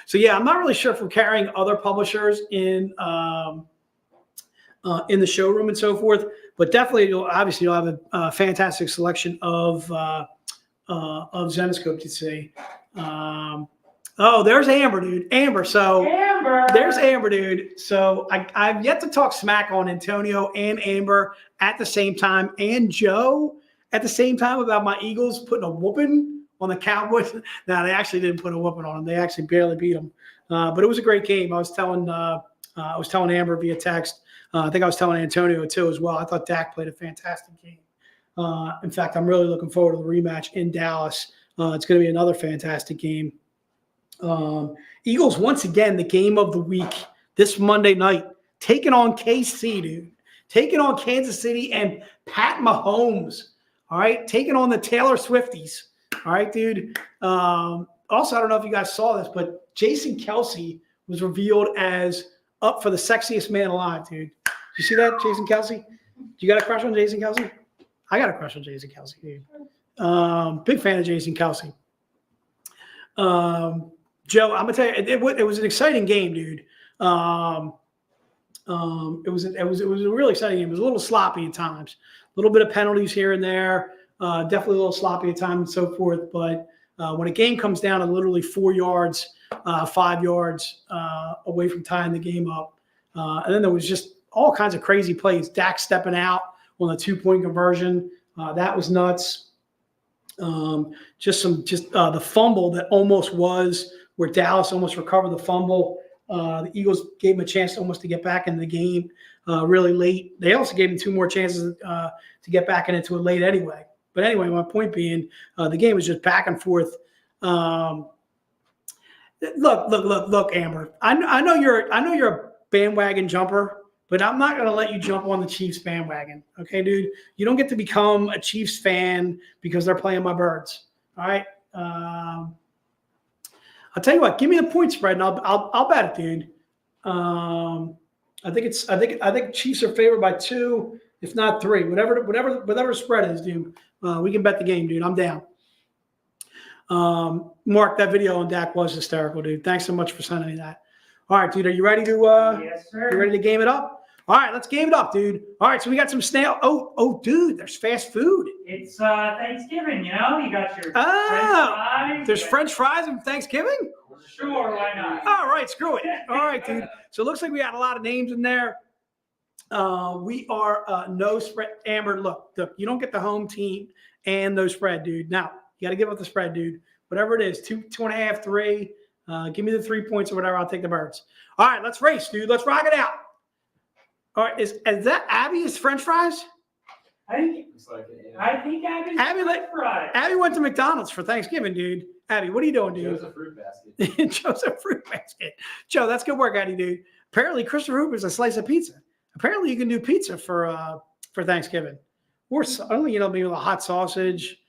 So yeah, I'm not really sure if we're carrying other publishers in the showroom and so forth. But definitely, you'll have a fantastic selection of Zenescope to see. Oh, there's Amber, dude. Amber. So Amber. there's Amber, dude. So I've yet to talk smack on Antonio and Amber at the same time, and Joe at the same time about my Eagles putting a whooping on the Cowboys. Now, they actually didn't put a whooping on them. They actually barely beat them. But it was a great game. I was telling Amber via text. I think I was telling Antonio too as well. I thought Dak played a fantastic game. In fact, I'm really looking forward to the rematch in Dallas. It's going to be another fantastic game. Eagles, once again, the game of the week this Monday night, taking on KC, dude. Taking on Kansas City and Pat Mahomes. All right. Taking on the Taylor Swifties. All right, dude. Also, I don't know if you guys saw this, but Jason Kelce was revealed as up for the sexiest man alive, dude. Did you see that, Jason Kelce? You got a crush on Jason Kelce? I got a crush on Jason Kelce, dude. Big fan of Jason Kelce. Joe, I'm gonna tell you, it was an exciting game, dude. It was a really exciting game. It was a little sloppy at times, a little bit of penalties here and there. Definitely a little sloppy at times and so forth. But when a game comes down to literally 4 yards, 5 yards away from tying the game up, and then there was just all kinds of crazy plays. Dak stepping out on a 2-point conversion, that was nuts. The fumble that almost was where Dallas almost recovered the fumble. The Eagles gave him a chance almost to get back into the game really late. They also gave him 2 more chances to get back into it late anyway. But anyway, my point being, the game was just back and forth. Look, Amber. I know you're a bandwagon jumper, but I'm not going to let you jump on the Chiefs bandwagon. Okay, dude? You don't get to become a Chiefs fan because they're playing my Birds. All right? I'll tell you what. Give me the point spread, and I'll bet it, dude. I think Chiefs are favored by 2, if not 3. Whatever the spread is, dude. We can bet the game, dude. I'm down. Mark, that video on Dak was hysterical, dude. Thanks so much for sending me that. All right, dude. Are you ready to? Yes, sir. You ready to game it up? All right, let's game it up, dude. All right, so we got some snail. Oh, dude, there's fast food. It's Thanksgiving, you know. You got your French fries. There's French fries on Thanksgiving? Sure, why not? All right, screw it. All right, dude. So it looks like we got a lot of names in there. We are no spread. Amber, look, you don't get the home team and no spread, dude. Now, you got to give up the spread, dude. Whatever it is, 2.5, 3. Give me the 3 points or whatever. I'll take the Birds. All right, let's race, dude. Let's rock it out. All right, is that Abby's French fries? I think Abby's French fries. Abby went to McDonald's for Thanksgiving, dude. Abby, what are you doing, dude? Joe's a fruit basket. Joe's a fruit basket. Joe, that's good work, Abby, dude. Apparently, Christopher Hooper's a slice of pizza. Apparently, you can do pizza for Thanksgiving, or maybe a hot sausage,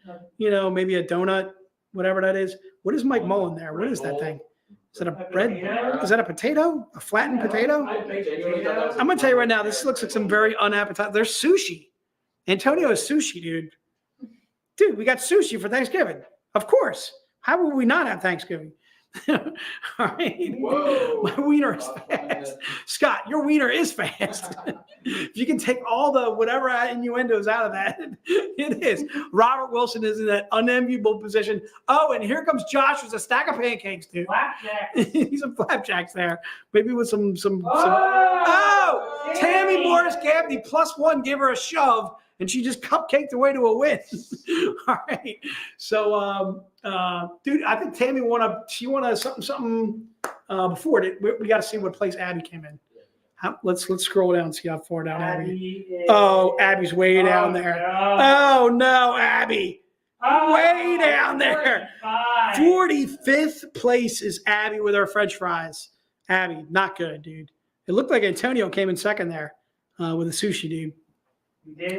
maybe a donut, whatever that is. What is Mike Mullen there? What is that thing? Is that a bread? Is that a potato? A flattened potato? I'm gonna tell you right now, this looks like some very unappetizing. There's sushi. Antonio is sushi, dude. Dude, we got sushi for Thanksgiving. Of course. How would we not have Thanksgiving? All right. Whoa. My wiener is Off fast. on Scott, your wiener is fast. If you can take all the whatever innuendos out of that, it is. Robert Wilson is in that unenviable position. Oh, and here comes Josh with a stack of pancakes, dude. Blackjack. He's some flapjacks there. Maybe with some. Oh, Oh, Tammy Morris Gaffney +1 gave her a shove, and she just cupcaked away to a win. All right. So, dude, I think Tammy won something before it. We got to see what place Abby came in. Let's scroll down and see how far down Abby. Oh, Abby's way down there. No. Oh no, Abby. Way down there. 45th place is Abby with her French fries. Abby, not good, dude. It looked like Antonio came in second there with the sushi, dude.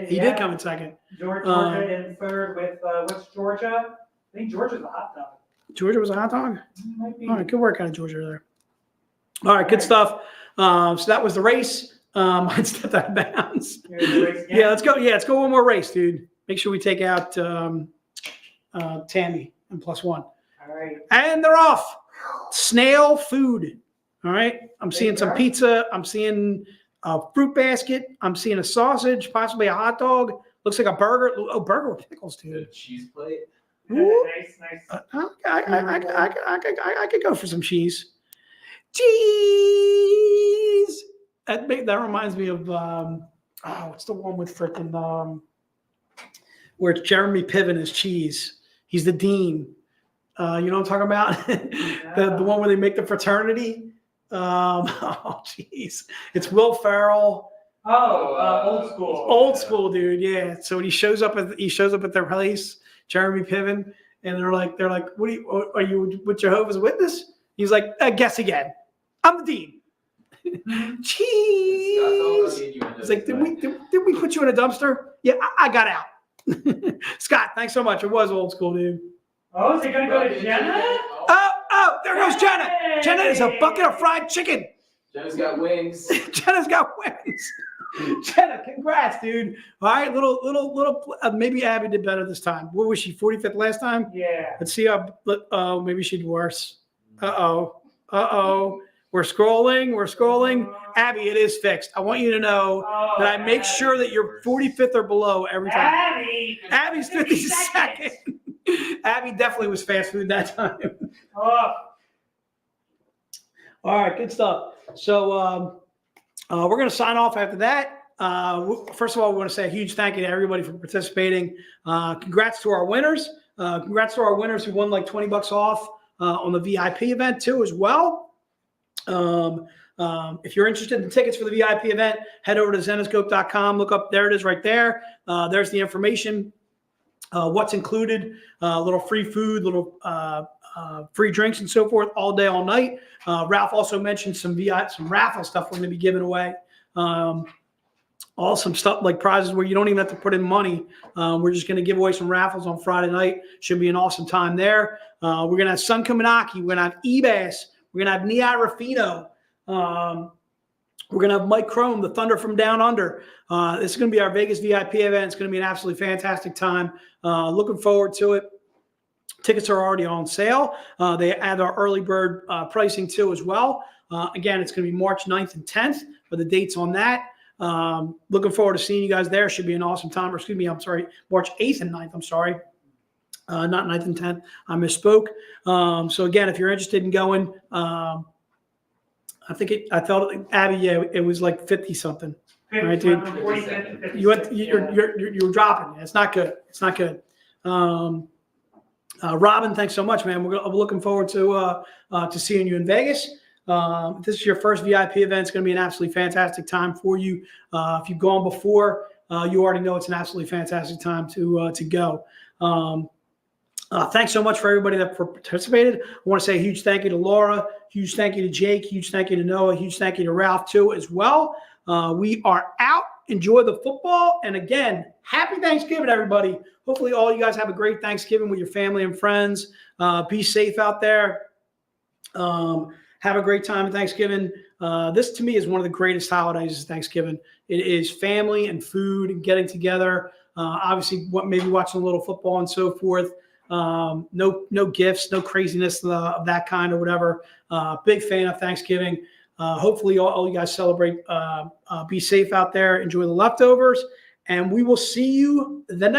He did come in second. Georgia in third with what's Georgia? I think Georgia's a hot dog. Georgia was a hot dog? Might be. All right, good work out of Georgia there. All right, good stuff. So that was the race. I stepped out of bounds. Yeah, let's go. Yeah, let's go one more race, dude. Make sure we take out Tammy and +1. All right. And they're off. Snail food. All right. I'm seeing some pizza. I'm seeing a fruit basket. I'm seeing a sausage, possibly a hot dog. Looks like a burger. Oh, burger with pickles, The dude. cheese plate. Ooh. Nice. I could go for some cheese. Cheese. That reminds me of what's the one with frickin' where it's Jeremy Piven is cheese. He's the dean. You know what I'm talking about? the one where they make the fraternity. Oh jeez, it's Will Ferrell. Old school. Old school, dude. Yeah. So when he shows up at their place, Jeremy Piven, and they're like, what are you with Jehovah's Witness? He's like, guess again. I'm the dean. Cheese. It's like, did we put you in a dumpster? Yeah, I got out. Scott, thanks so much. It was old school, dude. Oh, is it gonna go to Jenna? Oh, there goes Jenna. Jenna is a bucket of fried chicken. Jenna's got wings. Jenna's got wings. Jenna, congrats, dude. All right, little. Maybe Abby did better this time. What was she? 45th last time. Yeah. Let's see how. Oh, maybe she did worse. Uh-oh. We're scrolling. Abby, it is fixed. I want you to know that I make sure that you're 45th or below every time. Abby's 52nd. Abby definitely was fast food that time. Oh. All right, good stuff. So we're going to sign off after that. First of all, we want to say a huge thank you to everybody for participating. Congrats to our winners. Congrats to our winners who won like $20 off on the VIP event too as well. If you're interested in tickets for the VIP event, head over to Zenescope.com. Look up, there it is right there. There's the information, what's included, little free food, little free drinks and so forth all day, all night. Ralph also mentioned some raffle stuff we're going to be giving away. Some stuff like prizes where you don't even have to put in money. We're just going to give away some raffles on Friday night. Should be an awesome time there. We're going to have Sun Kaminaki. We're going to have Ebass. We're going to have Nia Ruffino. We're going to have Mike Crome, the Thunder from Down Under. This is going to be our Vegas VIP event. It's going to be an absolutely fantastic time. Looking forward to it. Tickets are already on sale. They add our early bird pricing too as well. Again, it's going to be March 9th and 10th for the dates on that. Looking forward to seeing you guys there. Should be an awesome time. Or excuse me, I'm sorry, March 8th and 9th. I'm sorry. Not 9th and 10th. I misspoke. So again, if you're interested in going, I felt Abby, yeah, it was like 50 something. All right, dude. You were dropping. It's not good. It's not good. Robin, thanks so much, man. I'm looking forward to seeing you in Vegas. If this is your first VIP event, it's going to be an absolutely fantastic time for you. If you've gone before, you already know it's an absolutely fantastic time to go. Thanks so much for everybody that participated. I want to say a huge thank you to Laura, huge thank you to Jake, huge thank you to Noah, huge thank you to Ralph too as well. We are out. Enjoy the football. And again, happy Thanksgiving, everybody. Hopefully all you guys have a great Thanksgiving with your family and friends. Be safe out there. Have a great time at Thanksgiving. This to me is one of the greatest holidays is Thanksgiving. It is family and food and getting together. Obviously, maybe watching a little football and so forth. No gifts, no craziness of that kind or whatever. Big fan of Thanksgiving. Hopefully all you guys celebrate. Be safe out there. Enjoy the leftovers. And we will see you the next